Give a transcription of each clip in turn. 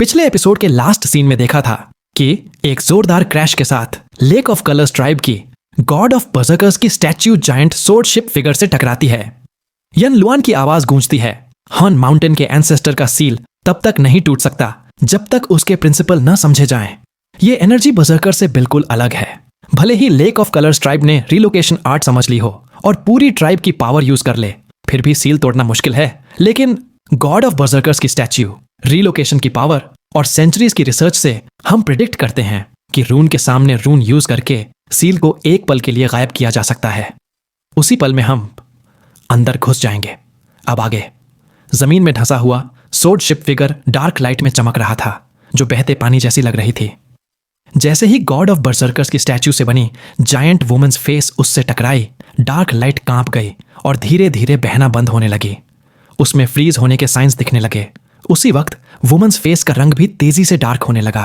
पिछले एपिसोड के last scene में देखा था कि एक जोरदार क्रैश के साथ लेक ऑफ कलर्स ट्राइब की गॉड ऑफ बर्जर्कर्स की statue giant sword ship figure से टकराती है। यन लुआन की आवाज गूंजती है, हॉर्न माउंटेन के एंसेस्टर का सील तब तक नहीं टूट सकता जब तक उसके प्रिंसिपल न समझे जाएं। ये एनर्जी बर्जर्कर से बिल्कुल अलग है। भले ही लेक ऑफ कलर्स ट्राइब ने रिलोकेशन आर्ट समझ ली हो और पूरी ट्राइब की पावर यूज कर ले, फिर भी सील तोड़ना मुश्किल है। लेकिन गॉड ऑफ बर्जर्कर्स की स्टैच्यू, रिलोकेशन की पावर और सेंचुरीज की रिसर्च से हम प्रिडिक्ट करते हैं कि रून के सामने रून यूज करके सील को एक पल के लिए गायब किया जा सकता है। उसी पल में हम अंदर घुस जाएंगे। अब आगे जमीन में ढंसा हुआ sword ship figure dark light में चमक रहा था, जो बहते पानी जैसी लग रही थी। जैसे ही गॉड ऑफ बर्जर्कर्स की स्टैच्यू से बनी जायंट वुमेन्स फेस उससे टकराई, डार्क लाइट कांप गई और धीरे धीरे बहना बंद होने लगी। उसमें फ्रीज होने के साइंस दिखने लगे। उसी वक्त वुमेन्स फेस का रंग भी तेजी से डार्क होने लगा।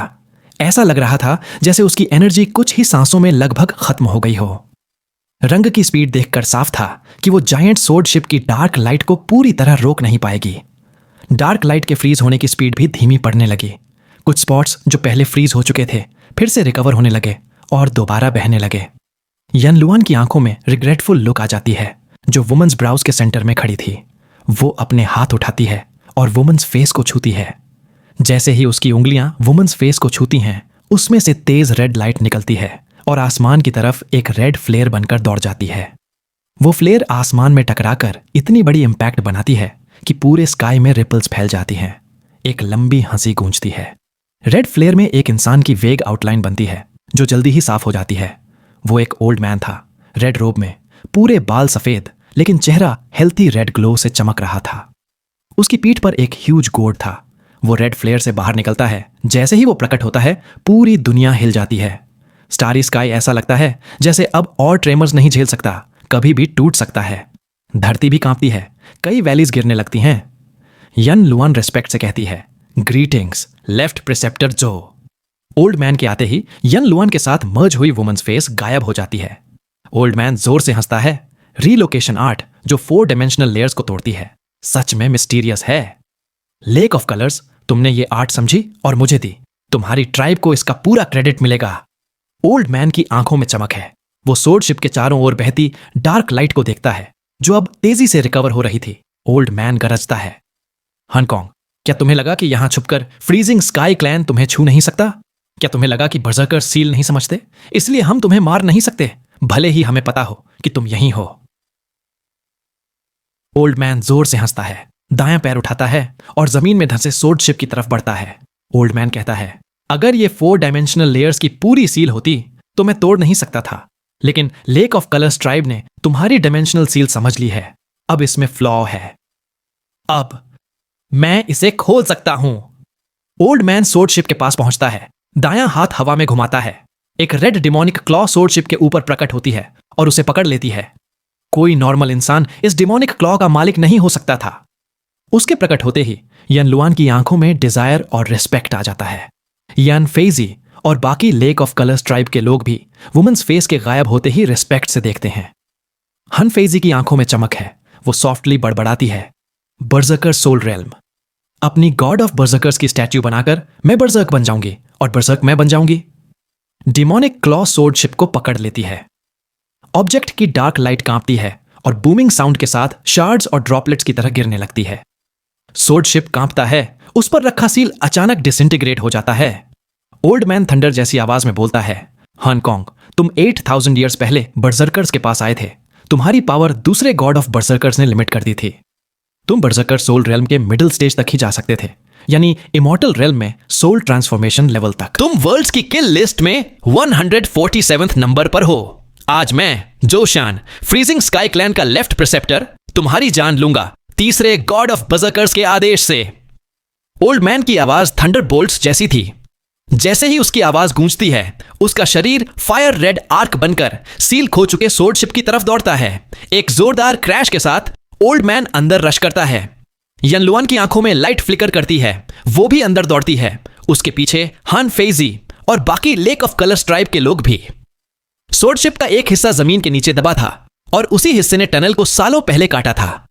ऐसा लग रहा था जैसे उसकी एनर्जी कुछ ही सांसों में लगभग खत्म हो गई हो। रंग की स्पीड देखकर साफ था कि वो जायंट सोर्ड शिप की डार्क लाइट को पूरी तरह रोक नहीं पाएगी। डार्क लाइट के फ्रीज होने की स्पीड भी धीमी पड़ने लगी। कुछ स्पॉट्स जो पहले फ्रीज हो चुके थे फिर से रिकवर होने लगे और दोबारा बहने लगे। यन लुआन की आंखों में रिग्रेटफुल लुक आ जाती है, जो वुमेन्स ब्राउज के सेंटर में खड़ी थी। वो अपने हाथ उठाती है और वुमेन्स फेस को छूती है। जैसे ही उसकी उंगलियां वुमेन्स फेस को छूती हैं, उसमें से तेज रेड लाइट निकलती है और आसमान की तरफ एक रेड फ्लेयर बनकर दौड़ जाती है। वो फ्लेयर आसमान में टकराकर इतनी बड़ी इंपैक्ट बनाती है कि पूरे स्काई में रिपल्स फैल जाती हैं। एक लंबी हंसी गूंजती है। रेड फ्लेयर में एक इंसान की वेग आउटलाइन बनती है, जो जल्दी ही साफ हो जाती है। वो एक ओल्ड मैन था, रेड रोब में, पूरे बाल सफेद, लेकिन चेहरा हेल्थी रेड ग्लो से चमक रहा था। उसकी पीठ पर एक ह्यूज गोर्ड था। वो रेड फ्लेयर से बाहर निकलता है। जैसे ही वो प्रकट होता है, पूरी दुनिया हिल जाती है। स्टारी स्काई ऐसा लगता है जैसे अब और ट्रेमर्स नहीं झेल सकता, कभी भी टूट सकता है। धरती भी कांपती है, कई वैलीज गिरने लगती हैं। यन लुआन रिस्पेक्ट से कहती है, ग्रीटिंग्स लेफ्ट प्रिसेप्टर जो। ओल्ड मैन के आते ही यन लुआन के साथ मर्ज हुई वुमेन्स फेस गायब हो जाती है। ओल्ड मैन जोर से हंसता है। रीलोकेशन आर्ट जो 4 डायमेंशनल लेयर्स को तोड़ती है, सच में मिस्टीरियस है। लेक ऑफ कलर्स, तुमने ये आर्ट समझी और मुझे दी। तुम्हारी ट्राइब को इसका पूरा क्रेडिट मिलेगा। ओल्ड मैन की आंखों में चमक है। वो सोर्ड शिप के चारों ओर बहती डार्क लाइट को देखता है, जो अब तेजी से रिकवर हो रही थी। ओल्ड मैन गरजता है, हांगकांग, क्या तुम्हें लगा कि यहां छुपकर फ्रीजिंग स्काई क्लैन तुम्हें छू नहीं सकता? क्या तुम्हें लगा कि बर्जर्कर सील नहीं समझते, इसलिए हम तुम्हें मार नहीं सकते, भले ही हमें पता हो कि तुम यहीं हो? ओल्ड मैन जोर से हंसता है, दायां पैर उठाता है और जमीन में धंसे सोर्ड शिप की तरफ बढ़ता है। ओल्ड मैन कहता है, अगर ये 4 डायमेंशनल लेयर्स की पूरी सील होती तो मैं तोड़ नहीं सकता था, लेकिन लेक ऑफ कलर्स ट्राइब ने तुम्हारी डायमेंशनल सील समझ ली है। अब इसमें फ्लॉ है। अब मैं इसे खोल सकता हूं। ओल्ड मैन सोर्ड शिप के पास पहुंचता है, दायां हाथ हवा में घुमाता है। एक red demonic claw sword ship के ऊपर प्रकट होती है और उसे पकड़ लेती है। कोई नॉर्मल इंसान इस डिमोनिक क्लॉ का मालिक नहीं हो सकता था। उसके प्रकट होते ही यन लुआन की आंखों में डिजायर और रिस्पेक्ट आ जाता है। यन फेजी और बाकी लेक ऑफ कलर्स ट्राइब के लोग भी वुमेन्स फेस के गायब होते ही रिस्पेक्ट से देखते हैं। हन फेजी की आंखों में चमक है। वो सॉफ्टली बड़बड़ाती है, बर्जर्कर सोल रेल्म, अपनी गॉड ऑफ बर्जर्कर्स की स्टैच्यू बनाकर मैं बर्जर्क बन जाऊंगी और बर्जर्क मैं बन जाऊंगी। डिमोनिक क्लॉ सोर्ड शिप को पकड़ लेती है। ऑब्जेक्ट की डार्क लाइट कांपती है और बूमिंग साउंड के साथ शार्ड्स और ड्रॉपलेट्स की तरह गिरने लगती है। सोर्ड शिप कांपता है। उस पर रखा सील अचानक डिसइंटीग्रेट हो जाता है। ओल्ड मैन थंडर जैसी आवाज में बोलता है, हांगकांग, तुम 8000 ईयर्स पहले बर्जर्कर्स के पास आए थे। तुम्हारी पावर दूसरे गॉड ऑफ बर्जर्कर्स ने लिमिट कर दी थी। तुम बर्जर्कर सोल रेल्म के मिडिल स्टेज तक ही जा सकते थे, यानी इमॉर्टल रेल्म में सोल ट्रांसफॉर्मेशन लेवल तक। तुम वर्ल्ड्स की किल लिस्ट में 147th नंबर पर हो। आज मैं जोशान, फ्रीजिंग स्काई क्लैन का लेफ्ट प्रिसेप्टर, तुम्हारी जान लूंगा तीसरे गॉड ऑफ बर्जर्कर्स के आदेश से। ओल्ड मैन की आवाज थंडर बोल्ट्स जैसी थी। जैसे ही उसकी आवाज गूंजती है, उसका शरीर फायर रेड आर्क बनकर सील खो चुके सोर्ड शिप की तरफ दौड़ता है। एक जोरदार क्रैश के साथ ओल्ड मैन अंदर रश करता है। यन लुआन की आंखों में लाइट फ्लिकर करती है। वो भी अंदर दौड़ती है। उसके पीछे हान फेजी और बाकी लेक ऑफ कलर्स ट्राइब के लोग भी। सोर्ड शिप का एक हिस्सा जमीन के नीचे दबा था और उसी हिस्से ने टनल को सालों पहले काटा था।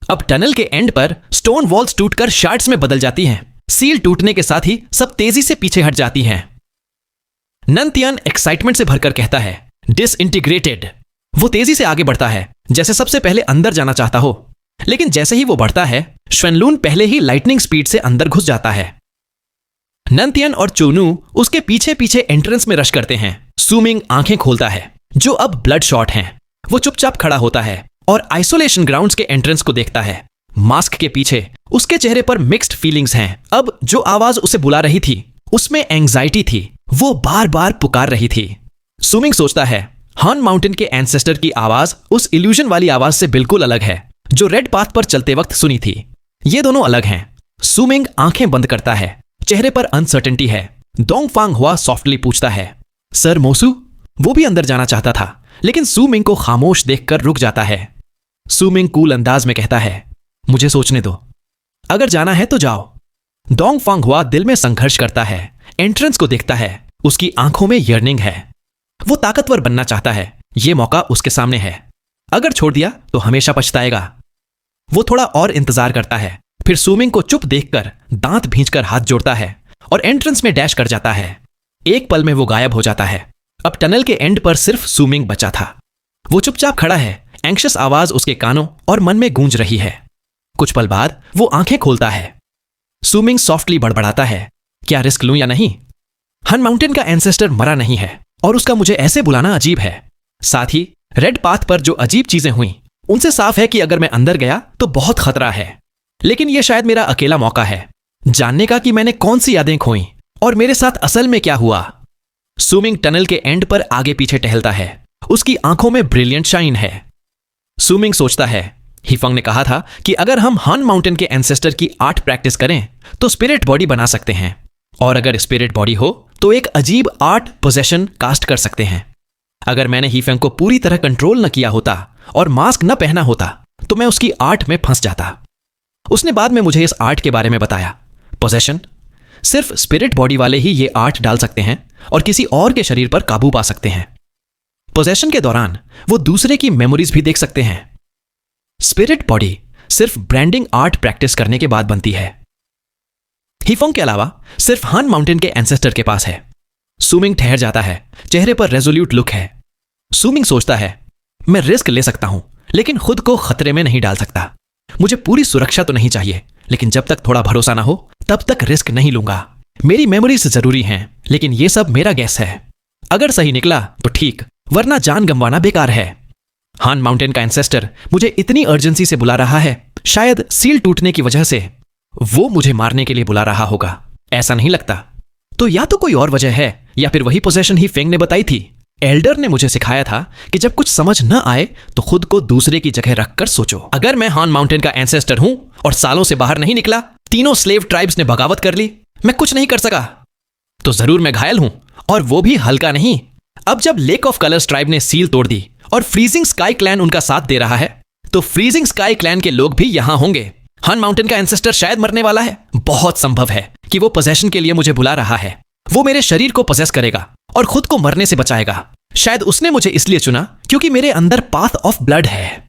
अब टनल के एंड पर स्टोन वॉल्स टूटकर शार्ड्स में बदल जाती हैं। सील टूटने के साथ ही सब तेजी से पीछे हट जाती हैं। नंतियन एक्साइटमेंट से भरकर कहता है, डिसइंटीग्रेटेड। वो तेजी से आगे बढ़ता है, जैसे सबसे पहले अंदर जाना चाहता हो, लेकिन जैसे ही वो बढ़ता है, श्वेनलून पहले ही लाइटनिंग स्पीड से अंदर घुस जाता है। नंतियन और चोनू उसके पीछे पीछे एंट्रेंस में रश करते हैं। सूमिंग आंखें खोलता है, जो अब ब्लड शॉट हैं। वो चुपचाप खड़ा होता है और आइसोलेशन ग्राउंड्स के एंट्रेंस को देखता है। मास्क के पीछे उसके चेहरे पर मिक्स्ड फीलिंग्स हैं। अब जो आवाज उसे बुला रही थी, उसमें एंग्जाइटी थी। वो बार बार पुकार रही थी। सूमिंग सोचता है, हॉर्न माउंटेन के एंसेस्टर की आवाज उस इल्यूजन वाली आवाज से बिल्कुल अलग है जो रेड पाथ पर चलते वक्त सुनी थी। ये दोनों अलग हैं। सूमिंग आंखें बंद करता है, चेहरे पर अनसर्टेनिटी है। डोंगफांग हुआ सॉफ्टली पूछता है, सर मोसू? वो भी अंदर जाना चाहता था, लेकिन सूमिंग को खामोश देखकर रुक जाता है। सूमिंग कूल अंदाज में कहता है, मुझे सोचने दो, अगर जाना है तो जाओ। डोंगफांग हुआ दिल में संघर्ष करता है। एंट्रेंस को देखता है, उसकी आंखों में यर्निंग है। वो ताकतवर बनना चाहता है। ये मौका उसके सामने है। अगर छोड़ दिया तो हमेशा पछताएगा। वो थोड़ा और इंतजार करता है, फिर सूमिंग को चुप देखकर दांत भींचकर हाथ जोड़ता है और एंट्रेंस में डैश कर जाता है। एक पल में वो गायब हो जाता है। अब टनल के एंड पर सिर्फ सूमिंग बचा था। वो चुपचाप खड़ा है। एंग्शियस आवाज उसके कानों और मन में गूंज रही है। कुछ पल बाद वो आंखें खोलता है। सूमिंग सॉफ्टली बड़बड़ाता है, क्या रिस्क लूं या नहीं? हन माउंटेन का एंसेस्टर मरा नहीं है और उसका मुझे ऐसे बुलाना अजीब है। साथ ही रेड पाथ पर जो अजीब चीजें हुई, उनसे साफ है कि अगर मैं अंदर गया तो बहुत खतरा है। लेकिन यह शायद मेरा अकेला मौका है जानने का कि मैंने कौन सी यादें खोई और मेरे साथ असल में क्या हुआ। सूमिंग टनल के एंड पर आगे पीछे टहलता है। उसकी आंखों में ब्रिलियंट शाइन है। सूमिंग सोचता है, हीफंग ने कहा था कि अगर हम हन माउंटेन के एंसेस्टर की आर्ट प्रैक्टिस करें तो स्पिरिट बॉडी बना सकते हैं, और अगर स्पिरिट बॉडी हो तो एक अजीब आर्ट पोजेशन कास्ट कर सकते हैं। अगर मैंने हीफंग को पूरी तरह कंट्रोल न किया होता और मास्क न पहना होता तो मैं उसकी आर्ट में फंस जाता। उसने बाद में मुझे इस आर्ट के बारे में बताया। पोजेशन सिर्फ स्पिरिट बॉडी वाले ही ये आर्ट डाल सकते हैं और किसी और के शरीर पर काबू पा सकते हैं। पोजेशन के दौरान वो दूसरे की मेमोरीज भी देख सकते हैं। स्पिरिट बॉडी सिर्फ ब्रांडिंग आर्ट प्रैक्टिस करने के बाद बनती है। हीफंग के अलावा सिर्फ हन माउंटेन के एंसेस्टर के पास है। सूमिंग ठहर जाता है, चेहरे पर रेजोल्यूट लुक है। सूमिंग सोचता है, मैं रिस्क ले सकता हूं लेकिन खुद को खतरे में नहीं डाल सकता। मुझे पूरी सुरक्षा तो नहीं चाहिए, लेकिन जब तक थोड़ा भरोसा ना हो तब तक रिस्क नहीं लूंगा। मेरी मेमोरीज जरूरी हैं, लेकिन यह सब मेरा गैस है। अगर सही निकला तो ठीक, वरना जान गंवाना बेकार है। हन माउंटेन का एंसेस्टर मुझे इतनी अर्जेंसी से बुला रहा है, शायद सील टूटने की वजह से वो मुझे मारने के लिए बुला रहा होगा। ऐसा नहीं लगता। तो या तो कोई और वजह है या फिर वही पोजेशन ही फेंग ने बताई थी। एल्डर ने मुझे सिखाया था कि जब कुछ समझ न आए तो खुद को दूसरे की जगह रखकर सोचो। अगर मैं हॉर्न माउंटेन का एंसेस्टर हूं और सालों से बाहर नहीं निकला, तीनों स्लेव ट्राइब्स ने बगावत कर ली, मैं कुछ नहीं कर सका, तो जरूर मैं घायल हूं, और वो भी हल्का नहीं। अब जब लेक ऑफ कलर्स ट्राइब ने सील तोड़ दी और फ्रीजिंग स्काई क्लैन उनका साथ दे रहा है, तो फ्रीजिंग स्काई क्लैन के लोग भी यहां होंगे। हॉर्न माउंटेन का एंसेस्टर शायद मरने वाला है। बहुत संभव है कि वो पोजेशन के लिए मुझे बुला रहा है। वो मेरे शरीर को पोजेस करेगा और खुद को मरने से बचाएगा। शायद उसने मुझे इसलिए चुना क्योंकि मेरे अंदर पाथ ऑफ ब्लड है।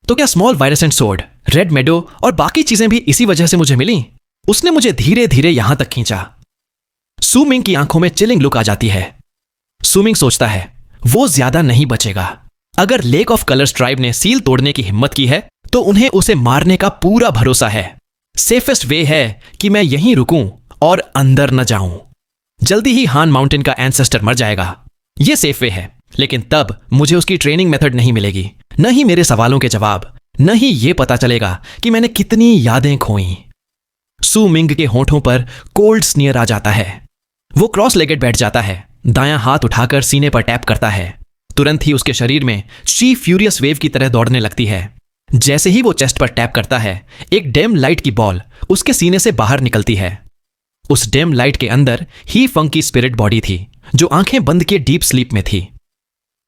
तो क्या स्मॉल वायरसेंट सोर्ड, रेड मेडो और बाकी चीजें भी इसी वजह से मुझे मिली? उसने मुझे धीरे धीरे यहां तक खींचा। सूमिंग की आंखों में चिलिंग लुक आ जाती है। सूमिंग सोचता है, वो ज्यादा नहीं बचेगा। अगर लेक ऑफ कलर्स ट्राइब ने सील तोड़ने की हिम्मत की है तो उन्हें उसे मारने का पूरा भरोसा है। सेफेस्ट वे है कि मैं यहीं रुकूं और अंदर न जाऊं। जल्दी ही हॉर्न माउंटेन का एंसेस्टर मर जाएगा। यह सेफ वे है, लेकिन तब मुझे उसकी ट्रेनिंग मेथड नहीं मिलेगी, न ही मेरे सवालों के जवाब, न ही यह पता चलेगा कि मैंने कितनी यादें खोई। सूमिंग के होठों पर कोल्ड स्नीयर आ जाता है। वो क्रॉस लेगेड बैठ जाता है, दायां हाथ उठाकर सीने पर टैप करता है। तुरंत ही उसके शरीर में ची फ्यूरियस वेव की तरह दौड़ने लगती है। जैसे ही वो चेस्ट पर टैप करता है, एक डेम लाइट की बॉल उसके सीने से बाहर निकलती है। उस डेम लाइट के अंदर हीफंग की स्पिरिट बॉडी थी, जो आंखें बंद किए डीप स्लीप में थी।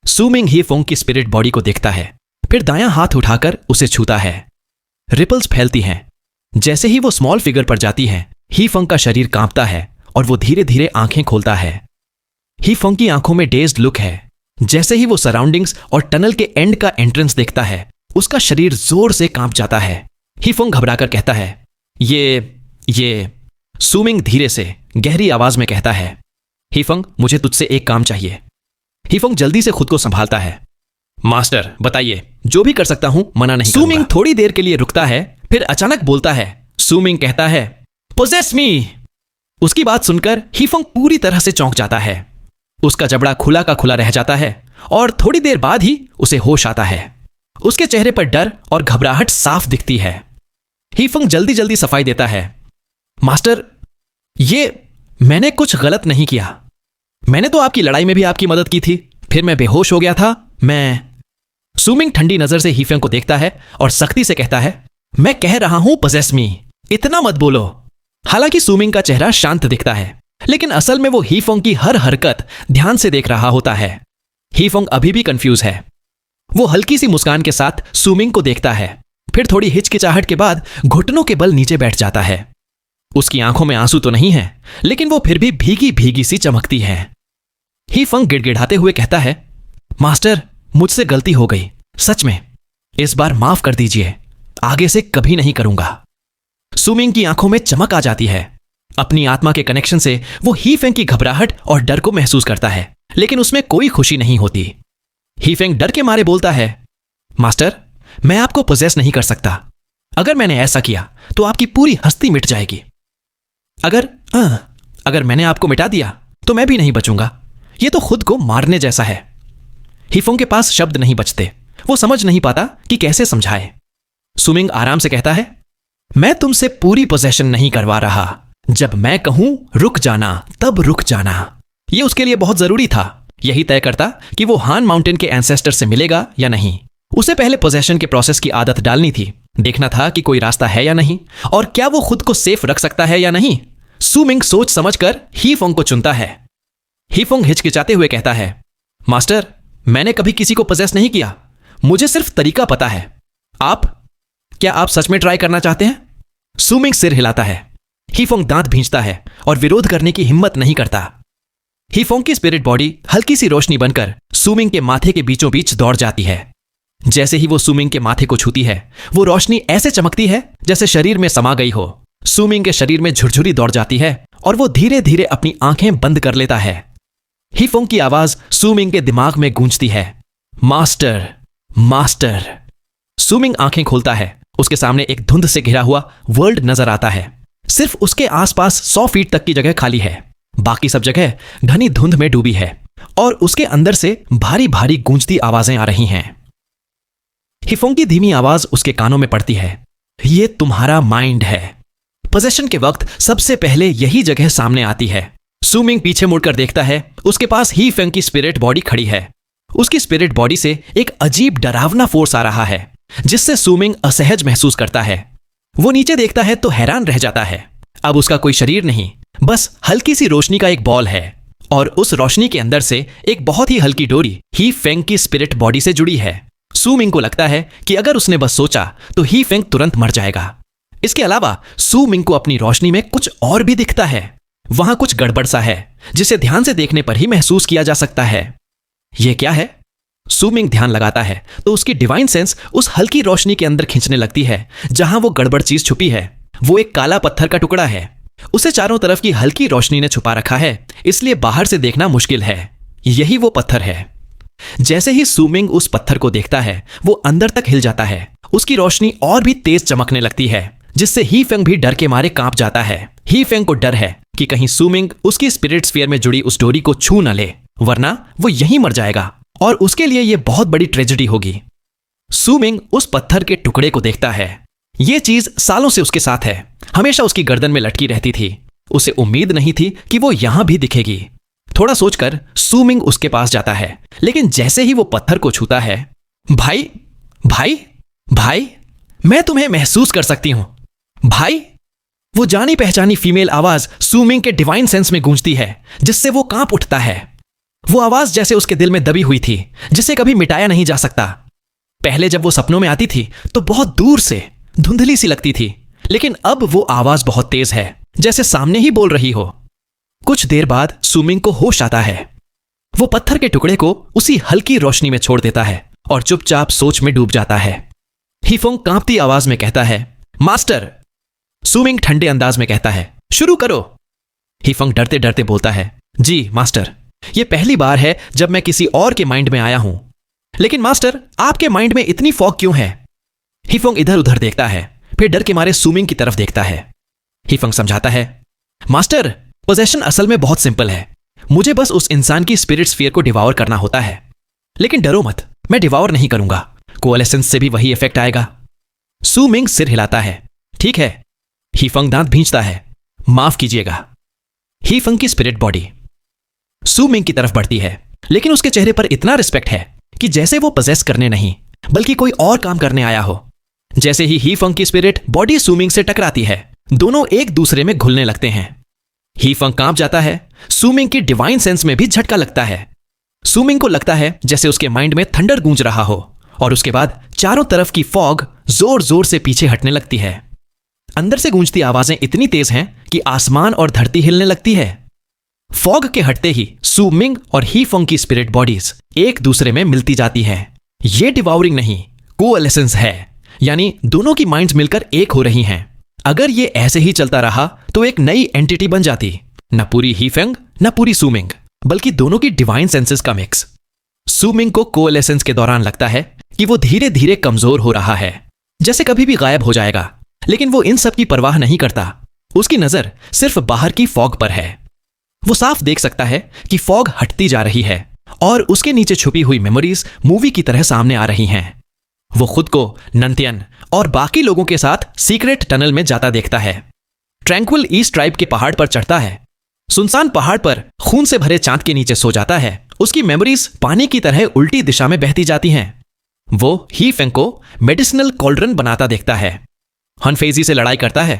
सूमिंग हीफंग की स्पिरिट बॉडी को देखता है, फिर दायां हाथ उठाकर उसे छूता है। रिपल्स फैलती हैं। जैसे ही वो स्मॉल फिगर पर जाती है, हीफंग का शरीर कांपता है और वो धीरे धीरे आंखें खोलता है। हीफंग की आंखों में डेज्ड लुक है। जैसे ही वो सराउंडिंग्स और टनल के एंड का एंट्रेंस देखता है, उसका शरीर जोर से कांप जाता है। हीफंग घबराकर कहता है, ये सुमिंग धीरे से गहरी आवाज में कहता है, हीफंग, मुझे तुझसे एक काम चाहिए। हीफंग जल्दी से खुद को संभालता है। मास्टर बताइए, जो भी कर सकता हूं मना नहीं करूंगा। सुमिंग थोड़ी देर के लिए रुकता है, फिर अचानक बोलता है। सुमिंग कहता है, पोजेस मी। उसकी बात सुनकर हीफंग पूरी तरह से चौंक जाता है। उसका जबड़ा खुला का खुला रह जाता है और थोड़ी देर बाद ही उसे होश आता है। उसके चेहरे पर डर और घबराहट साफ दिखती है। हीफंग जल्दी जल्दी सफाई देता है। मास्टर, मैंने कुछ गलत नहीं किया। मैंने तो आपकी लड़ाई में भी आपकी मदद की थी, फिर मैं बेहोश हो गया था। सुमिंग ठंडी नजर से हीफंग को देखता है और सख्ती से कहता है, मैं कह रहा हूं पोजेस मी, इतना मत बोलो। हालांकि सुमिंग का चेहरा शांत दिखता है, लेकिन असल में वो हीफंग की हर हरकत ध्यान से देख रहा होता है। हीफंग अभी भी कंफ्यूज है। वो हल्की सी मुस्कान के साथ सुमिंग को देखता है, फिर थोड़ी हिचकिचाहट के बाद घुटनों के बल नीचे बैठ जाता है। उसकी आंखों में आंसू तो नहीं है, लेकिन वो फिर भी भीगी भीगी सी चमकती है। हीफंग गिड़गिड़ाते हुए कहता है, मास्टर, मुझसे गलती हो गई, सच में। इस बार माफ कर दीजिए, आगे से कभी नहीं करूंगा। सुमिंग की आंखों में चमक आ जाती है। अपनी आत्मा के कनेक्शन से वो हीफेंग की घबराहट और डर को महसूस करता है, लेकिन उसमें कोई खुशी नहीं होती। हीफेंग डर के मारे बोलता है, मास्टर, मैं आपको पोजेस नहीं कर सकता। अगर मैंने ऐसा किया तो आपकी पूरी हस्ती मिट जाएगी। अगर मैंने आपको मिटा दिया तो मैं भी नहीं बचूंगा। यह तो खुद को मारने जैसा है। हीफेंग के पास शब्द नहीं बचते। वो समझ नहीं पाता कि कैसे समझाए। सुमिंग आराम से कहता है, मैं तुमसे पूरी पोजेशन नहीं करवा रहा। जब मैं कहूं रुक जाना, तब रुक जाना। यह उसके लिए बहुत जरूरी था। यही तय करता कि वो हान माउंटेन के एंसेस्टर से मिलेगा या नहीं। उसे पहले पोजेशन के प्रोसेस की आदत डालनी थी। देखना था कि कोई रास्ता है या नहीं, और क्या वो खुद को सेफ रख सकता है या नहीं। सुमिंग सोच समझकर हीफेंग को चुनता है। हीफेंग हिचकिचाते हुए कहता है, मास्टर, मैंने कभी किसी को पोजेस नहीं किया। मुझे सिर्फ तरीका पता है। क्या आप सच में ट्राई करना चाहते हैं? सुमिंग सिर हिलाता है। हीफेंग दांत भींचता है और विरोध करने की हिम्मत नहीं करता। हीफेंग की स्पिरिट बॉडी हल्की सी रोशनी बनकर सुमिंग के माथे के बीचों बीच दौड़ जाती है। जैसे ही वो सुमिंग के माथे को छूती है, वो रोशनी ऐसे चमकती है जैसे शरीर में समा गई हो। सुमिंग के शरीर में झुरझुरी दौड़ जाती है और वो धीरे धीरे अपनी आंखें बंद कर लेता है। हीफेंग की आवाज सुमिंग के दिमाग में गूंजती है, मास्टर, मास्टर। सुमिंग आंखें खोलता है। उसके सामने एक धुंध से घिरा हुआ वर्ल्ड नजर आता है। सिर्फ उसके आसपास 100 फीट तक की जगह खाली है। बाकी सब जगह घनी धुंध में डूबी है और उसके अंदर से भारी भारी गूंजती आवाजें आ रही हैं। हीफेंग की धीमी आवाज उसके कानों में पड़ती है, ये तुम्हारा माइंड है। पोजेशन के वक्त सबसे पहले यही जगह सामने आती है। सुमिंग पीछे मुड़कर देखता है। उसके पास हीफेंग की स्पिरिट बॉडी खड़ी है। उसकी स्पिरिट बॉडी से एक अजीब डरावना फोर्स आ रहा है, जिससे सुमिंग असहज महसूस करता है। वो नीचे देखता है तो हैरान रह जाता है। अब उसका कोई शरीर नहीं, बस हल्की सी रोशनी का एक बॉल है, और उस रोशनी के अंदर से एक बहुत ही हल्की डोरी हीफेंग की स्पिरिट बॉडी से जुड़ी है। सुमिंग को लगता है कि अगर उसने बस सोचा तो हीफेंग तुरंत मर जाएगा। इसके अलावा सुमिंग को अपनी रोशनी में कुछ और भी दिखता है। वहां कुछ गड़बड़ सा है, जिसे ध्यान से देखने पर ही महसूस किया जा सकता है। यह क्या है? सुमिंग ध्यान लगाता है तो उसकी डिवाइन सेंस उस हल्की रोशनी के अंदर खींचने लगती है जहां वो गड़बड़ चीज छुपी है। वो एक काला पत्थर का टुकड़ा है। उसे चारों तरफ की हल्की रोशनी ने छुपा रखा है, इसलिए बाहर से देखना मुश्किल है। यही वो पत्थर है। जैसे ही सुमिंग उस पत्थर को देखता है, वो अंदर तक हिल जाता है। उसकी रोशनी और भी तेज चमकने लगती है, जिससे हीफेंग भी डर के मारे कांप जाता है। हीफेंग को डर है कि कहीं सुमिंग उसकी स्पिरिट स्फीयर में जुड़ी उस डोरी को छू न ले, वरना वो यहीं मर जाएगा और उसके लिए यह बहुत बड़ी ट्रेजेडी होगी। सुमिंग उस पत्थर के टुकड़े को देखता है। यह चीज सालों से उसके साथ है, हमेशा उसकी गर्दन में लटकी रहती थी। उसे उम्मीद नहीं थी कि वो यहां भी दिखेगी। थोड़ा सोचकर सुमिंग उसके पास जाता है, लेकिन जैसे ही वो पत्थर को छूता है, भाई भाई भाई, मैं तुम्हें महसूस कर सकती हूं भाई। वो जानी पहचानी फीमेल आवाज सुमिंग के डिवाइन सेंस में गूंजती है, जिससे वो कांप उठता है। वो आवाज जैसे उसके दिल में दबी हुई थी, जिसे कभी मिटाया नहीं जा सकता। पहले जब वो सपनों में आती थी तो बहुत दूर से धुंधली सी लगती थी, लेकिन अब वो आवाज बहुत तेज है, जैसे सामने ही बोल रही हो। कुछ देर बाद सुमिंग को होश आता है। वो पत्थर के टुकड़े को उसी हल्की रोशनी में छोड़ देता है और चुपचाप सोच में डूब जाता है। हीफेंग कांपती आवाज में कहता है, मास्टर। सुमिंग ठंडे अंदाज में कहता है, शुरू करो। हीफंग डरते डरते बोलता है, जी मास्टर, यह पहली बार है जब मैं किसी और के माइंड में आया हूं। लेकिन मास्टर, आपके माइंड में इतनी फॉग क्यों है? हीफंग इधर उधर देखता है, फिर डर के मारे सुमिंग की तरफ देखता है। हीफंग समझाता है, मास्टर, पोजेशन असल में बहुत सिंपल है। मुझे बस उस इंसान की स्पिरिट स्फीयर को डिवावर करना होता है। लेकिन डरो मत, मैं डिवावर नहीं करूंगा, कोएलेसेंस से भी वही इफेक्ट आएगा। सुमिंग सिर हिलाता है, ठीक है। हीफंग दांत भींचता है, माफ कीजिएगा। हीफंग की स्पिरिट बॉडी सुमिंग की तरफ बढ़ती है, लेकिन उसके चेहरे पर इतना रिस्पेक्ट है कि जैसे वो पजेस करने नहीं बल्कि कोई और काम करने आया हो। जैसे ही हीफंग की स्पिरिट बॉडी सुमिंग से टकराती है, दोनों एक दूसरे में घुलने लगते हैं। हीफंग कांप जाता है। सुमिंग की डिवाइन सेंस में भी झटका लगता है। सुमिंग को लगता है जैसे उसके माइंड में थंडर गूंज रहा हो, और उसके बाद चारों तरफ की फॉग जोर जोर से पीछे हटने लगती है। अंदर से गूंजती आवाजें इतनी तेज हैं कि आसमान और धरती हिलने लगती है। फॉग के हटते ही सुमिंग और हीफंग की स्पिरिट बॉडीज एक दूसरे में मिलती जाती हैं। ये डिवाउरिंग नहीं, कोएलेसेंस है, यानी दोनों की माइंड्स मिलकर एक हो रही हैं। अगर ये ऐसे ही चलता रहा तो एक नई एंटिटी बन जाती, न पूरी हीफंग न पूरी सुमिंग, बल्कि दोनों की डिवाइन सेंसेस का मिक्स। सुमिंग को कोएलेसेंस के दौरान लगता है कि वो धीरे धीरे कमजोर हो रहा है, जैसे कभी भी गायब हो जाएगा। लेकिन वो इन सब की परवाह नहीं करता। उसकी नजर सिर्फ बाहर की फॉग पर है। वो साफ देख सकता है कि फॉग हटती जा रही है और उसके नीचे छुपी हुई मेमोरीज मूवी की तरह सामने आ रही हैं। वो खुद को नंतियन और बाकी लोगों के साथ सीक्रेट टनल में जाता देखता है। ट्रैंक्विल ईस्ट ट्राइब के पहाड़ पर चढ़ता है। सुनसान पहाड़ पर खून से भरे चांद के नीचे सो जाता है। उसकी मेमोरीज पानी की तरह उल्टी दिशा में बहती जाती हैं। वो हीफंग को मेडिसिनल कॉल्ड्रन बनाता देखता है। हनफेजी से लड़ाई करता है।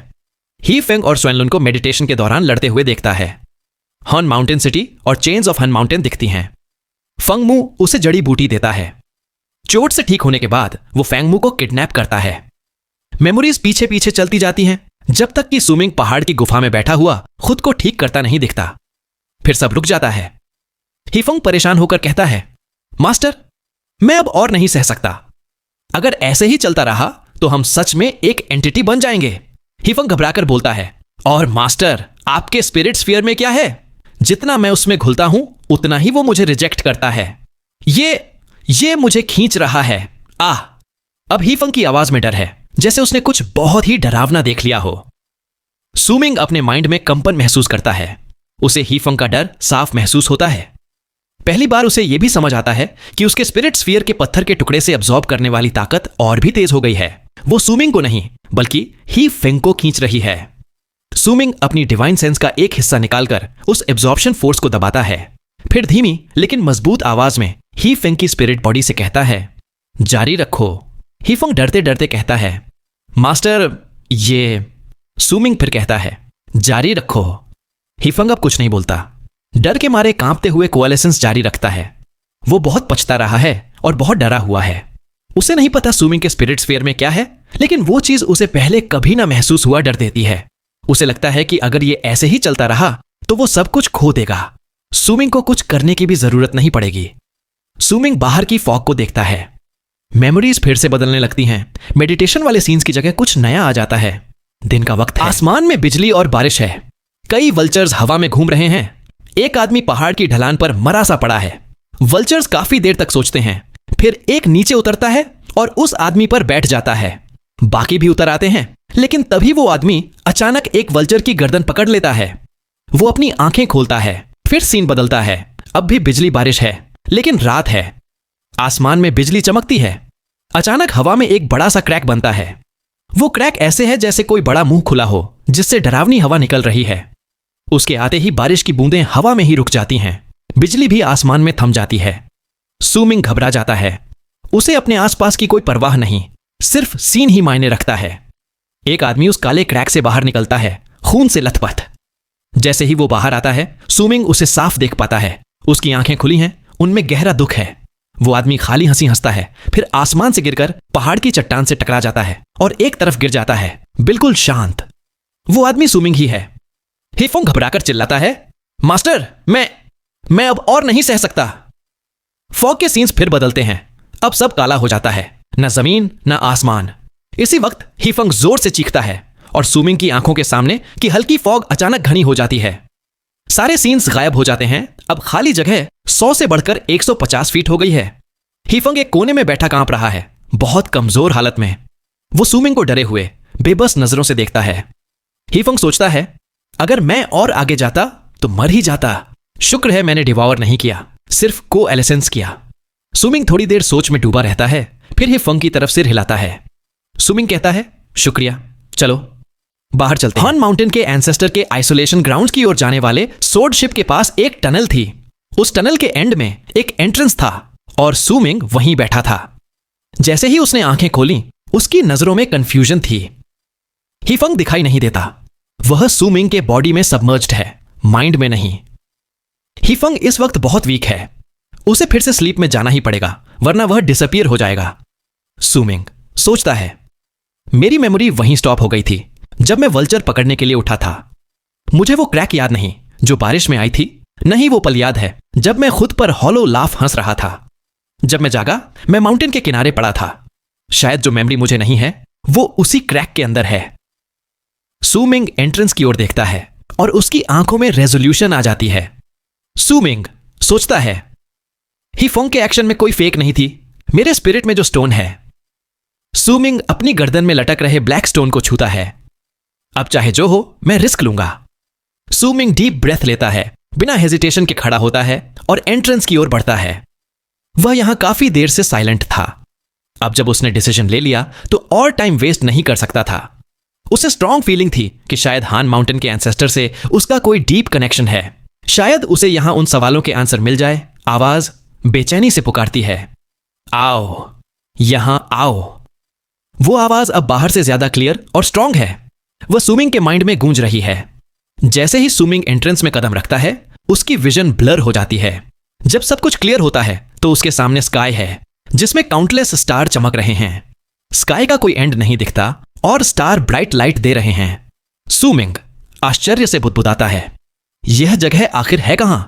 हीफंग और स्वानलुन को मेडिटेशन के दौरान लड़ते हुए देखता है। हन माउंटेन सिटी और चेन्स ऑफ हन माउंटेन दिखती हैं। फंगमू उसे जड़ी बूटी देता है। चोट से ठीक होने के बाद वो फैंगमू को किडनैप करता है। मेमोरीज पीछे पीछे चलती जाती हैं, जब तक कि सुमिंग पहाड़ की गुफा में बैठा हुआ खुद को ठीक करता नहीं दिखता। फिर सब रुक जाता है। हीफंग परेशान होकर कहता है, मास्टर, मैं अब और नहीं सह सकता। अगर ऐसे ही चलता रहा तो हम सच में एक एंटिटी बन जाएंगे। हीफंग घबराकर बोलता है, और मास्टर, आपके स्पिरिट स्फीयर में क्या है? जितना मैं उसमें घुलता हूं उतना ही वो मुझे रिजेक्ट करता है। ये मुझे खींच रहा है। आह! अब हीफंग की आवाज में डर है, जैसे उसने कुछ बहुत ही डरावना देख लिया हो। सुमिंग अपने माइंड में कंपन महसूस करता है। उसे हीफंग का डर साफ महसूस होता है। पहली बार उसे यह भी समझ आता है कि उसके स्पिरिट स्फीयर के पत्थर के टुकड़े से अब्सॉर्ब करने वाली ताकत और भी तेज हो गई है। वो सुमिंग को नहीं बल्कि हीफंग को खींच रही है। सुमिंग अपनी डिवाइन सेंस का एक हिस्सा निकालकर उस एब्जॉर्प्शन फोर्स को दबाता है। फिर धीमी लेकिन मजबूत आवाज में हीफंग की स्पिरिट बॉडी से कहता है, जारी रखो। हीफंग डरते डरते कहता है, मास्टर, ये। सुमिंग फिर कहता है, जारी रखो। हीफंग अब कुछ नहीं बोलता। डर के मारे कांपते हुए कोएलेसेंस जारी रखता है। वो बहुत पछता रहा है और बहुत डरा हुआ है। उसे नहीं पता सुमिंग के स्पिरिट स्फीयर में क्या है, लेकिन वो चीज उसे पहले कभी ना महसूस हुआ डर देती है। उसे लगता है कि अगर ये ऐसे ही चलता रहा तो वो सब कुछ खो देगा। सुमिंग को कुछ करने की भी जरूरत नहीं पड़ेगी। सुमिंग बाहर की फॉग को देखता है। मेमोरीज फिर से बदलने लगती हैं। मेडिटेशन वाले सीन्स की जगह कुछ नया आ जाता है। दिन का वक्त है। आसमान में बिजली और बारिश है। कई वल्चर्स हवा में घूम रहे हैं। एक आदमी पहाड़ की ढलान पर मरा सा पड़ा है। वल्चर्स काफी देर तक सोचते हैं, फिर एक नीचे उतरता है और उस आदमी पर बैठ जाता है। बाकी भी उतर आते हैं, लेकिन तभी वो आदमी अचानक एक वल्चर की गर्दन पकड़ लेता है। वो अपनी आंखें खोलता है। फिर सीन बदलता है। अब भी बिजली बारिश है, लेकिन रात है। आसमान में बिजली चमकती है। अचानक हवा में एक बड़ा सा क्रैक बनता है। वो क्रैक ऐसे है जैसे कोई बड़ा मुंह खुला हो जिससे डरावनी हवा निकल रही है। उसके आते ही बारिश की बूंदें हवा में ही रुक जाती हैं। बिजली भी आसमान में थम जाती है। सुमिंग घबरा जाता है। उसे अपने आसपास की कोई परवाह नहीं, सिर्फ सीन ही मायने रखता है। एक आदमी उस काले क्रैक से बाहर निकलता है, खून से लथपथ। जैसे ही वो बाहर आता है, सुमिंग उसे साफ देख पाता है। उसकी आंखें खुली हैं, उनमें गहरा दुख है। वो आदमी खाली हंसी हंसता है, फिर आसमान से गिरकर पहाड़ की चट्टान से टकरा जाता है और एक तरफ गिर जाता है, बिल्कुल शांत। वो आदमी सुमिंग ही है। हीफंग घबराकर चिल्लाता है, मास्टर, मैं अब और नहीं सह सकता। फॉग के सीन्स फिर बदलते हैं। अब सब काला हो जाता है, न जमीन न आसमान। इसी वक्त हीफंग जोर से चीखता है और सुमिंग की आंखों के सामने की हल्की फॉग अचानक घनी हो जाती है। सारे सीन्स गायब हो जाते हैं। अब खाली जगह 100 से बढ़कर 150 फीट हो गई है। हीफंग एक कोने में बैठा कांप रहा है, बहुत कमजोर हालत में। वो सुमिंग को डरे हुए बेबस नजरों से देखता है। हीफंग सोचता है, अगर मैं और आगे जाता तो मर ही जाता। शुक्र है मैंने डिवावर नहीं किया, सिर्फ को एलिसेंस किया। सुमिंग थोड़ी देर सोच में डूबा रहता है, फिर हीफंग की तरफ सिर हिलाता है। सुमिंग कहता है, शुक्रिया, चलो बाहर चलते हैं। हॉर्न माउंटेन के एंसेस्टर के आइसोलेशन ग्राउंड की ओर जाने वाले सोर्ड शिप के पास एक टनल थी। उस टनल के एंड में एक एंट्रेंस था और सुमिंग वहीं बैठा था। जैसे ही उसने आंखें खोली, उसकी नजरों में कंफ्यूजन थी। हीफंग दिखाई नहीं देता, वह सुमिंग के बॉडी में सबमर्ज्ड है, माइंड में नहीं। हीफंग इस वक्त बहुत वीक है, उसे फिर से स्लीप में जाना ही पड़ेगा, वरना वह डिसअपीयर हो जाएगा। सुमिंग सोचता है, मेरी मेमोरी वहीं स्टॉप हो गई थी जब मैं वल्चर पकड़ने के लिए उठा था। मुझे वो क्रैक याद नहीं जो बारिश में आई थी, नहीं वो पल याद है जब मैं खुद पर हॉलो लाफ हंस रहा था। जब मैं जागा, मैं माउंटेन के किनारे पड़ा था। शायद जो मेमोरी मुझे नहीं है वो उसी क्रैक के अंदर है। सुमिंग एंट्रेंस की ओर देखता है और उसकी आंखों में रेजोल्यूशन आ जाती है। सुमिंग सोचता है, हीफंग के एक्शन में कोई फेक नहीं थी, मेरे स्पिरिट में जो स्टोन है। सुमिंग अपनी गर्दन में लटक रहे ब्लैक स्टोन को छूता है। अब चाहे जो हो, मैं रिस्क लूंगा। सुमिंग डीप ब्रेथ लेता है, बिना हेजिटेशन के खड़ा होता है और एंट्रेंस की ओर बढ़ता है। वह यहां काफी देर से साइलेंट था। अब जब उसने डिसीजन ले लिया तो और टाइम वेस्ट नहीं कर सकता था। उसे स्ट्रांग फीलिंग थी कि शायद हान माउंटेन के एंसेस्टर से उसका कोई डीप कनेक्शन है। शायद उसे यहां उन सवालों के आंसर मिल जाए। आवाज बेचैनी से पुकारती है, आओ, यहां आओ। वो आवाज अब बाहर से ज्यादा क्लियर और स्ट्रांग है। वह सुमिंग के माइंड में गूंज रही है। जैसे ही सुमिंग एंट्रेंस में कदम रखता है, उसकी विजन ब्लर हो जाती है। जब सब कुछ क्लियर होता है तो उसके सामने स्काई है जिसमें काउंटलेस स्टार चमक रहे हैं। स्काई का कोई एंड नहीं दिखता और स्टार ब्राइट लाइट दे रहे हैं। सुमिंग आश्चर्य से बुदबुदाता है, यह जगह आखिर है कहां?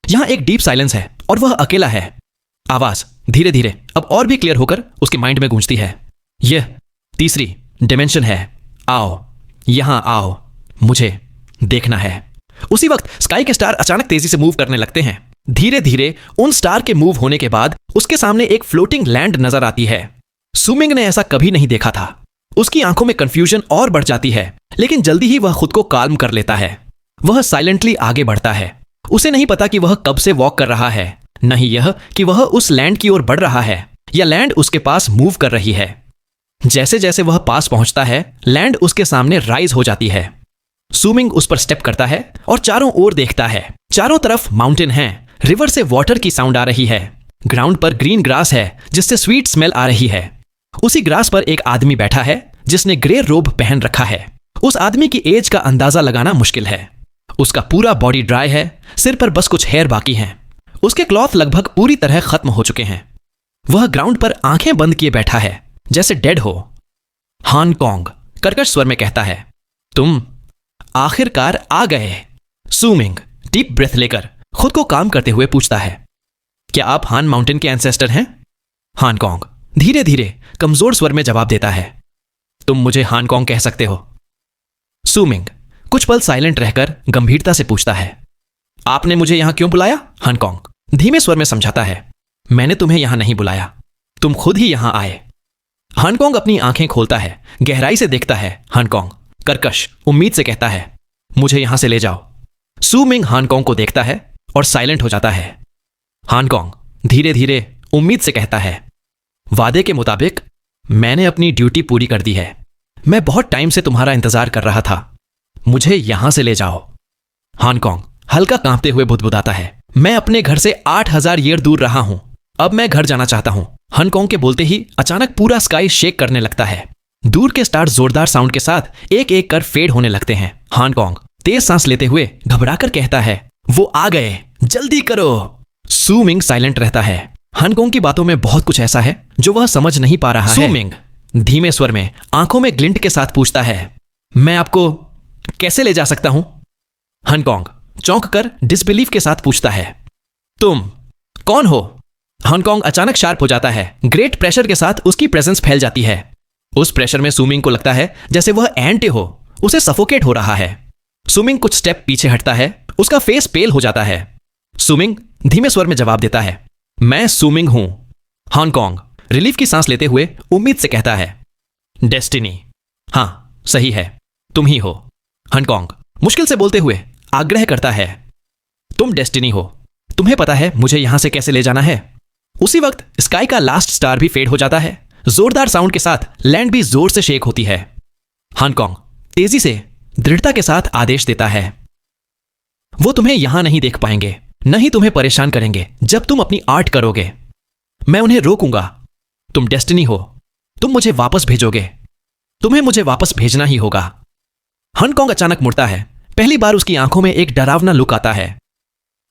यहां एक डीप साइलेंस है और वह अकेला है। आवाज धीरे धीरे अब और भी क्लियर होकर उसके माइंड में गूंजती है, यह तीसरी डिमेंशन है। आओ, यहां आओ, मुझे देखना है। उसी वक्त स्काई के स्टार अचानक तेजी से मूव करने लगते हैं। धीरे धीरे उन स्टार के मूव होने के बाद उसके सामने एक फ्लोटिंग लैंड नजर आती है। सुमिंग ने ऐसा कभी नहीं देखा था। उसकी आंखों में कंफ्यूजन और बढ़ जाती है, लेकिन जल्दी ही वह खुद को काल्म कर लेता है। वह साइलेंटली आगे बढ़ता है। उसे नहीं पता कि वह कब से वॉक कर रहा है, नहीं यह कि वह उस लैंड की ओर बढ़ रहा है या लैंड उसके पास मूव कर रही है। जैसे जैसे वह पास पहुंचता है, लैंड उसके सामने राइज हो जाती है। सुमिंग उस पर स्टेप करता है और चारों ओर देखता है। चारों तरफ माउंटेन हैं। रिवर से वाटर की साउंड आ रही है। ग्राउंड पर ग्रीन ग्रास है जिससे स्वीट स्मेल आ रही है। उसी ग्रास पर एक आदमी बैठा है जिसने ग्रे रोब पहन रखा है। उस आदमी की एज का अंदाजा लगाना मुश्किल है। उसका पूरा बॉडी ड्राई है, सिर पर बस कुछ हेयर बाकी हैं। उसके क्लॉथ लगभग पूरी तरह खत्म हो चुके हैं। वह ग्राउंड पर आंखें बंद किए बैठा है जैसे डेड हो। हांगकांग कर्कश स्वर में कहता है, तुम आखिरकार आ गए। सुमिंग डीप ब्रेथ लेकर खुद को काम करते हुए पूछता है, क्या आप हान माउंटेन के एंसेस्टर हैं? हांगकांग धीरे धीरे कमजोर स्वर में जवाब देता है, तुम मुझे हांगकांग कह सकते हो। सुमिंग कुछ पल साइलेंट रहकर गंभीरता से पूछता है, आपने मुझे यहां क्यों बुलाया? हांगकांग धीमे स्वर में समझाता है, मैंने तुम्हें यहां नहीं बुलाया, तुम खुद ही यहां आए। हांगकांग अपनी आंखें खोलता है, गहराई से देखता है। हांगकांग कर्कश उम्मीद से कहता है, मुझे यहां से ले जाओ। सुमिंग हांगकांग को देखता है और साइलेंट हो जाता है। हांगकांग धीरे धीरे उम्मीद से कहता है, वादे के मुताबिक मैंने अपनी ड्यूटी पूरी कर दी है। मैं बहुत टाइम से तुम्हारा इंतजार कर रहा था, मुझे यहां से ले जाओ। हांगकांग हल्का कांपते हुए बुदबुदाता है, मैं अपने घर से 8000 ईयर दूर रहा हूं, अब मैं घर जाना चाहता हूं। हांगकांग के बोलते ही अचानक पूरा स्काई शेक करने लगता है। दूर के स्टार जोरदार साउंड के साथ एक एक कर फेड होने लगते हैं। हांगकांग तेज सांस लेते हुए घबराकर कहता है, वो आ गए, जल्दी करो। सुमिंग साइलेंट रहता है। हांगकांग की बातों में बहुत कुछ ऐसा है जो वह समझ नहीं पा रहा है। सुमिंग धीमे स्वर में आंखों में ग्लिंट के साथ पूछता है, मैं आपको कैसे ले जा सकता हूं? हांगकांग चौंक कर डिसबिलीफ के साथ पूछता है, तुम कौन हो? हांगकांग अचानक शार्प हो जाता है। ग्रेट प्रेशर के साथ उसकी प्रेजेंस फैल जाती है। उस प्रेशर में सुमिंग को लगता है जैसे वह एंट हो। उसे सफोकेट हो रहा है। सुमिंग कुछ स्टेप पीछे हटता है, उसका फेस पेल हो जाता है। सुमिंग धीमे स्वर में जवाब देता है, मैं सुमिंग हूं। हांगकांग रिलीफ की सांस लेते हुए उम्मीद से कहता है, डेस्टिनी, हाँ सही है, तुम ही हो। हांगकांग मुश्किल से बोलते हुए आग्रह करता है, तुम डेस्टिनी हो, तुम्हें पता है मुझे यहां से कैसे ले जाना है। उसी वक्त स्काई का लास्ट स्टार भी फेड हो जाता है। जोरदार साउंड के साथ लैंड भी जोर से शेक होती है। हांगकांग तेजी से दृढ़ता के साथ आदेश देता है, वो तुम्हें यहां नहीं देख पाएंगे, न ही तुम्हें परेशान करेंगे जब तुम अपनी आर्ट करोगे। मैं उन्हें रोकूंगा। तुम डेस्टिनी हो, तुम मुझे वापस भेजोगे, तुम्हें मुझे वापस भेजना ही होगा। हांगकांग अचानक मुड़ता है। पहली बार उसकी आंखों में एक डरावना लुक आता है।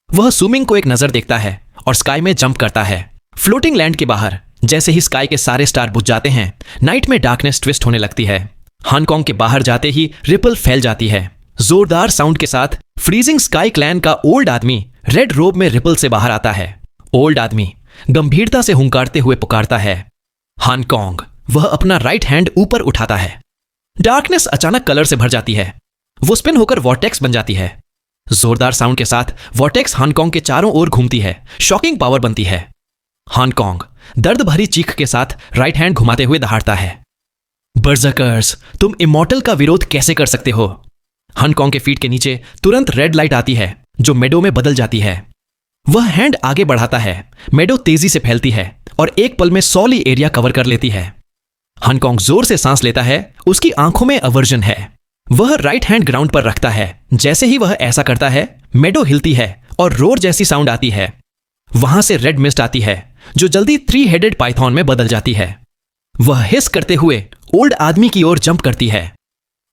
वह सुमिंग को एक नजर देखता है और स्काई में जंप करता है। फ्लोटिंग लैंड के बाहर जैसे ही स्काई के सारे स्टार बुझ जाते हैं, नाइट में डार्कनेस ट्विस्ट होने लगती है। हांगकांग के बाहर जाते ही रिपल फैल जाती है। जोरदार साउंड के साथ फ्रीजिंग स्काई क्लैन का ओल्ड आदमी रेड रोब में रिपल से बाहर आता है। ओल्ड आदमी गंभीरता से हुंकारते हुए पुकारता है, हांगकांग। वह अपना राइट हैंड ऊपर उठाता है। डार्कनेस अचानक कलर से भर जाती है। वो स्पिन होकर वॉर्टेक्स बन जाती है। जोरदार साउंड के साथ वॉर्टेक्स हांगकांग के चारों ओर घूमती है। शॉकिंग पावर बनती है। हांगकांग दर्द भरी चीख के साथ राइट हैंड घुमाते हुए दहाड़ता है, बर्जर्कर्स, तुम इमॉर्टल का विरोध कैसे कर सकते हो। हांगकांग के फीट के नीचे तुरंत रेड लाइट आती है जो मेडो में बदल जाती है। वह हैंड आगे बढ़ाता है। मेडो तेजी से फैलती है और एक पल में सॉली एरिया कवर कर लेती है। हांगकांग जोर से सांस लेता है। उसकी आंखों में अवर्जन है। वह राइट हैंड ग्राउंड पर रखता है। जैसे ही वह ऐसा करता है, मेडो हिलती है और रोर जैसी साउंड आती है। वहां से रेड मिस्ट आती है जो जल्दी 3 हेडेड पाइथन में बदल जाती है। वह हिस करते हुए ओल्ड आदमी की ओर जंप करती है।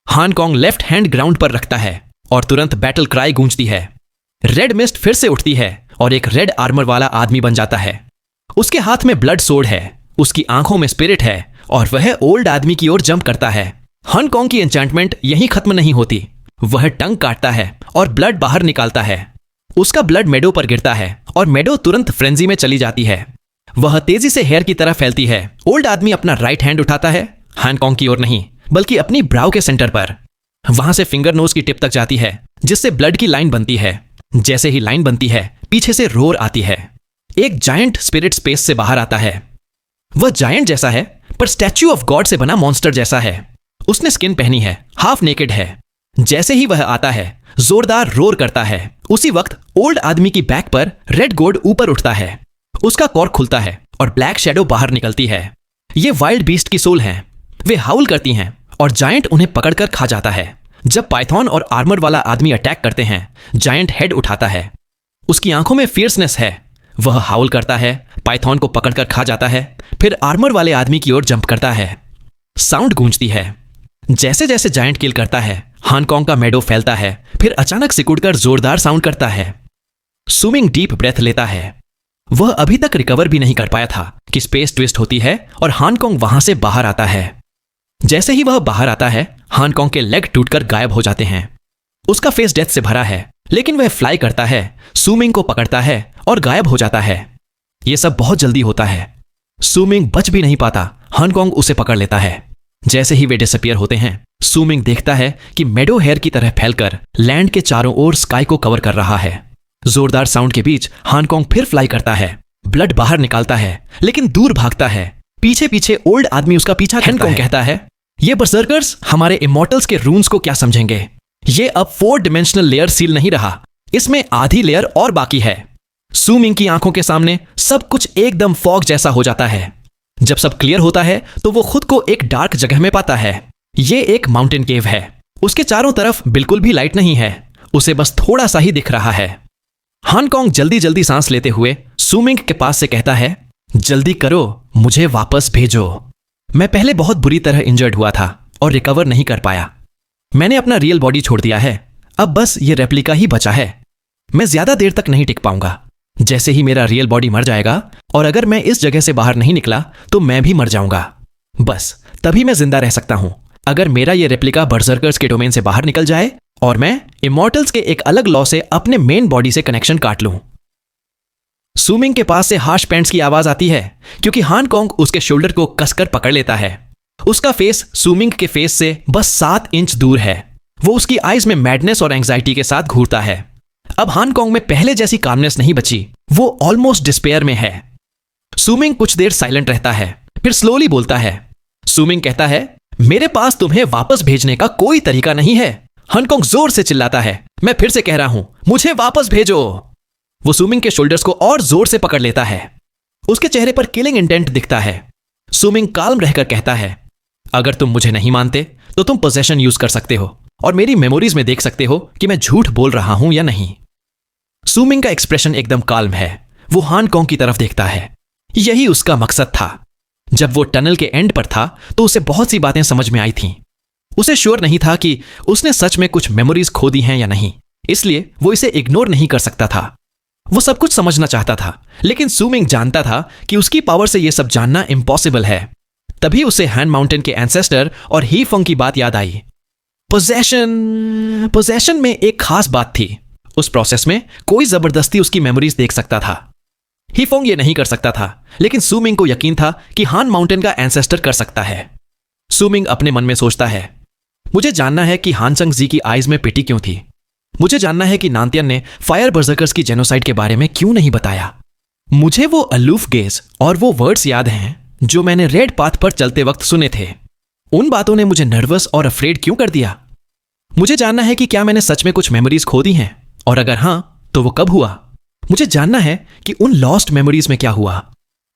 हांगकांग लेफ्ट हैंड ग्राउंड पर रखता है और तुरंत बैटल क्राई गूंजती है। रेड मिस्ट फिर से उठती है और एक रेड आर्मर वाला आदमी बन जाता है। उसके हाथ में ब्लड सोर्ड है, उसकी आंखों में स्पिरिट है और वह ओल्ड आदमी की ओर जंप करता है। हांगकांग की एन्चेंटमेंट यहीं खत्म नहीं होती। वह टंग काटता है और ब्लड बाहर निकालता है। उसका ब्लड मेडो पर गिरता है और मेडो तुरंत फ्रेंजी में चली जाती है। वह तेजी से हेयर की तरह फैलती है। ओल्ड आदमी अपना राइट हैंड उठाता है, हांगकांग की ओर नहीं बल्कि अपनी ब्राउ के सेंटर पर। वहां से फिंगर नोज की टिप तक जाती है जिससे ब्लड की लाइन बनती है। जैसे ही लाइन बनती है, पीछे से रोर आती है। एक जायंट स्पिरिट स्पेस से बाहर आता है। वह जायंट जैसा है पर स्टैच्यू ऑफ गॉड से बना मॉन्स्टर जैसा है। उसने स्किन पहनी है, हाफ नेकेड है। जैसे ही वह आता है, जोरदार रोर करता है। उसी वक्त ओल्ड आदमी की बैक पर रेड गोड ऊपर उठता है। उसका कॉर्क खुलता है और ब्लैक शैडो बाहर निकलती है। ये वाइल्ड बीस्ट की सोल हैं। वे हाउल करती हैं और जायंट उन्हें पकड़कर खा जाता है। जब पाइथन और आर्मर वाला आदमी अटैक करते हैं, जायंट हेड उठाता है। उसकी आंखों में फियर्सनेस है। वह हाउल करता है, पाइथन को पकड़कर खा जाता है, फिर आर्मर वाले आदमी की ओर जंप करता है। साउंड गूंजती है। जैसे जैसे जायंट किल करता है, हांगकांग का मेडो फैलता है, फिर अचानक सिकुड़कर जोरदार साउंड करता है। सुमिंग डीप ब्रेथ लेता है। वह अभी तक रिकवर भी नहीं कर पाया था कि स्पेस ट्विस्ट होती है और हांगकांग वहां से बाहर आता है। जैसे ही वह बाहर आता है, हांगकांग के लेग टूटकर गायब हो जाते हैं। उसका फेस डेथ से भरा है, लेकिन वह फ्लाई करता है, सुमिंग को पकड़ता है और गायब हो जाता है। यह सब बहुत जल्दी होता है। सुमिंग बच भी नहीं पाता। हांगकांग उसे पकड़ लेता है। जैसे ही वे डिसअपियर होते हैं, सुमिंग देखता है कि मेडो हेयर की तरह फैलकर लैंड के चारों ओर स्काई को कवर कर रहा है। जोरदार साउंड के बीच हांगकांग फिर फ्लाई करता है, ब्लड बाहर निकालता है, लेकिन दूर भागता है। पीछे पीछे ओल्ड आदमी उसका पीछा करता है। कहता है, ये बर्सर्कर्स हमारे इमॉर्टल्स के रून्स को क्या समझेंगे। ये अब 4 डिमेंशनल लेयर सील नहीं रहा, इसमें आधी लेयर और बाकी है। सुमिंग की आंखों के सामने सब कुछ एकदम फॉग जैसा हो जाता है। जब सब क्लियर होता है तो वो खुद को एक डार्क जगह में पाता है। ये एक माउंटेन केव है। उसके चारों तरफ बिल्कुल भी लाइट नहीं है, उसे बस थोड़ा सा ही दिख रहा है। हांगकांग जल्दी जल्दी सांस लेते हुए सुमिंग के पास से कहता है, जल्दी करो, मुझे वापस भेजो। मैं पहले बहुत बुरी तरह इंजर्ड हुआ था और रिकवर नहीं कर पाया। मैंने अपना रियल बॉडी छोड़ दिया है, अब बस ये रेप्लिका ही बचा है। मैं ज्यादा देर तक नहीं टिक पाऊंगा। जैसे ही मेरा रियल बॉडी मर जाएगा और अगर मैं इस जगह से बाहर नहीं निकला तो मैं भी मर जाऊंगा। बस तभी मैं जिंदा रह सकता हूं अगर मेरा ये रेप्लिका बर्सर्कर्स के डोमेन से बाहर निकल जाए और मैं इमॉर्टल्स के एक अलग लॉ से अपने मेन बॉडी से कनेक्शन काट लूं। सुमिंग के पास से हार्श पैंट्स की आवाज आती है क्योंकि हांगकांग उसके शोल्डर को कसकर पकड़ लेता है। उसका फेस सुमिंग के फेस से बस 7 इंच दूर है। वो उसकी आईज में मैडनेस और एंग्जाइटी के साथ घूरता है। अब हांगकांग में पहले जैसी कामनेस नहीं बची, वो ऑलमोस्ट डिस्पेयर में है। सुमिंग कुछ देर साइलेंट रहता है, फिर स्लोली बोलता है। सुमिंग कहता है, मेरे पास तुम्हें वापस भेजने का कोई तरीका नहीं है। हांगकांग जोर से चिल्लाता है, मैं फिर से कह रहा हूं, मुझे वापस भेजो। वो सुमिंग के शोल्डर्स को और जोर से पकड़ लेता है। उसके चेहरे पर किलिंग इंटेंट दिखता है। सुमिंग काल्म रहकर कहता है, अगर तुम मुझे नहीं मानते तो तुम पोजेशन यूज कर सकते हो और मेरी मेमोरीज में देख सकते हो कि मैं झूठ बोल रहा हूं या नहीं। सुमिंग का एक्सप्रेशन एकदम काल्म है। वो हांगकांग की तरफ देखता है। यही उसका मकसद था। जब वो टनल के एंड पर था तो उसे बहुत सी बातें समझ में आई थीं। उसे श्योर नहीं था कि उसने सच में कुछ मेमोरीज खो दी हैं या नहीं, इसलिए वो इसे इग्नोर नहीं कर सकता था। वो सब कुछ समझना चाहता था, लेकिन सुमिंग जानता था कि उसकी पावर से यह सब जानना इम्पॉसिबल है। तभी उसे हैन माउंटेन के एंसेस्टर और ही फंग की बात याद आई। पोजेशन में एक खास बात थी। उस प्रोसेस में कोई जबरदस्ती उसकी मेमोरीज देख सकता था। ही फंग ये नहीं कर सकता था, लेकिन सुमिंग को यकीन था कि हान माउंटेन का एंसेस्टर कर सकता है। सुमिंग अपने मन में सोचता है, मुझे जानना है कि हानचंग जी की आईज में पिटी क्यों थी। मुझे जानना है कि नांतियन ने फायर बर्जर्कर्स की जेनोसाइड के बारे में क्यों नहीं बताया। मुझे वो अलूफ गेज और वो वर्ड्स याद हैं जो मैंने रेड पाथ पर चलते वक्त सुने थे। उन बातों ने मुझे नर्वस और अफ्रेड क्यों कर दिया। मुझे जानना है कि क्या मैंने सच में कुछ मेमोरीज खो दी हैं, और अगर हां तो वो कब हुआ। मुझे जानना है कि उन लॉस्ट मेमोरीज में क्या हुआ।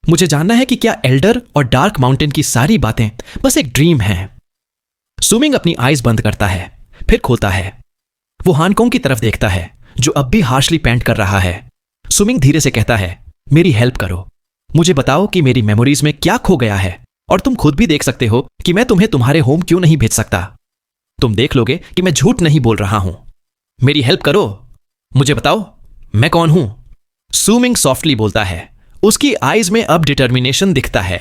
मुझे जानना है कि क्या एल्डर और डार्क माउंटेन की सारी बातें बस एक ड्रीम हैं। सुमिंग अपनी आईज बंद करता है, फिर खोलता है। वो हांगकांग की तरफ देखता है, जो अब भी हार्शली पैंट कर रहा है। सुमिंग धीरे से कहता है, मेरी हेल्प करो। मुझे बताओ कि मेरी मेमोरीज में क्या खो गया है, और तुम खुद भी देख सकते हो कि मैं तुम्हें तुम्हारे होम क्यों नहीं भेज सकता। तुम देख लोगे कि मैं झूठ नहीं बोल रहा हूं। मेरी हेल्प करो, मुझे बताओ मैं कौन हूं। सुमिंग सॉफ्टली बोलता है। उसकी आईज में अब डिटर्मिनेशन दिखता है।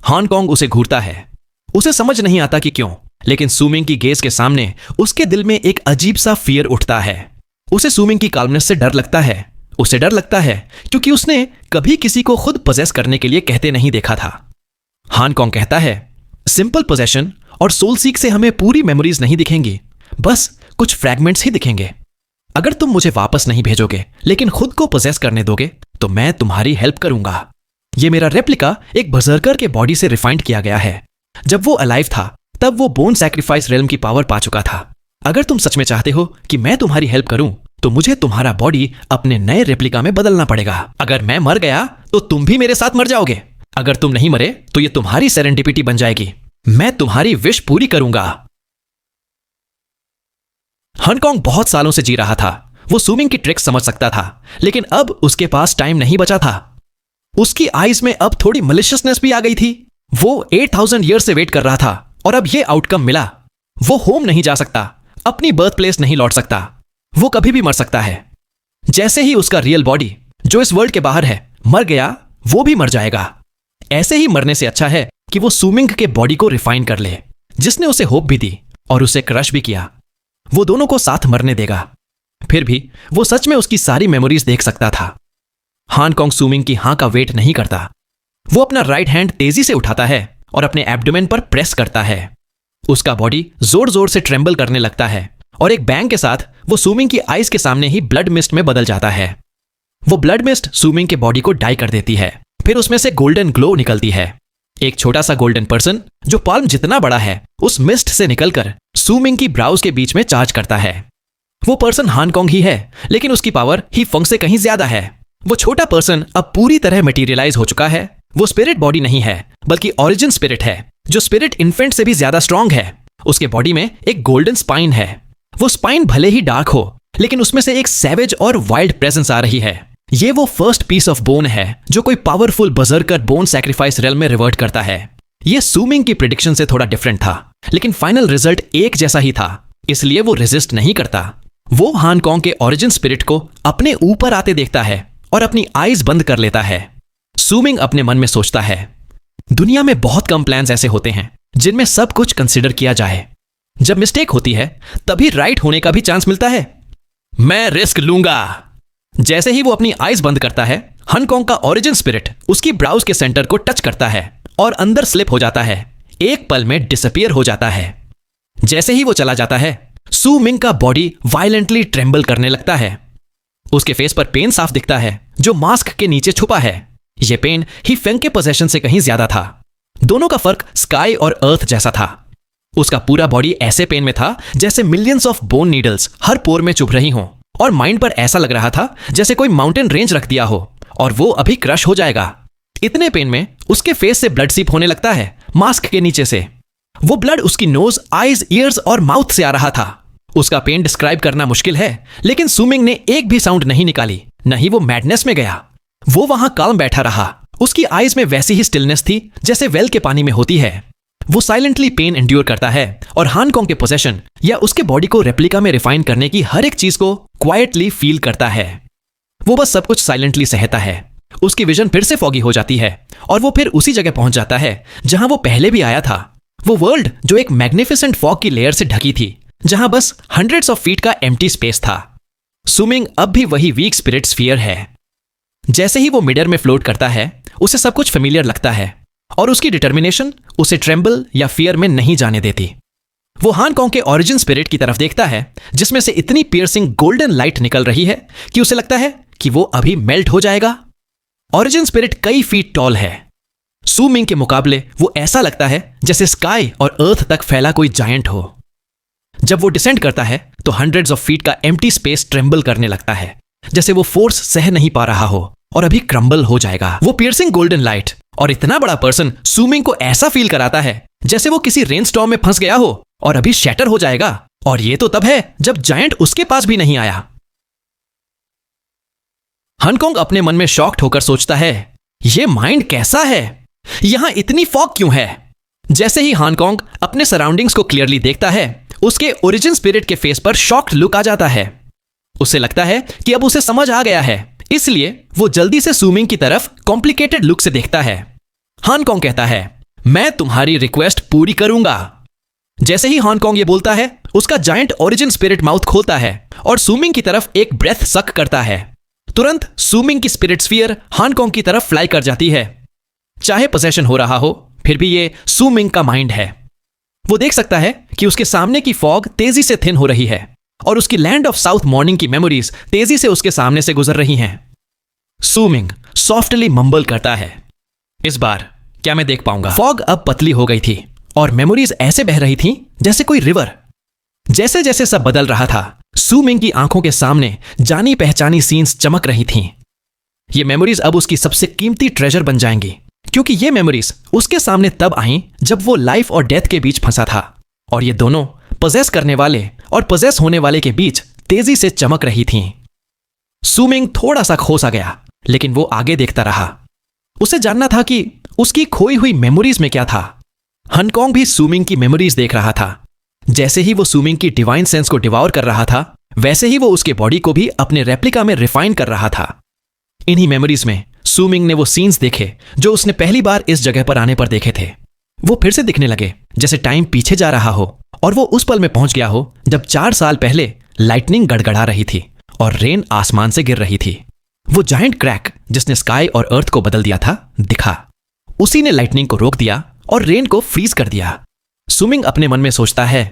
हांगकांग उसे घूरता है। उसे समझ नहीं आता कि क्यों, लेकिन सुमिंग की गेज के सामने उसके दिल में एक अजीब सा फियर उठता है। उसे सुमिंग की काल्मनेस से डर लगता है। उसे डर लगता है क्योंकि उसने कभी किसी को खुद पोजेस करने के लिए कहते नहीं देखा था। हांगकांग कहता है, सिंपल पोजेशन और सोल सीक से हमें पूरी मेमोरीज नहीं दिखेंगी, बस कुछ फ्रैगमेंट्स ही दिखेंगे। अगर तुम मुझे वापस नहीं भेजोगे लेकिन खुद को पोजेस करने दोगे तो मैं तुम्हारी हेल्प करूंगा। यह मेरा रेप्लिका एक बर्जर्कर के बॉडी से रिफाइंड किया गया है। जब वो अलाइव था तब वो बोन सैक्रिफाइस रेल्म की पावर पा चुका था। अगर तुम सच में चाहते हो कि मैं तुम्हारी हेल्प करूं तो मुझे तुम्हारा बॉडी अपने नए रेप्लिका में बदलना पड़ेगा। अगर मैं मर गया तो तुम भी मेरे साथ मर जाओगे। अगर तुम नहीं मरे तो ये तुम्हारी सेरेंडिपिटी बन जाएगी। मैं तुम्हारी विश पूरी करूंगा। हांगकांग बहुत सालों से जी रहा था। वो सुमिंग की ट्रिक्स समझ सकता था, लेकिन अब उसके पास टाइम नहीं बचा था। उसकी आईज में अब थोड़ी मलिशियसनेस भी आ गई थी। वो 8000 ईयर से वेट कर रहा था और अब ये आउटकम मिला। वो होम नहीं जा सकता, अपनी बर्थ प्लेस नहीं लौट सकता। वो कभी भी मर सकता है। जैसे ही उसका रियल बॉडी, जो इस वर्ल्ड के बाहर है, मर गया, वो भी मर जाएगा। ऐसे ही मरने से अच्छा है कि वो सुमिंग के बॉडी को रिफाइन कर ले, जिसने उसे होप भी दी और उसे क्रश भी किया। वो दोनों को साथ मरने देगा। फिर भी वो सच में उसकी सारी मेमोरीज देख सकता था। हांगकांग सुमिंग की हां का वेट नहीं करता। वो अपना राइट हैंड तेजी से उठाता है और अपने एब्डोमेन पर प्रेस करता है। उसका बॉडी जोर जोर से ट्रेम्बल करने लगता है और एक बैंग के साथ वो सुमिंग की आईज के सामने ही ब्लड मिस्ट में बदल जाता है। वो ब्लड मिस्ट सुमिंग के बॉडी को डाई कर देती है। फिर उसमें से गोल्डन ग्लो निकलती है। एक छोटा सा गोल्डन पर्सन जो पाल्म जितना बड़ा है उस मिस्ट से निकलकर सुमिंग की ब्राउज के बीच में चार्ज करता है। वो पर्सन हांगकांग ही है, लेकिन उसकी पावर ही फंग से कहीं ज्यादा है। वो छोटा पर्सन अब पूरी तरह मटेरियलाइज हो चुका है। वो स्पिरिट बॉडी नहीं है, बल्कि ओरिजिन स्पिरिट है, जो स्पिरिट इन्फेंट से भी ज्यादा स्ट्रांग है। उसके बॉडी में एक गोल्डन स्पाइन है। वो स्पाइन भले ही डार्क हो, लेकिन उसमें से एक सैवेज और वाइल्ड प्रेजेंस आ रही है। ये वो फर्स्ट पीस ऑफ बोन है जो कोई पावरफुल बर्जर्कर बोन सैक्रिफाइस रेल्म में रिवर्ट करता है। ये सुमिंग की प्रेडिक्शन से थोड़ा डिफरेंट था, लेकिन फाइनल रिजल्ट एक जैसा ही था, इसलिए वो रेजिस्ट नहीं करता। वो हांगकांग के ओरिजिन स्पिरिट को अपने ऊपर आते देखता है और अपनी आईज बंद कर लेता है। सुमिंग अपने मन में सोचता है, दुनिया में बहुत कम प्लान्स ऐसे होते हैं जिनमें सब कुछ कंसिडर किया जाए। जब मिस्टेक होती है तभी राइट होने का भी चांस मिलता है। मैं रिस्क लूंगा। जैसे ही वो अपनी आईज बंद करता है, हांगकांग का ओरिजिन स्पिरिट उसकी ब्राउज के सेंटर को टच करता है और अंदर स्लिप हो जाता है। एक पल में डिसअपियर हो जाता है। जैसे ही वो चला जाता है, सू मिंग का बॉडी वायलेंटली ट्रेम्बल करने लगता है। उसके फेस पर पेन साफ दिखता है जो मास्क के नीचे छुपा है। यह पेन ही फेंग के पोजेशन से कहीं ज्यादा था। दोनों का फर्क स्काई और अर्थ जैसा था। उसका पूरा बॉडी ऐसे पेन में था जैसे मिलियंस ऑफ बोन नीडल्स हर पोर में चुभ रही हों, और माइंड पर ऐसा लग रहा था जैसे कोई माउंटेन रेंज रख दिया हो और वो अभी क्रश हो जाएगा। इतने पेन में उसके फेस से ब्लड सीप होने लगता है मास्क के नीचे से। वो ब्लड उसकी नोज, आईज, ईयर्स और माउथ से आ रहा था। उसका पेन डिस्क्राइब करना मुश्किल है, लेकिन सू मिंग ने एक भी साउंड नहीं निकाली, न ही वो मैडनेस में गया। वो वहां काम बैठा रहा। उसकी आईज में वैसी ही स्टिलनेस थी जैसे वेल के पानी में होती है। वो साइलेंटली पेन एंड्योर करता है और हांगकांग के पोजेशन या उसके बॉडी को रेप्लिका में रिफाइन करने की हर एक चीज को क्वाइटली फील करता है। वो बस सब कुछ साइलेंटली सहता है। उसकी विजन फिर से फॉगी हो जाती है और वो फिर उसी जगह पहुंच जाता है जहां वो पहले भी आया था। वो वर्ल्ड जो एक मैग्निफिसेंट फॉग की लेयर से ढकी थी, जहां बस हंड्रेड्स ऑफ फीट का एम्प्टी स्पेस था। सू मिंग अब भी वही वीक स्पिरिट स्फीयर है। जैसे ही वो मिडर में फ्लोट करता है, उसे सब कुछ फेमिलियर लगता है और उसकी डिटर्मिनेशन उसे ट्रेम्बल या फियर में नहीं जाने देती। वो हांगकांग के ओरिजिन स्पिरिट की तरफ देखता है, जिसमें से इतनी पियर्सिंग गोल्डन लाइट निकल रही है कि उसे लगता है कि वो अभी मेल्ट हो जाएगा। ओरिजिन स्पिरिट कई फीट टॉल है। सू मिंग के मुकाबले वो ऐसा लगता है जैसे स्काई और अर्थ तक फैला कोई जायंट हो। जब वो डिसेंड करता है तो हंड्रेड्स ऑफ फीट का एम्प्टी स्पेस ट्रेम्बल करने लगता है, जैसे वो फोर्स सह नहीं पा रहा हो और अभी क्रम्बल हो जाएगा। वो पियर्सिंग गोल्डन लाइट और इतना बड़ा पर्सन सू मिंग को ऐसा फील कराता है जैसे वो किसी रेनस्टॉर्म में फंस गया हो और अभी शैटर हो जाएगा। और ये तो तब है जब जायंट उसके पास भी नहीं आया। हांगकांग अपने मन में शॉक्ड होकर सोचता है, ये माइंड कैसा है? यहां इतनी फॉग क्यों है? जैसे ही हांगकांग अपने सराउंडिंग्स को क्लियरली देखता है, उसके ओरिजिन स्पिरिट के फेस पर शॉक्ड लुक आ जाता है। उसे लगता है कि अब उसे समझ आ गया है, इसलिए वो जल्दी से सू मिंग की तरफ कॉम्प्लिकेटेड लुक से देखता है। हांगकांग कहता है, मैं तुम्हारी रिक्वेस्ट पूरी करूंगा। जैसे ही हांगकांग ये बोलता है, उसका जायंट ओरिजिन स्पिरिट माउथ खोलता है और सू मिंग की तरफ एक ब्रेथ सक करता है। तुरंत सू मिंग की स्पिरिट स्फीयर हांगकांग की तरफ फ्लाई कर जाती है। चाहे पोसेशन हो रहा हो, फिर भी ये सू मिंग का माइंड है। वो देख सकता है कि उसके सामने की फॉग तेजी से थिन हो रही है और उसकी लैंड ऑफ साउथ मॉर्निंग की मेमोरीज तेजी से उसके सामने से गुजर रही हैं। सू मिंग सॉफ्टली मंबल करता है, इस बार क्या मैं देख पाऊंगा? फॉग अब पतली हो गई थी और मेमोरीज ऐसे बह रही थीं जैसे कोई रिवर। जैसे जैसे सब बदल रहा था, सू मिंग की आंखों के सामने जानी पहचानी सीन्स चमक रही थीं। ये मेमोरीज अब उसकी सबसे कीमती ट्रेजर बन जाएंगी, क्योंकि ये मेमोरीज उसके सामने तब आईं जब वो लाइफ और डेथ के बीच फंसा था और ये दोनों पजेस करने वाले और पजेस होने वाले के बीच तेजी से चमक रही थीं। सू मिंग थोड़ा सा खो सा गया, लेकिन वो आगे देखता रहा। उसे जानना था कि उसकी खोई हुई मेमोरीज में क्या था। हांगकांग भी सू मिंग की मेमोरीज देख रहा था। जैसे ही वो सू मिंग की डिवाइन सेंस को डिवाउर कर रहा था, वैसे ही वो उसके बॉडी को भी अपने रेप्लिका में रिफाइन कर रहा था। इन्हीं मेमोरीज में सू मिंग ने वो सीन्स देखे जो उसने पहली बार इस जगह पर आने पर देखे थे। वो फिर से दिखने लगे जैसे टाइम पीछे जा रहा हो और वो उस पल में पहुंच गया हो जब 4 साल पहले लाइटनिंग गड़गड़ा रही थी और रेन आसमान से गिर रही थी। वो जायंट क्रैक जिसने स्काई और अर्थ को बदल दिया था दिखा। उसी ने लाइटनिंग को रोक दिया और रेन को फ्रीज कर दिया। सू मिंग अपने मन में सोचता है,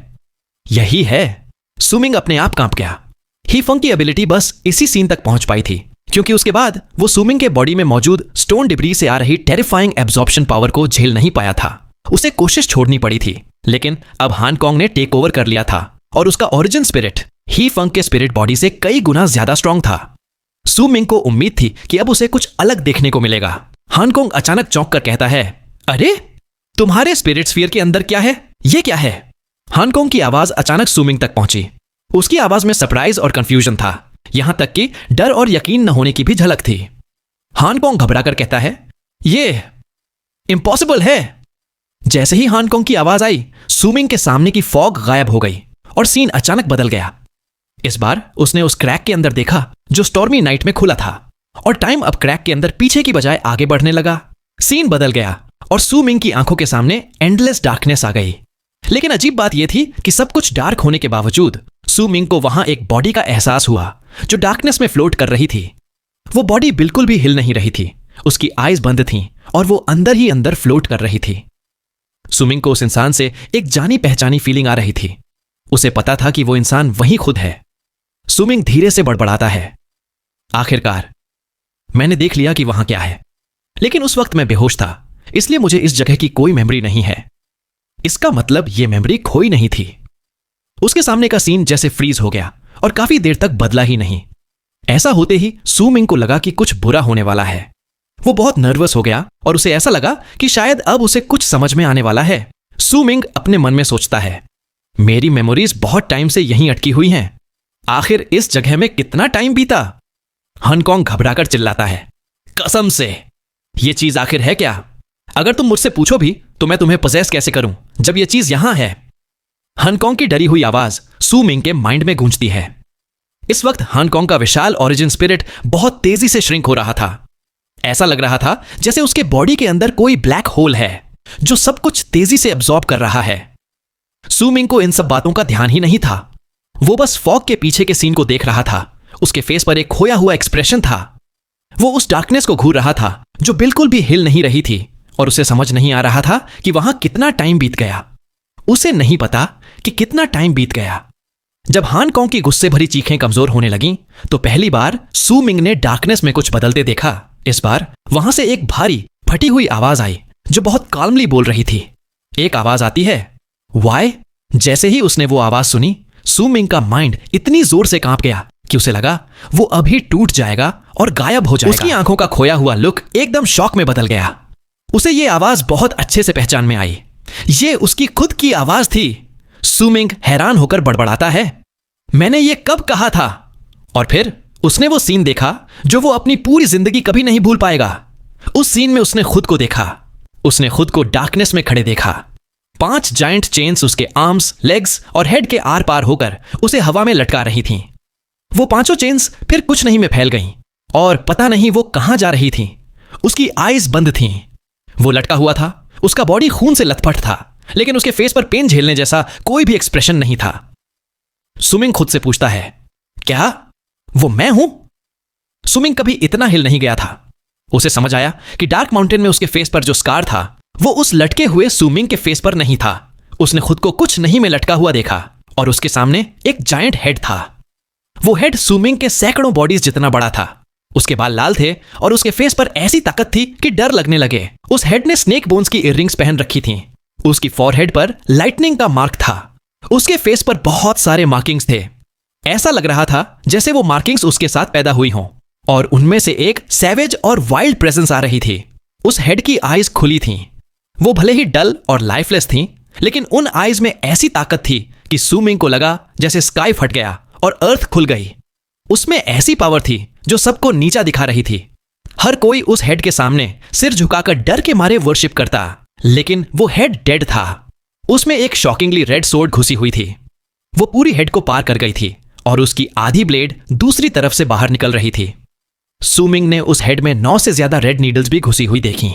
यही है। सू मिंग अपने आप कांप गया। ही फंग की एबिलिटी बस इसी सीन तक पहुंच पाई थी, क्योंकि उसके बाद वो सू मिंग के बॉडी में मौजूद स्टोन डिब्री से आ रही टेरिफाइंग एब्जॉर्प्शन पावर को झेल नहीं पाया था। उसे कोशिश छोड़नी पड़ी थी, लेकिन अब हांगकांग ने टेक ओवर कर लिया था और उसका ओरिजिन स्पिरिट ही फंग के स्पिरिट बॉडी से कई गुना ज्यादा स्ट्रांग था। सू मिंग को उम्मीद थी कि अब उसे कुछ अलग देखने को मिलेगा। हांगकांग अचानक चौंक कर कहता है, अरे तुम्हारे स्पिरिट स्फीयर के अंदर क्या है? ये क्या है? हांगकांग की आवाज अचानक सू मिंग तक पहुंची। उसकी आवाज में सरप्राइज और कंफ्यूजन था, यहां तक कि डर और यकीन न होने की भी झलक थी। हांगकांग घबराकर कहता है, ये इम्पॉसिबल है। जैसे ही हांगकांग की आवाज आई, सू मिंग के सामने की फॉग गायब हो गई और सीन अचानक बदल गया। इस बार उसने उस क्रैक के अंदर देखा जो स्टॉर्मी नाइट में खुला था, और टाइम अब क्रैक के अंदर पीछे की बजाय आगे बढ़ने लगा। सीन बदल गया और सू मिंग की आंखों के सामने एंडलेस डार्कनेस आ गई। लेकिन अजीब बात यह थी कि सब कुछ डार्क होने के बावजूद सू मिंग को वहां एक बॉडी का एहसास हुआ जो डार्कनेस में फ्लोट कर रही थी। वो बॉडी बिल्कुल भी हिल नहीं रही थी। उसकी आईज बंद थीं और वो अंदर ही अंदर फ्लोट कर रही थी। सुमिंग को उस इंसान से एक जानी पहचानी फीलिंग आ रही थी। उसे पता था कि वो इंसान वही खुद है। सुमिंग धीरे से बड़बड़ाता है, आखिरकार मैंने देख लिया कि वहां क्या है, लेकिन उस वक्त मैं बेहोश था, इसलिए मुझे इस जगह की कोई मेमोरी नहीं है। इसका मतलब यह मेमोरी खोई नहीं थी। उसके सामने का सीन जैसे फ्रीज हो गया और काफी देर तक बदला ही नहीं। ऐसा होते ही सुमिंग को लगा कि कुछ बुरा होने वाला है। वो बहुत नर्वस हो गया और उसे ऐसा लगा कि शायद अब उसे कुछ समझ में आने वाला है। सुमिंग अपने मन में सोचता है, मेरी मेमोरीज बहुत टाइम से यहीं अटकी हुई हैं। आखिर इस जगह में कितना टाइम बीता? हांगकांग घबराकर चिल्लाता है, कसम से ये चीज आखिर है क्या? अगर तुम मुझसे पूछो भी तो मैं तुम्हें पोजेस कैसे करूं जब यह चीज यहां है? हांगकांग की डरी हुई आवाज सुमिंग के माइंड में गूंजती है। इस वक्त हांगकांग का विशाल ओरिजिन स्पिरिट बहुत तेजी से श्रिंक हो रहा था। ऐसा लग रहा था जैसे उसके बॉडी के अंदर कोई ब्लैक होल है जो सब कुछ तेजी से एब्जॉर्ब कर रहा है। सुमिंग को इन सब बातों का ध्यान ही नहीं था। वो बस फॉग के पीछे के सीन को देख रहा था। उसके फेस पर एक खोया हुआ एक्सप्रेशन था। वो उस डार्कनेस को घूर रहा था जो बिल्कुल भी हिल नहीं रही थी, और उसे समझ नहीं आ रहा था कि वहां कितना टाइम बीत गया। उसे नहीं पता कि कितना टाइम बीत गया। जब हांगकांग की गुस्से भरी चीखें कमजोर होने लगीं, तो पहली बार सुमिंग ने डार्कनेस में कुछ बदलते देखा। इस बार वहां से एक भारी फटी हुई आवाज आई जो बहुत काल्मली बोल रही थी। एक आवाज आती है, वाई। जैसे ही उसने वो आवाज सुनी, सुमिंग का माइंड इतनी जोर से कांप गया कि उसे लगा वो अभी टूट जाएगा और गायब हो जाएगा। उसकी आंखों का खोया हुआ लुक एकदम शॉक में बदल गया। उसे ये आवाज बहुत अच्छे से पहचान में आई। ये उसकी खुद की आवाज थी। सुमिंग हैरान होकर बड़बड़ाता है, मैंने ये कब कहा था? और फिर उसने वो सीन देखा जो वो अपनी पूरी जिंदगी कभी नहीं भूल पाएगा। उस सीन में उसने खुद को देखा। उसने खुद को डार्कनेस में खड़े देखा। 5 जायंट चेन्स उसके आर्म्स, लेग्स और हेड के आर पार होकर उसे हवा में लटका रही थीं। वो 5 चेन्स फिर कुछ नहीं में फैल गईं और पता नहीं वो कहां जा रही थीं। उसकी आईज बंद थीं। वो लटका हुआ था। उसका बॉडी खून से लथपथ था, लेकिन उसके फेस पर पेन झेलने जैसा कोई भी एक्सप्रेशन नहीं था। सुमिंग खुद से पूछता है, क्या वो मैं हूं? सुमिंग कभी इतना हिल नहीं गया था। उसे समझ आया कि डार्क माउंटेन में उसके फेस पर जो स्कार था वो उस लटके हुए सुमिंग के फेस पर नहीं था। उसने खुद को कुछ नहीं में लटका हुआ देखा और उसके सामने एक जायंट हेड था। वो हेड सुमिंग के सैकड़ों बॉडीज जितना बड़ा था। उसके बाल लाल थे और उसके फेस पर ऐसी ताकत थी कि डर लगने लगे। उस हेड ने स्नेक बोन्स की इयररिंग्स पहन रखी थीं। उसकी फॉरहेड पर लाइटनिंग का मार्क था। उसके फेस पर बहुत सारे मार्किंग्स थे। ऐसा लग रहा था जैसे वो मार्किंग्स उसके साथ पैदा हुई हों, और उनमें से एक सैवेज और वाइल्ड प्रेजेंस आ रही थी। उस हेड की आईज खुली थीं। वो भले ही डल और लाइफलेस थीं, लेकिन उन आईज में ऐसी ताकत थी कि सुमिंग को लगा जैसे स्काई फट गया और अर्थ खुल गई। उसमें ऐसी पावर थी जो सबको नीचा दिखा रही थी। हर कोई उस हेड के सामने सिर झुकाकर डर के मारे वर्शिप करता, लेकिन वो हेड डेड था। उसमें एक शॉकिंगली रेड सोर्ड घुसी हुई थी। वो पूरी हेड को पार कर गई थी और उसकी आधी ब्लेड दूसरी तरफ से बाहर निकल रही थी। सुमिंग ने उस हेड में 9 से ज्यादा रेड नीडल्स भी घुसी हुई देखी।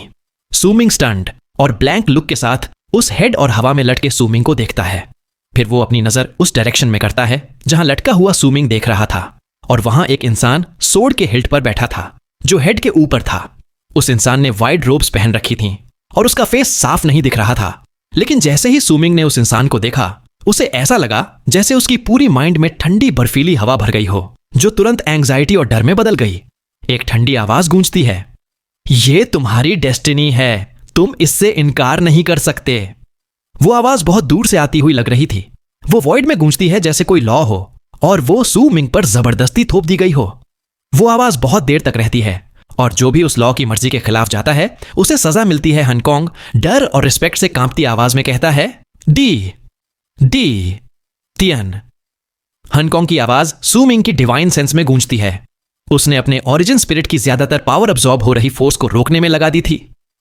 सुमिंग स्टन्ड और ब्लैंक लुक के साथ उस हेड और हवा में लटके सुमिंग को देखता है। फिर वो अपनी नजर उस डायरेक्शन में करता है जहां लटका हुआ सुमिंग देख रहा था, और वहां एक इंसान सोर्ड के हिल्ट पर बैठा था जो हेड के ऊपर था। उस इंसान ने वाइड रोब्स पहन रखी थीं और उसका फेस साफ नहीं दिख रहा था, लेकिन जैसे ही सुमिंग ने उस इंसान को देखा, उसे ऐसा लगा जैसे उसकी पूरी माइंड में ठंडी बर्फीली हवा भर गई हो, जो तुरंत एंग्जाइटी और डर में बदल गई। एक ठंडी आवाज गूंजती है, ये तुम्हारी डेस्टिनी है, तुम इससे इनकार नहीं कर सकते। वो आवाज बहुत दूर से आती हुई लग रही थी। वो वॉइड में गूंजती है जैसे कोई लॉ हो और वो सुमिंग पर जबरदस्ती थोप दी गई हो। वो आवाज बहुत देर तक रहती है और जो भी उस लॉ की मर्जी के खिलाफ जाता है उसे सजा मिलती है। हांगकांग डर और रिस्पेक्ट से कांपती आवाज में कहता है, डी डी तियन। हांगकांग की आवाज सुमिंग की डिवाइन सेंस में गूंजती है। उसने अपने ओरिजिन स्पिरिट की ज्यादातर पावर अब्सॉर्ब हो रही फोर्स को रोकने में लगा दी थी।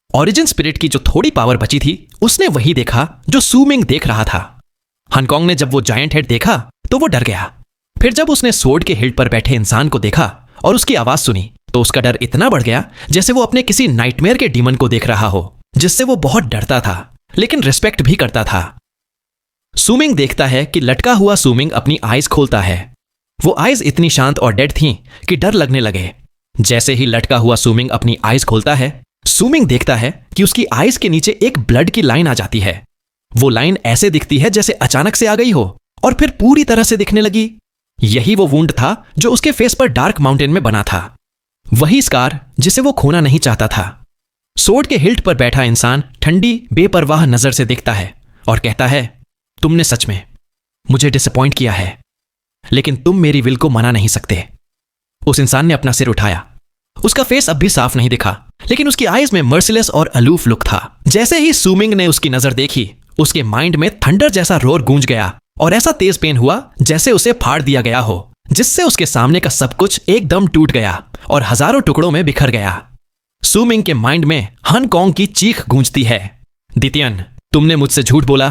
ओरिजिन स्पिरिट की जो थोड़ी पावर बची थी उसने वही देखा जो सुमिंग देख रहा था। हांगकांग ने जब वो जायंट हेड देखा तो वो डर गया। फिर जब उसने सोर्ड के हिल्ट पर बैठे इंसान को देखा और उसकी आवाज सुनी तो उसका डर इतना बढ़ गया जैसे वो अपने किसी नाइटमेयर के डीमन को देख रहा हो, जिससे वो बहुत डरता था लेकिन रिस्पेक्ट भी करता था। सुमिंग देखता है कि लटका हुआ सुमिंग अपनी आईज खोलता है। वो आईज इतनी शांत और डेड थीं कि डर लगने लगे। जैसे ही लटका हुआ सुमिंग अपनी आईज खोलता है, सुमिंग देखता है कि उसकी आईज के नीचे एक ब्लड की लाइन आ जाती है। वो लाइन ऐसे दिखती है जैसे अचानक से आ गई हो और फिर पूरी तरह से दिखने लगी। यही वो वुंड था जो उसके फेस पर डार्क माउंटेन में बना था, वही स्कार जिसे वो खोना नहीं चाहता था। सोर्ड के हिल्ट पर बैठा इंसान ठंडी बेपरवाह नजर से देखता है और कहता है, तुमने सच में मुझे डिसअपॉइंट किया है, लेकिन तुम मेरी विल को मना नहीं सकते। उस इंसान ने अपना सिर उठाया। उसका फेस अब भी साफ नहीं दिखा, लेकिन उसकी आईज में मर्सिलेस और अलूफ लुक था। जैसे ही सुमिंग ने उसकी नजर देखी, उसके माइंड में थंडर जैसा रोर गूंज गया और ऐसा तेज पेन हुआ जैसे उसे फाड़ दिया गया हो, जिससे उसके सामने का सब कुछ एकदम टूट गया और हजारों टुकड़ों में बिखर गया। सुमिंग के माइंड में हन कॉन्ग की चीख गूंजती है, दितियन, तुमने मुझसे झूठ बोला,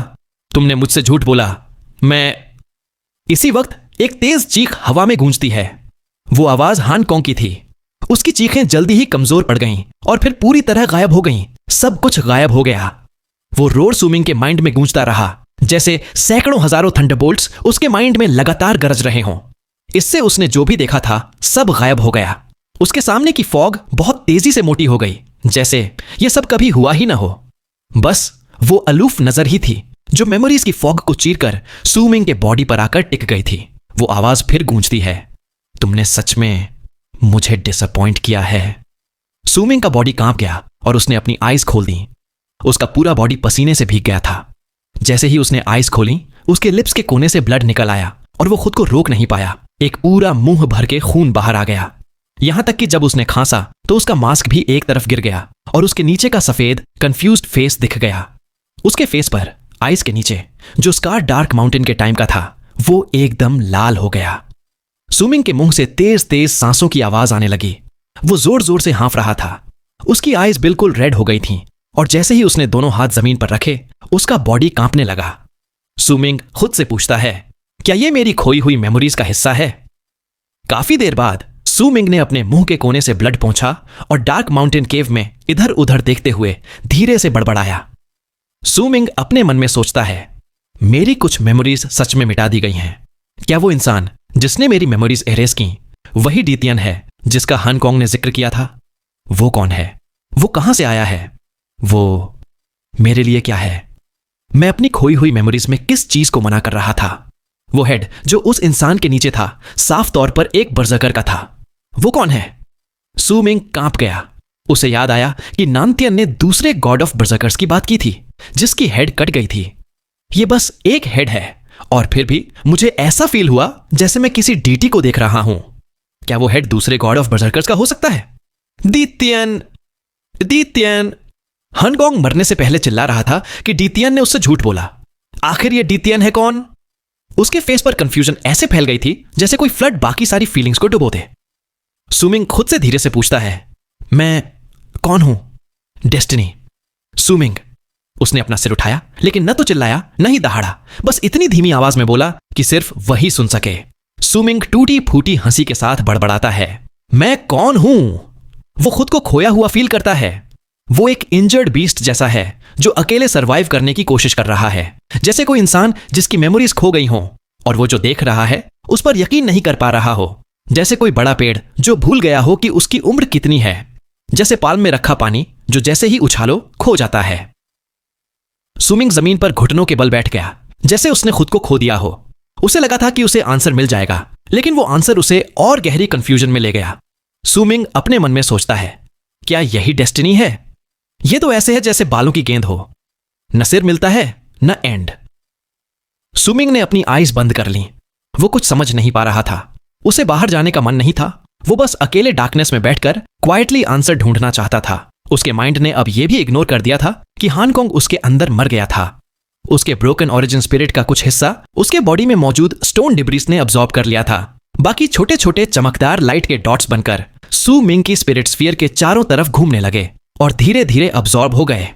तुमने मुझसे झूठ बोला, मैं। इसी वक्त एक तेज चीख हवा में गूंजती है। वो आवाज हान कॉन्ग की थी। उसकी चीखें जल्दी ही कमजोर पड़ गईं और फिर पूरी तरह गायब हो गईं। सब कुछ गायब हो गया। वो रोर सुमिंग के माइंड में गूंजता रहा, जैसे सैकड़ों हजारों थंडरबोल्ट्स उसके माइंड में लगातार गरज रहे हों। इससे उसने जो भी देखा था सब गायब हो गया। उसके सामने की फॉग बहुत तेजी से मोटी हो गई, जैसे यह सब कभी हुआ ही ना हो। बस वो अलूफ नजर ही थी जो मेमोरीज की फॉग को चीरकर सुमिंग के बॉडी पर आकर टिक गई थी। वो आवाज फिर गूंजती है, तुमने सच में मुझे डिसअपॉइंट किया है। सुमिंग का बॉडी कांप गया और उसने अपनी आईज खोल दी। उसका पूरा बॉडी पसीने से भीग गया था। जैसे ही उसने आईज खोली, उसके लिप्स के कोने से ब्लड निकल आया और वो खुद को रोक नहीं पाया। एक पूरा मुंह भर के खून बाहर आ गया। यहां तक कि जब उसने खांसा तो उसका मास्क भी एक तरफ गिर गया और उसके नीचे का सफेद कंफ्यूज्ड फेस दिख गया। उसके फेस पर आईज के नीचे जो स्कार डार्क माउंटेन के टाइम का था, वो एकदम लाल हो गया। सुमिंग के मुंह से तेज तेज सांसों की आवाज आने लगी। वो जोर जोर से हाँफ रहा था। उसकी आईज बिल्कुल रेड हो गई थीं और जैसे ही उसने दोनों हाथ जमीन पर रखे, उसका बॉडी कांपने लगा। सुमिंग खुद से पूछता है, क्या यह मेरी खोई हुई मेमोरीज का हिस्सा है? काफी देर बाद सुमिंग ने अपने मुंह के कोने से ब्लड पोंछा और डार्क माउंटेन केव में इधर उधर देखते हुए धीरे से बड़बड़ाया। सुमिंग अपने मन में सोचता है, मेरी कुछ मेमोरीज सच में मिटा दी गई हैं। क्या वो इंसान जिसने मेरी मेमोरीज एरेज की वही डितियन है जिसका हन कॉन्ग ने जिक्र किया था? वो कौन है? वो कहां से आया है? वो मेरे लिए क्या है? मैं अपनी खोई हुई मेमोरीज में किस चीज को मना कर रहा था? वो हेड जो उस इंसान के नीचे था साफ तौर पर एक बर्जकर का था। वो कौन है? सुमिंग कांप गया। उसे याद आया कि नानतियन ने दूसरे गॉड ऑफ बर्जकर्स की बात की थी जिसकी हेड कट गई थी। ये बस एक हेड है और फिर भी मुझे ऐसा फील हुआ जैसे मैं किसी डीटी को देख रहा हूं। क्या वो हेड दूसरे गॉड ऑफ बर्जकर्स का हो सकता है? डितियन, डितियन। हन कॉन्ग मरने से पहले चिल्ला रहा था कि डितियन ने उससे झूठ बोला। आखिर ये डितियन है कौन? उसके फेस पर कंफ्यूजन ऐसे फैल गई थी जैसे कोई फ्लड बाकी सारी फीलिंग्स को डुबो दे। सुमिंग खुद से धीरे से पूछता है, मैं कौन हूं? डेस्टिनी। सुमिंग। उसने अपना सिर उठाया, लेकिन न तो चिल्लाया न ही दहाड़ा। बस इतनी धीमी आवाज में बोला कि सिर्फ वही सुन सके। सुमिंग टूटी फूटी हंसी के साथ बड़बड़ाता है, मैं कौन हूं? वो खुद को खोया हुआ फील करता है। वो एक इंजर्ड बीस्ट जैसा है जो अकेले सरवाइव करने की कोशिश कर रहा है, जैसे कोई इंसान जिसकी मेमोरीज खो गई हों और वो जो देख रहा है उस पर यकीन नहीं कर पा रहा हो, जैसे कोई बड़ा पेड़ जो भूल गया हो कि उसकी उम्र कितनी है, जैसे पाल में रखा पानी जो जैसे ही उछालो खो जाता है। सुमिंग जमीन पर घुटनों के बल बैठ गया, जैसे उसने खुद को खो दिया हो। उसे लगा था कि उसे आंसर मिल जाएगा, लेकिन वो आंसर उसे और गहरी कंफ्यूजन में ले गया। सुमिंग अपने मन में सोचता है, क्या यही डेस्टिनी है? ये तो ऐसे है जैसे बालों की गेंद हो, न सिर मिलता है न एंड। सुमिंग ने अपनी आईज बंद कर ली। वो कुछ समझ नहीं पा रहा था। उसे बाहर जाने का मन नहीं था। वो बस अकेले डार्कनेस में बैठकर क्वाइटली आंसर ढूंढना चाहता था। उसके माइंड ने अब यह भी इग्नोर कर दिया था कि हान कॉन्ग उसके अंदर मर गया था। उसके ब्रोकन ओरिजिन स्पिरिट का कुछ हिस्सा उसके बॉडी में मौजूद स्टोन डिब्रीज ने अब्सॉर्ब कर लिया था। बाकी छोटे छोटे चमकदार लाइट के डॉट्स बनकर सुमिंग की स्पिरिट स्फीयर के चारों तरफ घूमने लगे और धीरे धीरे अब्सॉर्ब हो गए।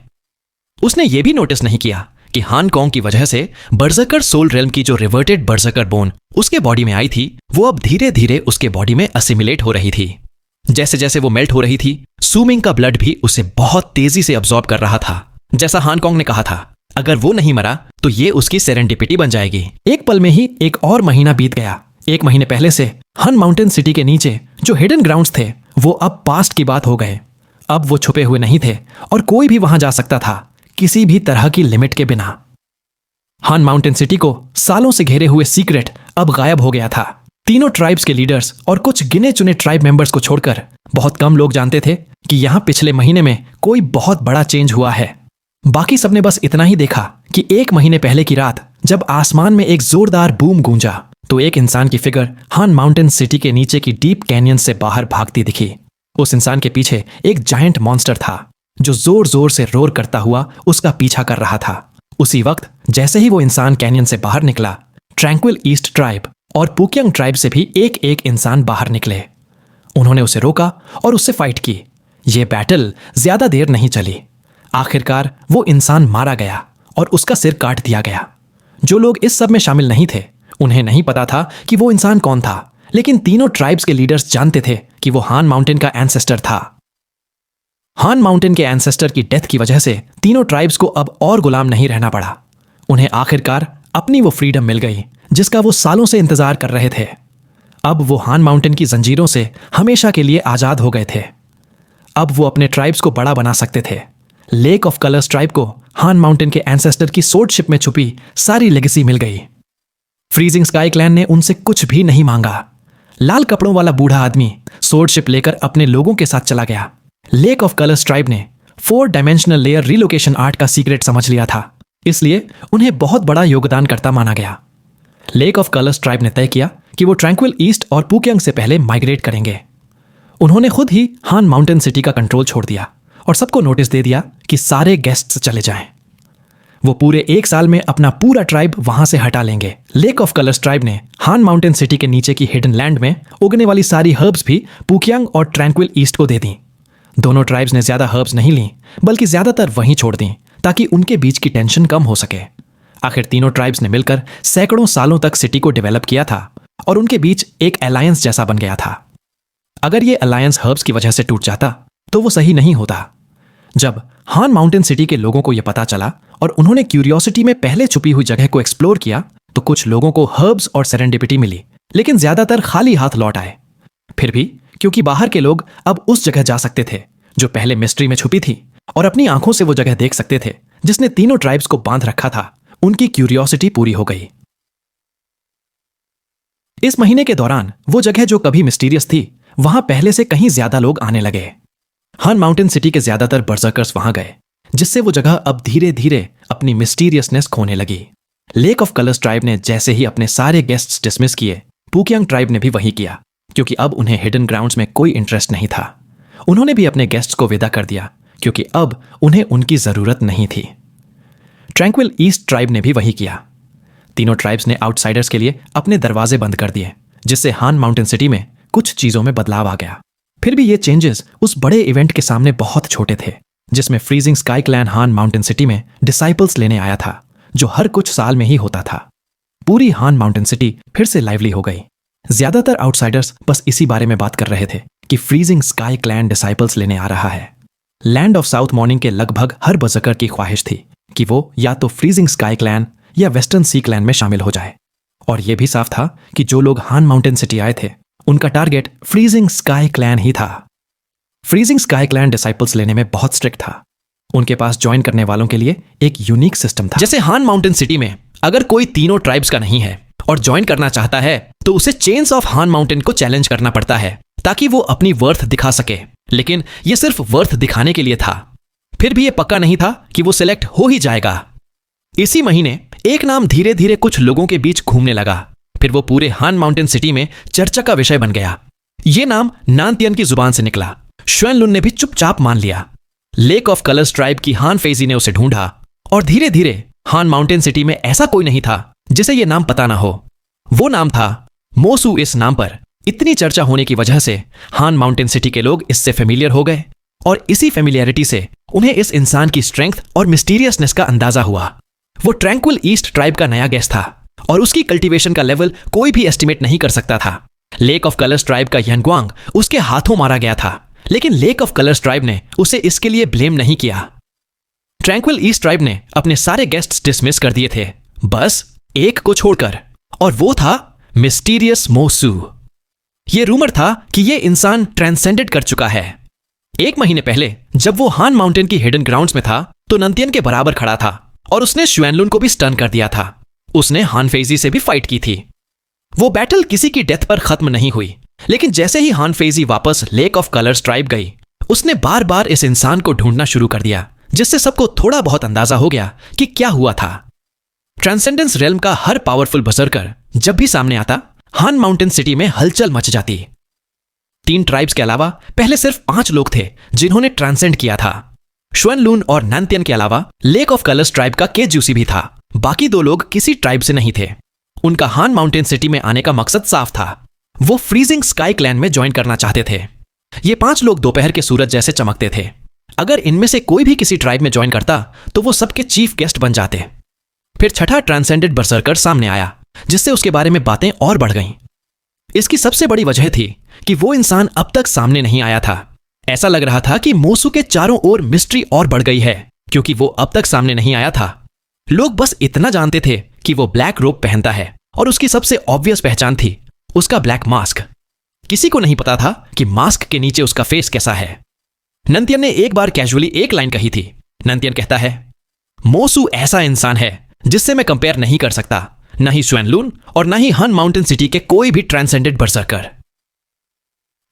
उसने यह भी नोटिस नहीं किया कि हान कॉन्ग की वजह से बर्जकर सोल रेल्म की जो रिवर्टेड बर्जकर बोन उसके बॉडी में आई थी, वो अब धीरे धीरे उसके बॉडी में असिमिलेट हो रही थी। जैसे जैसे वो मेल्ट हो रही थी, सुमिंग का ब्लड भी उसे बहुत तेजी से अब्सॉर्ब कर रहा था। जैसा हान कॉन्ग ने कहा था, अगर वो नहीं मरा तो ये उसकी सेरेंडिपिटी बन जाएगी। एक पल में ही एक और महीना बीत गया। एक महीने पहले से हन माउंटेन सिटी के नीचे जो हिडन ग्राउंड्स थे वो अब पास्ट की बात हो गए। अब वो छुपे हुए नहीं थे और कोई भी वहां जा सकता था, किसी भी तरह की लिमिट के बिना। हान माउंटेन सिटी को सालों से घेरे हुए सीक्रेट अब गायब हो गया था। तीनों ट्राइब्स के लीडर्स और कुछ गिने चुने ट्राइब मेंबर्स को छोड़कर बहुत कम लोग जानते थे कि यहां पिछले महीने में कोई बहुत बड़ा चेंज हुआ है। बाकी सबने बस इतना ही देखा कि 1 महीने पहले की रात जब आसमान में एक जोरदार बूम गूंजा तो एक इंसान की फिगर हान माउंटेन सिटी के नीचे की डीप कैनियन से बाहर भागती दिखी। उस इंसान के पीछे एक जायंट मॉन्स्टर था जो जोर जोर से रोर करता हुआ उसका पीछा कर रहा था। उसी वक्त जैसे ही वो इंसान कैनियन से बाहर निकला, ट्रैंक्विल ईस्ट ट्राइब और पुकियांग ट्राइब से भी एक एक इंसान बाहर निकले। उन्होंने उसे रोका और उससे फाइट की। ये बैटल ज्यादा देर नहीं चली। आखिरकार वो इंसान मारा गया और उसका सिर काट दिया गया। जो लोग इस सब में शामिल नहीं थे उन्हें नहीं पता था कि वो इंसान कौन था, लेकिन तीनों ट्राइब्स के लीडर्स जानते थे कि वो हान माउंटेन का एंसेस्टर था। हान माउंटेन के एंसेस्टर की डेथ की वजह से तीनों ट्राइब्स को अब और गुलाम नहीं रहना पड़ा। उन्हें आखिरकार अपनी वो फ्रीडम मिल गई जिसका वो सालों से इंतजार कर रहे थे। अब वो हान माउंटेन की जंजीरों से हमेशा के लिए आजाद हो गए थे। अब वो अपने ट्राइब्स को बड़ा बना सकते थे। लेक ऑफ कलर्स ट्राइब को हान माउंटेन के एंसेस्टर की स्वॉर्डशिप में छुपी सारी लेगेसी मिल गई। फ्रीजिंग स्काई क्लैन ने उनसे कुछ भी नहीं मांगा। लाल कपड़ों वाला बूढ़ा आदमी स्वॉर्डशिप लेकर अपने लोगों के साथ चला गया। लेक ऑफ कलर्स ट्राइब ने 4 डायमेंशनल लेयर रिलोकेशन आर्ट का सीक्रेट समझ लिया था, इसलिए उन्हें बहुत बड़ा योगदानकर्ता माना गया। लेक ऑफ कलर्स ट्राइब ने तय किया कि वो ट्रैंक्विल ईस्ट और पुकियांग से पहले माइग्रेट करेंगे। उन्होंने खुद ही हान माउंटेन सिटी का कंट्रोल छोड़ दिया और सबको नोटिस दे दिया कि सारे गेस्ट्स चले जाएं। वो पूरे 1 साल में अपना पूरा ट्राइब वहां से हटा लेंगे। लेक ऑफ कलर्स ट्राइब ने हान माउंटेन सिटी के नीचे की हिडन लैंड में उगने वाली सारी हर्ब्स भी पुकियांग और ट्रैंक्विल ईस्ट को दे दी। दोनों ट्राइब्स ने ज्यादा हर्ब्स नहीं ली, बल्कि ज्यादातर वहीं छोड़ दी ताकि उनके बीच की टेंशन कम हो सके। आखिर तीनों ट्राइब्स ने मिलकर सैकड़ों सालों तक सिटी को डेवलप किया था और उनके बीच एक अलायंस जैसा बन गया था। अगर ये अलायंस हर्ब्स की वजह से टूट जाता तो वो सही नहीं होता। जब हान माउंटेन सिटी के लोगों को यह पता चला और उन्होंने क्यूरियोसिटी में पहले छुपी हुई जगह को एक्सप्लोर किया तो कुछ लोगों को हर्ब्स और सेरेंडिपिटी मिली, लेकिन ज्यादातर खाली हाथ लौट आए। फिर भी क्योंकि बाहर के लोग अब उस जगह जा सकते थे जो पहले मिस्ट्री में छुपी थी और अपनी आंखों से वो जगह देख सकते थे जिसने तीनों ट्राइब्स को बांध रखा था, उनकी क्यूरियोसिटी पूरी हो गई। इस महीने के दौरान वो जगह जो कभी मिस्टीरियस थी वहां पहले से कहीं ज्यादा लोग आने लगे। हान माउंटेन सिटी के ज्यादातर बर्जर्कर्स वहां गए, जिससे वो जगह अब धीरे धीरे अपनी मिस्टीरियसनेस खोने लगी। लेक ऑफ कलर्स ट्राइब ने जैसे ही अपने सारे गेस्ट्स डिसमिस किए, पुकियांग ट्राइब ने भी वही किया, क्योंकि अब उन्हें हिडन ग्राउंड्स में कोई इंटरेस्ट नहीं था। उन्होंने भी अपने गेस्ट्स को विदा कर दिया क्योंकि अब उन्हें उनकी जरूरत नहीं थी। ट्रैंक्विल ईस्ट ट्राइब ने भी वही किया। तीनों ट्राइब्स ने आउटसाइडर्स के लिए अपने दरवाजे बंद कर दिए, जिससे हान माउंटेन सिटी में कुछ चीजों में बदलाव आ गया। फिर भी ये चेंजेस उस बड़े इवेंट के सामने बहुत छोटे थे जिसमें फ्रीजिंग स्काई क्लैन हान माउंटेन सिटी में डिसाइपल्स लेने आया था, जो हर कुछ साल में ही होता था। पूरी हान माउंटेन सिटी फिर से लाइवली हो गई। ज्यादातर आउटसाइडर्स बस इसी बारे में बात कर रहे थे कि फ्रीजिंग स्काई क्लैन डिसाइपल्स लेने आ रहा है। लैंड ऑफ साउथ मॉर्निंग के लगभग हर बर्जर्कर की ख्वाहिश थी कि वो या तो फ्रीजिंग स्काई क्लैन या वेस्टर्न सी क्लैन में शामिल हो जाए, और यह भी साफ था कि जो लोग हान माउंटेन सिटी आए थे उनका टारगेट फ्रीजिंग स्काई क्लैन ही था। फ्रीजिंग स्काई क्लैन डिसाइपल्स लेने में बहुत स्ट्रिक्ट था। उनके पास ज्वाइन करने वालों के लिए एक यूनिक सिस्टम था। जैसे हान माउंटेन सिटी में अगर कोई तीनों ट्राइब्स का नहीं है और ज्वाइन करना चाहता है तो उसे चेन्स ऑफ हान माउंटेन को चैलेंज करना पड़ता है ताकि वो अपनी वर्थ दिखा सके, लेकिन ये सिर्फ वर्थ दिखाने के लिए था। फिर भी ये पक्का नहीं था कि वो सिलेक्ट हो ही जाएगा। इसी महीने एक नाम धीरे धीरे कुछ लोगों के बीच घूमने लगा। फिर वो पूरे हान माउंटेन सिटी में चर्चा का विषय बन गया। ये नाम नानतियन की जुबान से निकला। श्वेन लुन ने भी चुपचाप मान लिया। लेक ऑफ कलर्स ट्राइब की हान फेजी ने उसे ढूंढा और धीरे धीरे हान माउंटेन सिटी में ऐसा कोई नहीं था जिसे यह नाम पता ना हो। वो नाम था मोसू। इस नाम पर इतनी चर्चा होने की वजह से हान माउंटेन सिटी के लोग इससे फेमिलियर हो गए और इसी फेमिलियरिटी से उन्हें इस इंसान की स्ट्रेंथ और मिस्टीरियसनेस का अंदाजा हुआ। वो ट्रैंक्विल ईस्ट ट्राइब का नया गेस्ट था और उसकी कल्टीवेशन का लेवल कोई भी एस्टिमेट नहीं कर सकता था। लेक ऑफ कलर्स ट्राइब का यंगवांग उसके हाथों मारा गया था, लेकिन लेक ऑफ कलर्स ट्राइब ने उसे इसके लिए ब्लेम नहीं किया। ट्रैंक्विल ईस्ट ट्राइब ने अपने सारे गेस्ट्स डिसमिस कर दिए थे, बस एक को छोड़कर, और वो था मिस्टीरियस मोसू। ये रूमर था कि ये इंसान ट्रांसेंडेड कर चुका है। 1 महीने पहले जब वो हान माउंटेन की हिडन ग्राउंड्स में था तो नंतियन के बराबर खड़ा था और उसने श्वेनलुन को भी स्टन कर दिया था। उसने हान फेजी से भी फाइट की थी। वो बैटल किसी की डेथ पर खत्म नहीं हुई, लेकिन जैसे ही हान फेजी वापस लेक ऑफ कलर्स ट्राइब गई, उसने बार बार इस इंसान को ढूंढना शुरू कर दिया, जिससे सबको थोड़ा बहुत अंदाजा हो गया कि क्या हुआ था। ट्रांसेंडेंस रेल्म का हर पावरफुल बर्सर्कर जब भी सामने आता, हान माउंटेन सिटी में हलचल मच जाती। 3 ट्राइब्स के अलावा पहले सिर्फ 5 लोग थे जिन्होंने ट्रांसेंड किया था। श्वेनलुन और नंतियन के अलावा लेक ऑफ कलर्स ट्राइब का केजूसी भी था। बाकी 2 लोग किसी ट्राइब से नहीं थे। उनका हान माउंटेन सिटी में आने का मकसद साफ था। वो फ्रीजिंग स्काई क्लैन में ज्वाइन करना चाहते थे। ये 5 लोग दोपहर के सूरज जैसे चमकते थे। अगर इनमें से कोई भी किसी ट्राइब में ज्वाइन करता तो वो सबके चीफ गेस्ट बन जाते। फिर छठा ट्रांसेंडेड बर्सर्कर सामने आया, जिससे उसके बारे में बातें और बढ़ गईं। इसकी सबसे बड़ी वजह थी कि वो इंसान अब तक सामने नहीं आया था। ऐसा लग रहा था कि मोसू के चारों ओर मिस्ट्री और बढ़ गई है, क्योंकि वो अब तक सामने नहीं आया था। लोग बस इतना जानते थे कि वो ब्लैक रोब पहनता है और उसकी सबसे ऑब्वियस पहचान थी उसका ब्लैक मास्क। किसी को नहीं पता था कि मास्क के नीचे उसका फेस कैसा है। नंतियन ने एक बार कैजुअली एक लाइन कही थी। नंतियन कहता है, मोसू ऐसा इंसान है जिससे मैं कंपेयर नहीं कर सकता, न ही श्वेनलुन और न ही हान माउंटेन सिटी के कोई भी ट्रांसेंडेड बर्सर्कर।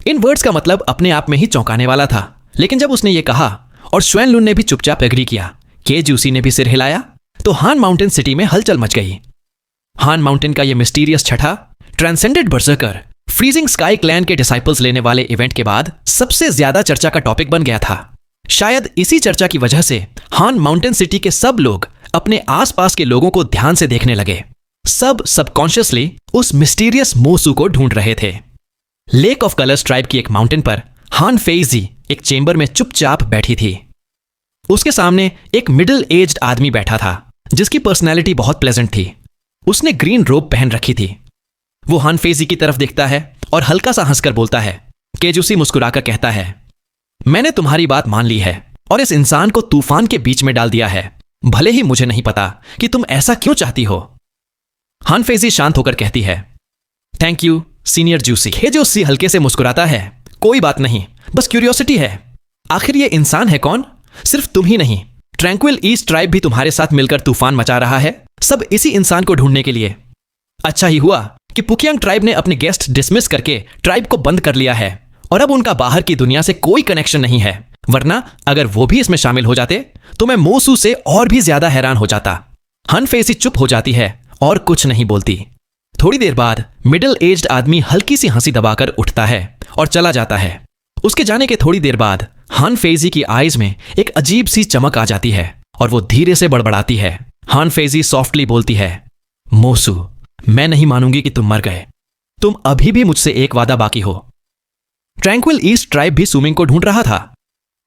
इन वर्ड्स का मतलब अपने आप में ही चौंकाने वाला था, लेकिन जब उसने ये कहा और श्वेनलुन ने भी चुपचाप एग्री किया, केजूसी ने भी सिर हिलाया, तो हान माउंटेन सिटी में हलचल मच गई। हान माउंटेन का यह मिस्टीरियस छठा ट्रांसेंडेड बर्सर्कर फ्रीजिंग स्काई क्लैन के डिसाइपल्स लेने वाले इवेंट के बाद सबसे ज्यादा चर्चा का टॉपिक बन गया था। शायद इसी चर्चा की वजह से हान माउंटेन सिटी के सब लोग अपने आसपास के लोगों को ध्यान से देखने लगे। सब सबकॉन्शियसली उस मिस्टीरियस मोसू को ढूंढ रहे थे। लेक ऑफ कलर्स ट्राइब की एक माउंटेन पर हान फेजी एक चेंबर में चुपचाप बैठी थी। उसके सामने एक मिडिल एज्ड आदमी बैठा था, जिसकी पर्सनैलिटी बहुत प्लेजेंट थी। उसने ग्रीन रोब पहन रखी थी। वो हान फेजी की तरफ देखता है और हल्का सा हंसकर बोलता है। केजूसी मुस्कुराकर कहता है, मैंने तुम्हारी बात मान ली है और इस इंसान को तूफान के बीच में डाल दिया है, भले ही मुझे नहीं पता कि तुम ऐसा क्यों चाहती हो। हान फेजी शांत होकर कहती है, थैंक यू सीनियर जूसी। केजूसी हल्के से मुस्कुराता है, कोई बात नहीं, बस क्यूरियोसिटी है। आखिर ये इंसान है कौन? सिर्फ तुम ही नहीं, ट्रैंक्विल ईस्ट ट्राइब भी तुम्हारे साथ मिलकर तूफान मचा रहा है, सब इसी इंसान को ढूंढने के लिए। अच्छा ही हुआ कि पुकियांग ट्राइब ने अपने गेस्ट डिसमिस करके ट्राइब को बंद कर लिया है और अब उनका बाहर की दुनिया से कोई कनेक्शन नहीं है, वरना अगर वो भी इसमें शामिल हो जाते तो मैं मोसू से और भी ज्यादा हैरान हो जाता। हान फेजी चुप हो जाती है और कुछ नहीं बोलती। थोड़ी देर बाद मिडिल एज्ड आदमी हल्की सी हंसी दबाकर उठता है और चला जाता है। उसके जाने के थोड़ी देर बाद हान फेजी की आईज में एक अजीब सी चमक आ जाती है और वो धीरे से बड़बड़ाती है। हान फेजी सॉफ्टली बोलती है, मोसू, मैं नहीं मानूंगी कि तुम मर गए। तुम अभी भी मुझसे एक वादा बाकी हो। ट्रैंक्विल ईस्ट ट्राइब भी सुमिंग को ढूंढ रहा था।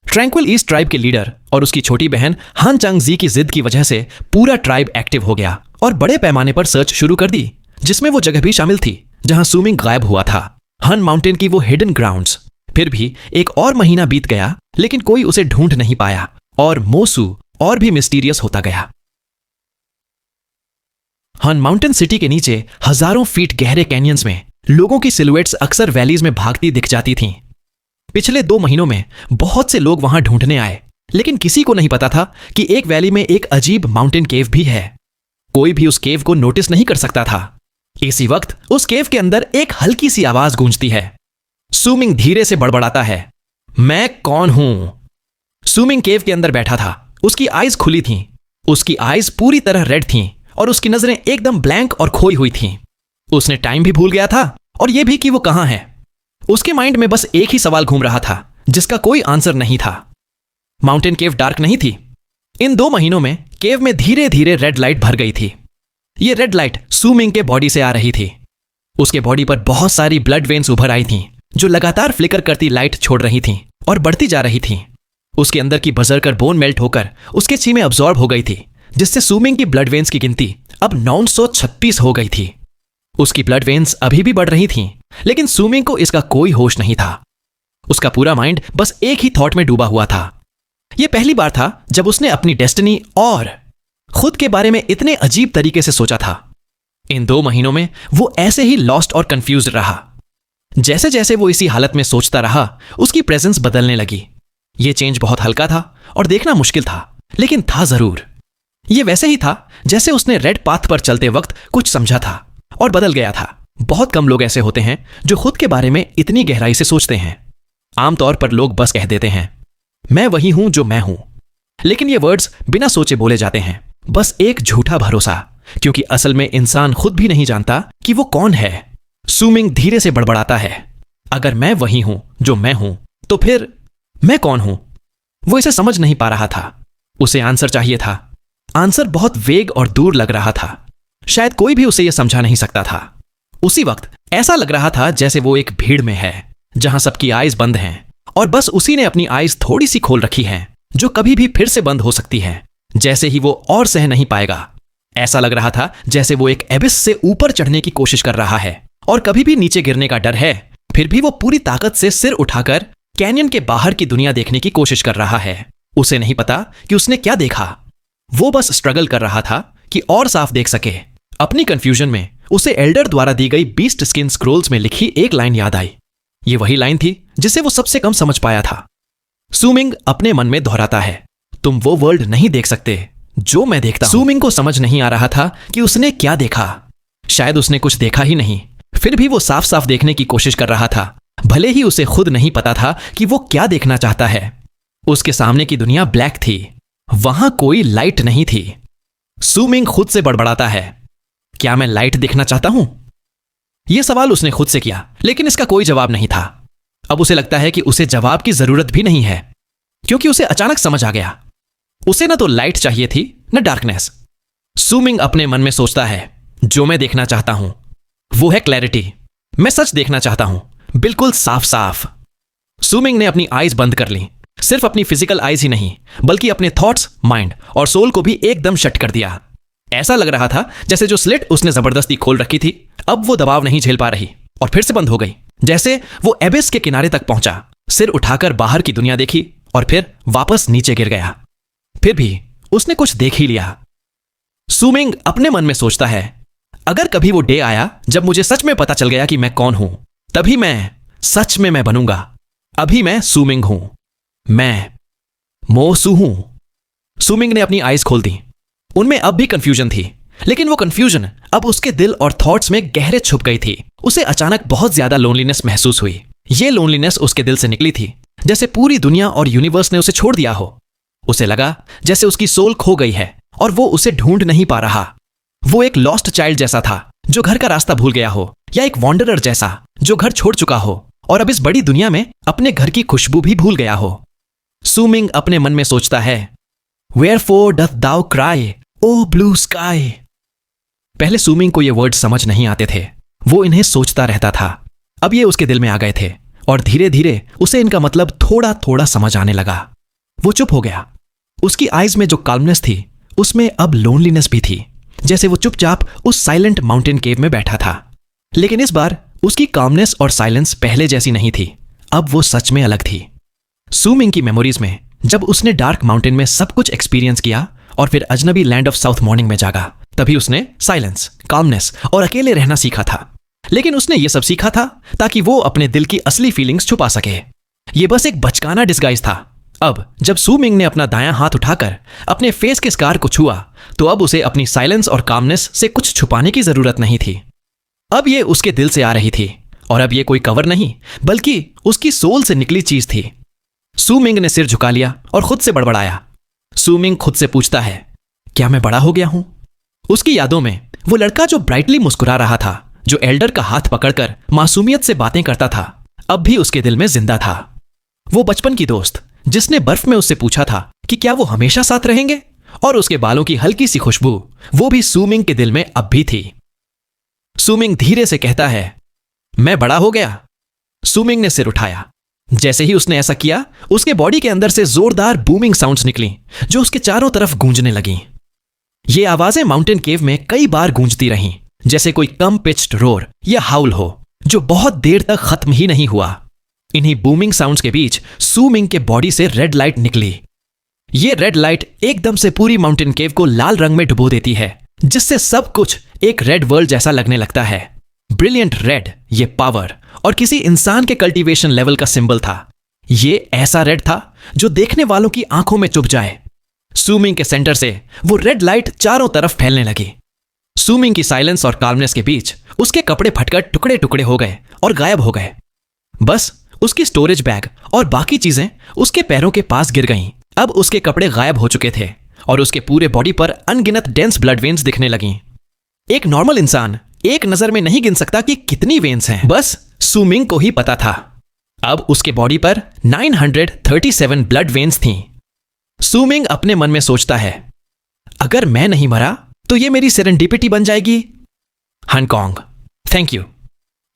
ट्रैंक्विल ईस्ट ट्राइब के लीडर और उसकी छोटी बहन हान चांगजी की जिद की वजह से पूरा ट्राइब एक्टिव हो गया और बड़े पैमाने पर सर्च शुरू कर दी, जिसमें वो जगह भी शामिल थी जहां सुमिंग गायब हुआ था, हान माउंटेन की वो हिडन ग्राउंड्स। फिर भी एक और महीना बीत गया, लेकिन कोई उसे ढूंढ नहीं पाया और मोसू और भी मिस्टीरियस होता गया। हान माउंटेन सिटी के नीचे हजारों फीट गहरे कैनियंस में लोगों की सिलुएट्स अक्सर वैलीज में भागती दिख जाती थीं। पिछले 2 महीनों में बहुत से लोग वहां ढूंढने आए, लेकिन किसी को नहीं पता था कि एक वैली में एक अजीब माउंटेन केव भी है। कोई भी उस केव को नोटिस नहीं कर सकता था। इसी वक्त उस केव के अंदर एक हल्की सी आवाज गूंजती है। सुमिंग धीरे से बड़बड़ाता है, मैं कौन हूं? सुमिंग केव के अंदर बैठा था। उसकी आईज खुली थीं। उसकी आईज पूरी तरह रेड थीं और उसकी नजरें एकदम ब्लैंक और खोई हुई थीं। उसने टाइम भी भूल गया था और यह भी कि वो कहां है। उसके माइंड में बस एक ही सवाल घूम रहा था, जिसका कोई आंसर नहीं था। माउंटेन केव डार्क नहीं थी। इन 2 महीनों में केव में धीरे धीरे रेड लाइट भर गई थी। यह रेड लाइट सुमिंग के बॉडी से आ रही थी। उसके बॉडी पर बहुत सारी ब्लड वेन्स उभर आई थीं, जो लगातार फ्लिकर करती लाइट छोड़ रही थीं और बढ़ती जा रही थीं। उसके अंदर की बजरकर बोन मेल्ट होकर उसके छी में अब्सॉर्ब हो गई थी, जिससे सुमिंग की ब्लड वेन्स की गिनती अब 936 हो गई थी। उसकी ब्लड वेन्स अभी भी बढ़ रही थीं, लेकिन सुमिंग को इसका कोई होश नहीं था। उसका पूरा माइंड बस एक ही थॉट में डूबा हुआ था। यह पहली बार था जब उसने अपनी डेस्टिनी और खुद के बारे में इतने अजीब तरीके से सोचा था। इन 2 महीनों में वो ऐसे ही लॉस्ट और कंफ्यूज रहा। जैसे जैसे वो इसी हालत में सोचता रहा, उसकी प्रेजेंस बदलने लगी। ये चेंज बहुत हल्का था और देखना मुश्किल था, लेकिन था जरूर। ये वैसे ही था जैसे उसने रेड पाथ पर चलते वक्त कुछ समझा था और बदल गया था। बहुत कम लोग ऐसे होते हैं जो खुद के बारे में इतनी गहराई से सोचते हैं। आमतौर पर लोग बस कह देते हैं, मैं वही हूं जो मैं हूं। लेकिन ये वर्ड्स बिना सोचे बोले जाते हैं, बस एक झूठा भरोसा, क्योंकि असल में इंसान खुद भी नहीं जानता कि वो कौन है। सूमिंग धीरे से बड़बड़ाता है, अगर मैं वही हूं जो मैं हूं, तो फिर मैं कौन हूं? वो इसे समझ नहीं पा रहा था। उसे आंसर चाहिए था। आंसर बहुत वेग और दूर लग रहा था। शायद कोई भी उसे यह समझा नहीं सकता था। उसी वक्त ऐसा लग रहा था जैसे वो एक भीड़ में है जहां सबकी आइज बंद हैं और बस उसी ने अपनी आइज थोड़ी सी खोल रखी हैं, जो कभी भी फिर से बंद हो सकती हैं, जैसे ही वो और सह नहीं पाएगा। ऐसा लग रहा था जैसे वो एक एबिस से ऊपर चढ़ने की कोशिश कर रहा है और कभी भी नीचे गिरने का डर है, फिर भी वो पूरी ताकत से सिर उठाकर कैनियन के बाहर की दुनिया देखने की कोशिश कर रहा है। उसे नहीं पता कि उसने क्या देखा। वो बस स्ट्रगल कर रहा था कि और साफ देख सके। अपनी कंफ्यूजन में उसे एल्डर द्वारा दी गई बीस्ट स्किन स्क्रोल्स में लिखी एक लाइन याद आई। ये वही लाइन थी जिसे वो सबसे कम समझ पाया था। सूमिंग अपने मन में दोहराता है, तुम वो वर्ल्ड नहीं देख सकते जो मैं देखता हूं। सूमिंग को समझ नहीं आ रहा था कि उसने क्या देखा। शायद उसने कुछ देखा ही नहीं, फिर भी वो साफ साफ देखने की कोशिश कर रहा था, भले ही उसे खुद नहीं पता था कि वो क्या देखना चाहता है। उसके सामने की दुनिया ब्लैक थी, वहां कोई लाइट नहीं थी। सूमिंग खुद से बड़बड़ाता है, क्या मैं लाइट देखना चाहता हूं? यह सवाल उसने खुद से किया, लेकिन इसका कोई जवाब नहीं था। अब उसे लगता है कि उसे जवाब की जरूरत भी नहीं है, क्योंकि उसे अचानक समझ आ गया, उसे न तो लाइट चाहिए थी न डार्कनेस। सूमिंग अपने मन में सोचता है, जो मैं देखना चाहता हूं वो है क्लैरिटी। मैं सच देखना चाहता हूं, बिल्कुल साफ साफ। सूमिंग ने अपनी आइज बंद कर ली। सिर्फ अपनी फिजिकल आइज ही नहीं, बल्कि अपने थॉट्स, माइंड और सोल को भी एकदम शट कर दिया। ऐसा लग रहा था जैसे जो स्लिट उसने जबरदस्ती खोल रखी थी, अब वो दबाव नहीं झेल पा रही और फिर से बंद हो गई। जैसे वो एबिस के किनारे तक पहुंचा, सिर उठाकर बाहर की दुनिया देखी और फिर वापस नीचे गिर गया। फिर भी उसने कुछ देख ही लिया। सूमिंग अपने मन में सोचता है, अगर कभी वो डे आया जब मुझे सच में पता चल गया कि मैं कौन हूं, तभी मैं सच में मैं बनूंगा। अभी मैं सूमिंग हूं, मैं मोसू हूं। सूमिंग ने अपनी आइज खोल दी। उनमें अब भी कंफ्यूजन थी, लेकिन वो कंफ्यूजन अब उसके दिल और थॉट्स में गहरे छुप गई थी। उसे अचानक बहुत ज्यादा लोनलीनेस महसूस हुई। ये लोनलीनेस उसके दिल से निकली थी, जैसे पूरी दुनिया और यूनिवर्स ने उसे छोड़ दिया हो। उसे लगा जैसे उसकी सोल खो गई है और वो उसे ढूंढ नहीं पा रहा। वो एक लॉस्ट चाइल्ड जैसा था जो घर का रास्ता भूल गया हो, या एक वॉन्डरर जैसा जो घर छोड़ चुका हो और अब इस बड़ी दुनिया में अपने घर की खुशबू भी भूल गया हो। सूमिंग अपने मन में सोचता है, Wherefore doth thou cry, O blue sky? पहले सूमिंग को ये वर्ड समझ नहीं आते थे, वो इन्हें सोचता रहता था। अब ये उसके दिल में आ गए थे और धीरे धीरे उसे इनका मतलब थोड़ा थोड़ा समझ आने लगा। वो चुप हो गया। उसकी आइज में जो काल्मनेस थी, उसमें अब लोनलीनेस भी थी, जैसे वो चुपचाप उस साइलेंट माउंटेन केव में बैठा था। लेकिन इस बार उसकी काल्मनेस और साइलेंस पहले जैसी नहीं थी, अब वो सच में अलग थी। सूमिंग की मेमोरीज में जब उसने डार्क माउंटेन में सब कुछ एक्सपीरियंस किया और फिर अजनबी लैंड ऑफ साउथ मॉर्निंग में जागा, तभी उसने साइलेंस, काल्मनेस और अकेले रहना सीखा था। लेकिन उसने ये सब सीखा था ताकि वो अपने दिल की असली फीलिंग्स छुपा सके। ये बस एक बचकाना डिस्गाइज था। अब जब सूमिंग ने अपना दायां हाथ उठाकर अपने फेस के स्कार को छुआ, तो अब उसे अपनी साइलेंस और कामनेस से कुछ छुपाने की जरूरत नहीं थी। अब ये उसके दिल से आ रही थी और अब ये कोई कवर नहीं, बल्कि उसकी सोल से निकली चीज थी। सूमिंग ने सिर झुका लिया और खुद से बड़बड़ाया। सूमिंग खुद से पूछता है, क्या मैं बड़ा हो गया हूं? उसकी यादों में वो लड़का जो ब्राइटली मुस्कुरा रहा था, जो एल्डर का हाथ पकड़कर मासूमियत से बातें करता था, अब भी उसके दिल में जिंदा था। वो बचपन की दोस्त जिसने बर्फ में उससे पूछा था कि क्या वो हमेशा साथ रहेंगे, और उसके बालों की हल्की सी खुशबू वो भी सूमिंग के दिल में अब भी थी। सूमिंग धीरे से कहता है, मैं बड़ा हो गया। सूमिंग ने सिर उठाया। जैसे ही उसने ऐसा किया, उसके बॉडी के अंदर से जोरदार बूमिंग साउंड्स निकली जो उसके चारों तरफ गूंजने लगीं। ये आवाजें माउंटेन केव में कई बार गूंजती रहीं, जैसे कोई कम पिच्ड रोर या हाउल हो जो बहुत देर तक खत्म ही नहीं हुआ। इन्हीं बूमिंग साउंड्स के बीच सूमिंग के बॉडी से रेड लाइट निकली। ये रेड लाइट एकदम से पूरी माउंटेन केव को लाल रंग में डुबो देती है, जिससे सब कुछ एक रेड वर्ल्ड जैसा लगने लगता है। ब्रिलियंट रेड, ये पावर और किसी इंसान के कल्टीवेशन लेवल का सिंबल था। ये ऐसा रेड था जो देखने वालों की आंखों में चुभ जाए। सूमिंग के सेंटर से वो रेड लाइट चारों तरफ फैलने लगी। सूमिंग की साइलेंस और काल्मनेस के बीच उसके कपड़े फटकर टुकड़े टुकड़े हो गए और गायब हो गए। बस उसकी स्टोरेज बैग और बाकी चीजें उसके पैरों के पास गिर गईं। अब उसके कपड़े गायब हो चुके थे और उसके पूरे बॉडी पर अनगिनत डेंस ब्लड वेन्स दिखने लगीं। एक नॉर्मल इंसान एक नजर में नहीं गिन सकता कि कितनी वेन्स हैं, बस सूमिंग को ही पता था। अब उसके बॉडी पर 937 ब्लड वेन्स थीं। सूमिंग अपने मन में सोचता है, अगर मैं नहीं मरा तो ये मेरी सेरेंडिपिटी बन जाएगी। Hong Kong, thank you.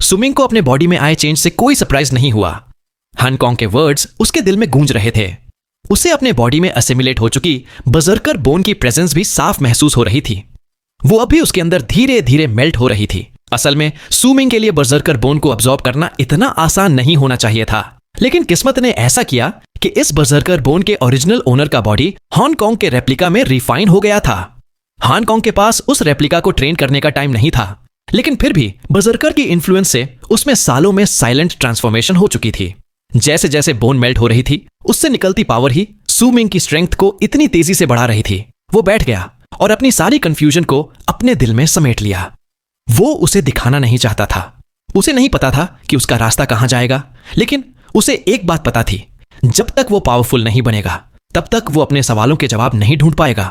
सूमिंग को अपने बॉडी में आए चेंज से कोई सरप्राइज नहीं हुआ। हांगकांग के वर्ड्स उसके दिल में गूंज रहे थे। उसे अपने बॉडी में असिमिलेट हो चुकी बजर्कर बोन की प्रेजेंस भी साफ महसूस हो रही थी। वो अब भी उसके अंदर धीरे धीरे मेल्ट हो रही थी। असल में सूमिंग के लिए बजर्कर बोन को अब्सॉर्ब करना इतना आसान नहीं होना चाहिए था, लेकिन किस्मत ने ऐसा किया कि इस बजर्कर बोन के ओरिजिनल ओनर का बॉडी हांगकांग के रेप्लिका में रिफाइन हो गया था। हांगकांग के पास उस रेप्लिका को ट्रेन करने का टाइम नहीं था, लेकिन फिर भी बजर्कर की इन्फ्लुएंस से उसमें सालों में साइलेंट ट्रांसफॉर्मेशन हो चुकी थी। जैसे जैसे बोन मेल्ट हो रही थी, उससे निकलती पावर ही सूमिंग की स्ट्रेंथ को इतनी तेजी से बढ़ा रही थी। वो बैठ गया और अपनी सारी कंफ्यूजन को अपने दिल में समेट लिया। वो उसे दिखाना नहीं चाहता था। उसे नहीं पता था कि उसका रास्ता कहां जाएगा, लेकिन उसे एक बात पता थी, जब तक वो पावरफुल नहीं बनेगा तब तक वो अपने सवालों के जवाब नहीं ढूंढ पाएगा।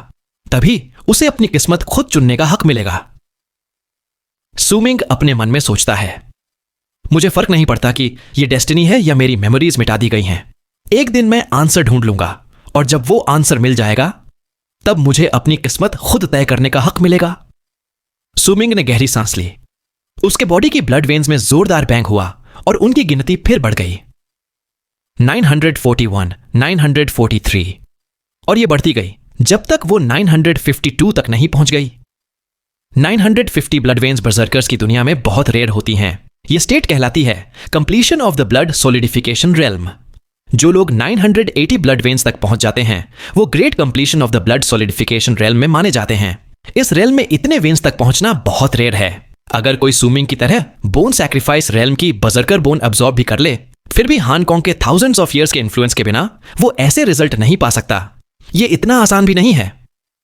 तभी उसे अपनी किस्मत खुद चुनने का हक मिलेगा। सूमिंग अपने मन में सोचता है, मुझे फर्क नहीं पड़ता कि ये डेस्टिनी है या मेरी मेमोरीज मिटा दी गई हैं। एक दिन मैं आंसर ढूंढ लूंगा और जब वो आंसर मिल जाएगा तब मुझे अपनी किस्मत खुद तय करने का हक मिलेगा। सूमिंग ने गहरी सांस ली। उसके बॉडी की ब्लड वेन्स में जोरदार बैंग हुआ और उनकी गिनती फिर बढ़ गई। 941, 943 और ये बढ़ती गई जब तक वो 952 तक नहीं पहुंच गई। 950 ब्लड वेन्स बर्जर्कर्स की दुनिया में बहुत रेयर होती हैं। ये स्टेट कहलाती है completion of the blood solidification realm. जो लोग 980 ब्लड वेन्स तक पहुंच जाते हैं वो great completion of the blood solidification realm में माने जाते हैं। इस रेल्म में इतने वेन्स तक पहुंचना बहुत रेयर है। अगर कोई सूमिंग की तरह बोन सैक्रिफाइस रेल्म की बजर्कर बोन अब्सॉर्ब भी कर ले, फिर भी हांगकांग के थाउजेंड्स ऑफ ईयर्स के इन्फ्लुएंस के बिना वो ऐसे रिजल्ट नहीं पा सकता। ये इतना आसान भी नहीं है।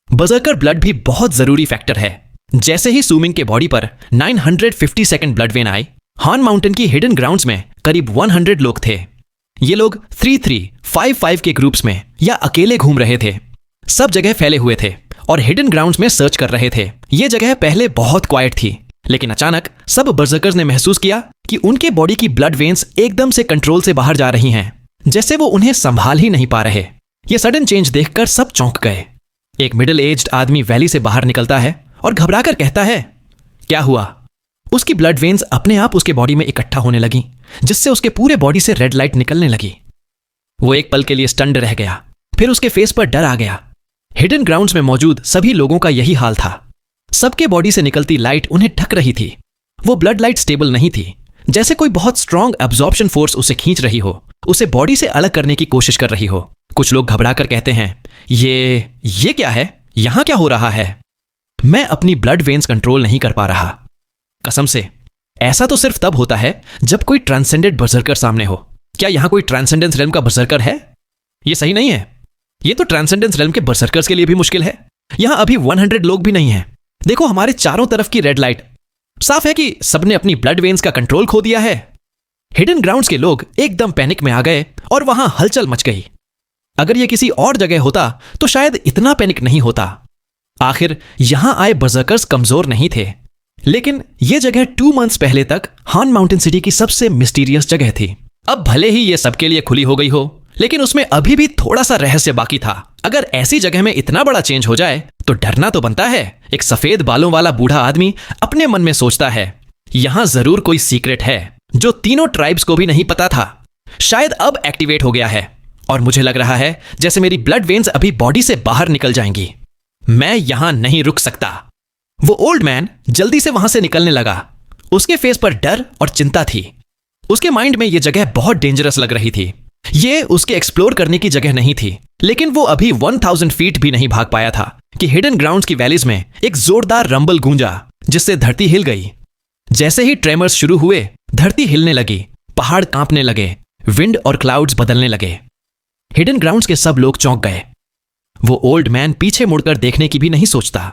बजर्कर ब्लड भी बहुत जरूरी फैक्टर है। जैसे ही सूमिंग के बॉडी पर 952nd ब्लड वेन आई, हान माउंटेन की हिडन ग्राउंड्स में करीब 100 लोग थे। ये लोग 3-3-5-5 के ग्रुप्स में या अकेले घूम रहे थे। सब जगह फैले हुए थे और हिडन ग्राउंड्स में सर्च कर रहे थे। ये जगह पहले बहुत क्वाइट थी, लेकिन अचानक सब बर्जर्कर्स ने महसूस किया कि उनके बॉडी की ब्लड वेन्स एकदम से कंट्रोल से बाहर जा रही हैं, जैसे वो उन्हें संभाल ही नहीं पा रहे। ये सडन चेंज देखकर सब चौंक गए। एक मिडिल एज्ड आदमी वैली से बाहर निकलता है और घबराकर कहता है, क्या हुआ? उसकी ब्लड वेन्स अपने आप उसके बॉडी में इकट्ठा होने लगी, जिससे उसके पूरे बॉडी से रेड लाइट निकलने लगी। वो एक पल के लिए स्टन्ड रह गया, फिर उसके फेस पर डर आ गया। हिडन ग्राउंड्स में मौजूद सभी लोगों का यही हाल था। सबके बॉडी से निकलती लाइट उन्हें ढक रही थी। वो ब्लड लाइट स्टेबल नहीं थी, जैसे कोई बहुत स्ट्रॉन्ग एब्जॉर्प्शन फोर्स उसे खींच रही हो, उसे बॉडी से अलग करने की कोशिश कर रही हो। कुछ लोग घबराकर कहते हैं, ये क्या है? यहां क्या हो रहा है? मैं अपनी ब्लड वेन्स कंट्रोल नहीं कर पा रहा। कसम से, ऐसा तो सिर्फ तब होता है जब कोई ट्रांसेंडेंट बर्जर्कर सामने हो। क्या यहां कोई ट्रांसेंडेंस रेल्म का बर्जर्कर है? ये सही नहीं है। ये तो ट्रांसेंडेंस रेल्म के बर्जर्कर्स के लिए भी मुश्किल है। यहां अभी 100 लोग भी नहीं हैं। देखो हमारे चारों तरफ की रेड लाइट। साफ है कि सबने अपनी ब्लड वेन्स का कंट्रोल खो दिया है। हिडन ग्राउंड्स के लोग एकदम पैनिक में आ गए और वहां हलचल मच गई। अगर यह किसी और जगह होता तो शायद इतना पैनिक नहीं होता। आखिर यहां आए बर्जर्कर्स कमजोर नहीं थे, लेकिन यह जगह 2 मंथ्स पहले तक हान माउंटेन सिटी की सबसे मिस्टीरियस जगह थी। अब भले ही यह सबके लिए खुली हो गई हो, लेकिन उसमें अभी भी थोड़ा सा रहस्य बाकी था। अगर ऐसी जगह में इतना बड़ा चेंज हो जाए तो डरना तो बनता है। एक सफेद बालों वाला बूढ़ा आदमी अपने मन में सोचता है, यहां जरूर कोई सीक्रेट है जो तीनों ट्राइब्स को भी नहीं पता था। शायद अब एक्टिवेट हो गया है और मुझे लग रहा है जैसे मेरी ब्लड वेन्स अभी बॉडी से बाहर निकल जाएंगी। मैं यहां नहीं रुक सकता। वो ओल्ड मैन जल्दी से वहां से निकलने लगा। उसके फेस पर डर और चिंता थी। उसके माइंड में यह जगह बहुत डेंजरस लग रही थी। ये उसके एक्सप्लोर करने की जगह नहीं थी, लेकिन वो अभी 1000 फीट भी नहीं भाग पाया था कि हिडन ग्राउंड्स की वैलीज में एक जोरदार रंबल गूंजा, जिससे धरती हिल गई। जैसे ही ट्रेमर्स शुरू हुए, धरती हिलने लगी, पहाड़ कांपने लगे, विंड और क्लाउड्स बदलने लगे। हिडन ग्राउंड्स के सब लोग चौंक गए। वो ओल्ड मैन पीछे मुड़कर देखने की भी नहीं सोचता।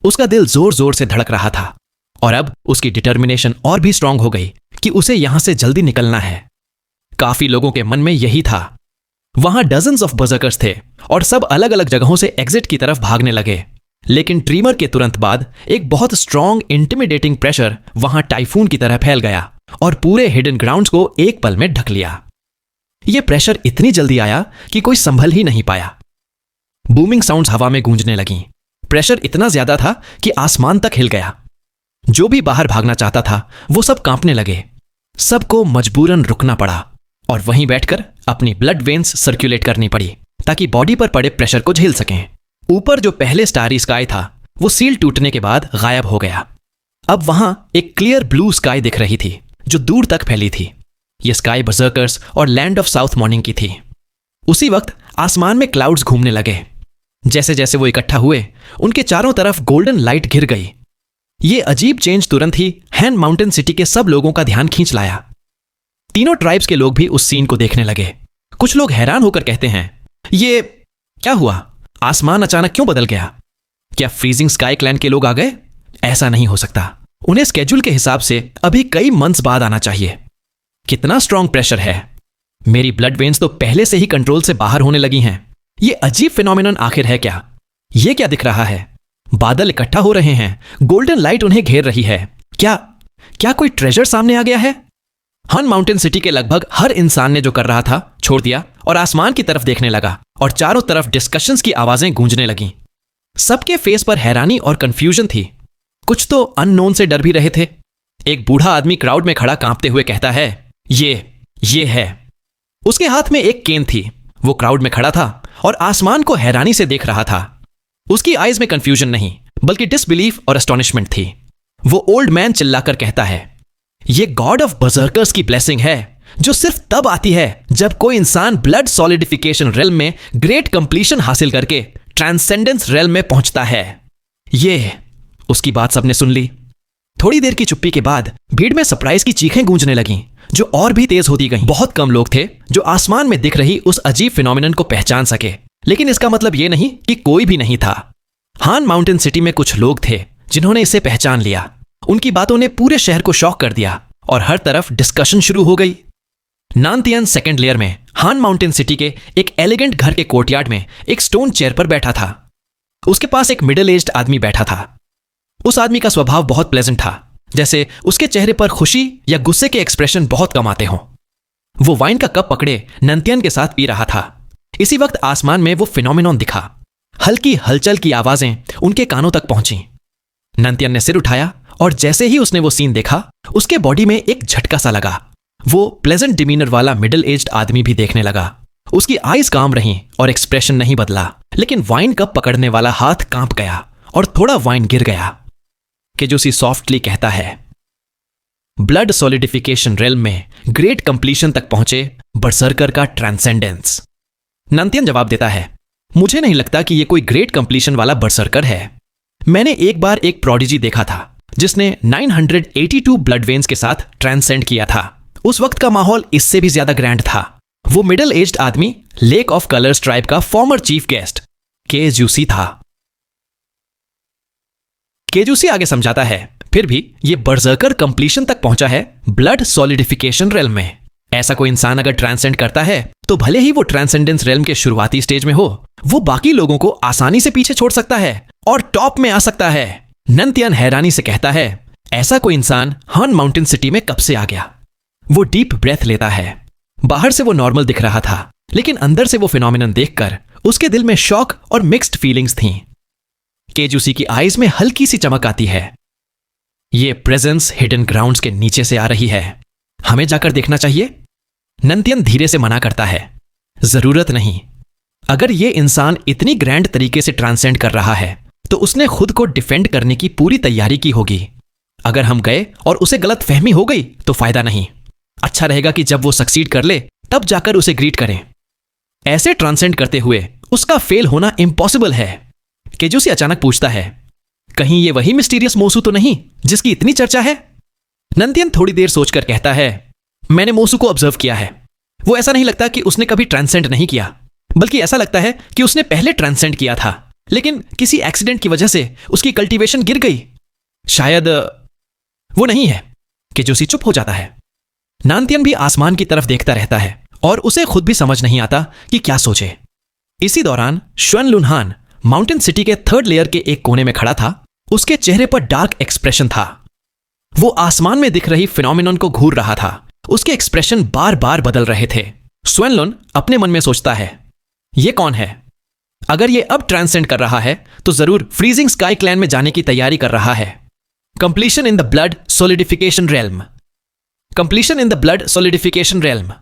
उसका दिल जोर जोर से धड़क रहा था और अब उसकी डिटर्मिनेशन और भी स्ट्रांग हो गई कि उसे यहां से जल्दी निकलना है। काफी लोगों के मन में यही था। वहां डजन्स ऑफ बर्जर्कर्स थे और सब अलग अलग जगहों से एग्जिट की तरफ भागने लगे। लेकिन ट्रीमर के तुरंत बाद एक बहुत स्ट्रांग इंटिमिडेटिंग प्रेशर वहां टाइफून की तरह फैल गया और पूरे हिडन ग्राउंड्स को एक पल में ढक लिया। यह प्रेशर इतनी जल्दी आया कि कोई संभल ही नहीं पाया। बूमिंग साउंड्स हवा में गूंजने लगीं। प्रेशर इतना ज्यादा था कि आसमान तक हिल गया। जो भी बाहर भागना चाहता था वो सब कांपने लगे। सबको मजबूरन रुकना पड़ा और वहीं बैठकर अपनी ब्लड वेन्स सर्कुलेट करनी पड़ी ताकि बॉडी पर पड़े प्रेशर को झेल सकें। ऊपर जो पहले स्टारी स्काई था वो सील टूटने के बाद गायब हो गया। अब वहां एक क्लियर ब्लू स्काई दिख रही थी जो दूर तक फैली थी। यह स्काई बर्जर्कर्स और लैंड ऑफ साउथ मॉर्निंग की थी। उसी वक्त आसमान में क्लाउड्स घूमने लगे। जैसे जैसे वो इकट्ठा हुए उनके चारों तरफ गोल्डन लाइट घिर गई। ये अजीब चेंज तुरंत ही हैन माउंटेन सिटी के सब लोगों का ध्यान खींच लाया। तीनों ट्राइब्स के लोग भी उस सीन को देखने लगे। कुछ लोग हैरान होकर कहते हैं, ये क्या हुआ? आसमान अचानक क्यों बदल गया? क्या फ्रीजिंग स्काई क्लैन के लोग आ गए? ऐसा नहीं हो सकता। उन्हें स्केड्यूल के हिसाब से अभी कई मंथ्स बाद आना चाहिए। कितना स्ट्रांग प्रेशर है। मेरी ब्लड वेन्स तो पहले से ही कंट्रोल से बाहर होने लगी हैं। ये अजीब फिनोमिनन आखिर है क्या? ये क्या दिख रहा है? बादल इकट्ठा हो रहे हैं, गोल्डन लाइट उन्हें घेर रही है। क्या कोई ट्रेजर सामने आ गया है? हन माउंटेन सिटी के लगभग हर इंसान ने जो कर रहा था छोड़ दिया और आसमान की तरफ देखने लगा और चारों तरफ डिस्कशंस की आवाजें गूंजने लगीं। सबके फेस पर हैरानी और कंफ्यूजन थी। कुछ तो अननोन से डर भी रहे थे। एक बूढ़ा आदमी क्राउड में खड़ा कांपते हुए कहता है, ये है। उसके हाथ में एक केन थी। वो क्राउड में खड़ा था और आसमान को हैरानी से देख रहा था। उसकी आईज में कंफ्यूजन नहीं बल्कि डिसबिलीफ और एस्टोनिशमेंट थी। वो ओल्ड मैन चिल्लाकर कहता है, ये गॉड ऑफ बर्जर्कर्स की ब्लेसिंग है जो सिर्फ तब आती है जब कोई इंसान ब्लड सॉलिडिफिकेशन रेल्म में ग्रेट कंप्लीशन हासिल करके ट्रांसेंडेंस रेल्म में पहुंचता है। ये उसकी बात सबने सुन ली। थोड़ी देर की चुप्पी के बाद भीड़ में सरप्राइज की चीखें गूंजने लगीं जो और भी तेज होती गईं। बहुत कम लोग थे जो आसमान में दिख रही उस अजीब फिनोमिनन को पहचान सके, लेकिन इसका मतलब यह नहीं कि कोई भी नहीं था। हान माउंटेन सिटी में कुछ लोग थे जिन्होंने इसे पहचान लिया। उनकी बातों ने पूरे शहर को शॉक कर दिया और हर तरफ डिस्कशन शुरू हो गई। नानतियन सेकेंड लेयर में हान माउंटेन सिटी के एक एलिगेंट घर के कोर्टयार्ड में एक स्टोन चेयर पर बैठा था। उसके पास एक मिडिल एज्ड आदमी बैठा था। उस आदमी का स्वभाव बहुत प्लेजेंट था, जैसे उसके चेहरे पर खुशी या गुस्से के एक्सप्रेशन बहुत कम आते हों। वो वाइन का कप पकड़े नंतियन के साथ पी रहा था। इसी वक्त आसमान में वो फिनोमिनॉन दिखा। हल्की हलचल की आवाजें उनके कानों तक पहुंची। नंतियन ने सिर उठाया और जैसे ही उसने वो सीन देखा उसके बॉडी में एक झटका सा लगा। वो प्लेजेंट डिमीनर वाला मिडिल एज्ड आदमी भी देखने लगा। उसकी आईज काम रहीं और एक्सप्रेशन नहीं बदला, लेकिन वाइन कप पकड़ने वाला हाथ कांप गया और थोड़ा वाइन गिर गया। केजूसी सॉफ्टली कहता है, ब्लड सॉलिडिफिकेशन रेल्म में ग्रेट कंप्लीशन तक पहुंचे बर्सर्कर का ट्रांसेंडेंस। नंतियन जवाब देता है, मुझे नहीं लगता कि यह कोई ग्रेट कंप्लीशन वाला बर्सर्कर है। मैंने एक बार एक प्रोडिजी देखा था जिसने 982 ब्लड वेन्स के साथ ट्रांसेंड किया था। उस वक्त का माहौल इससे भी ज्यादा ग्रैंड था। वो मिडिल एज्ड आदमी लेक ऑफ कलर्स ट्राइब का फॉर्मर चीफ गेस्ट केजूसी था। केजूसी आगे समझाता है, फिर भी ये बर्जर्कर कंप्लीशन तक पहुंचा है ब्लड सॉलिडिफिकेशन रेल्म में। ऐसा कोई इंसान अगर ट्रांसेंड करता है तो भले ही वो ट्रांसेंडेंस रेल्म के शुरुआती स्टेज में हो, वो बाकी लोगों को आसानी से पीछे छोड़ सकता है और टॉप में आ सकता है। नंतियन हैरानी से कहता है, ऐसा कोई इंसान हन माउंटेन सिटी में कब से आ गया? वो डीप ब्रेथ लेता है। बाहर से वो नॉर्मल दिख रहा था, लेकिन अंदर से वो फिनोमिनन देखकर उसके दिल में शॉक और मिक्स्ड फीलिंग्स थीं। केजूसी की आईज में हल्की सी चमक आती है। ये प्रेजेंस हिडन ग्राउंड्स के नीचे से आ रही है। हमें जाकर देखना चाहिए? नंतियन धीरे से मना करता है, जरूरत नहीं। अगर ये इंसान इतनी ग्रैंड तरीके से ट्रांसेंड कर रहा है तो उसने खुद को डिफेंड करने की पूरी तैयारी की होगी। अगर हम गए और उसे गलत फहमी हो गई तो फायदा नहीं। अच्छा रहेगा कि जब वो सक्सीड कर ले तब जाकर उसे ग्रीट करें। ऐसे ट्रांसेंड करते हुए उसका फेल होना इम्पॉसिबल है। केजूसी अचानक पूछता है, कहीं ये वही मिस्टीरियस मोसू तो नहीं जिसकी इतनी चर्चा है? नंतियन थोड़ी देर सोचकर कहता है, मैंने मोसू को ऑब्जर्व किया है। वो ऐसा नहीं लगता कि उसने कभी ट्रांसेंड नहीं किया, बल्कि ऐसा लगता है कि उसने पहले ट्रांसेंड किया था, लेकिन किसी एक्सीडेंट की वजह से उसकी कल्टीवेशन गिर गई। शायद वो नहीं है कि जोशी चुप हो जाता है। नानतियन भी आसमान की तरफ देखता रहता है और उसे खुद भी समझ नहीं आता कि क्या सोचे। इसी दौरान श्वेन लुनहान माउंटेन सिटी के 3rd लेयर के एक कोने में खड़ा था। उसके चेहरे पर डार्क एक्सप्रेशन था। वो आसमान में दिख रही फिनोमिनन को घूर रहा था। उसके एक्सप्रेशन बार बार बदल रहे थे। श्वेन लुन अपने मन में सोचता है, ये कौन है? अगर ये अब ट्रांसेंड कर रहा है तो जरूर फ्रीजिंग स्काई क्लैन में जाने की तैयारी कर रहा है। Completion in the blood solidification realm. Completion in the blood solidification realm.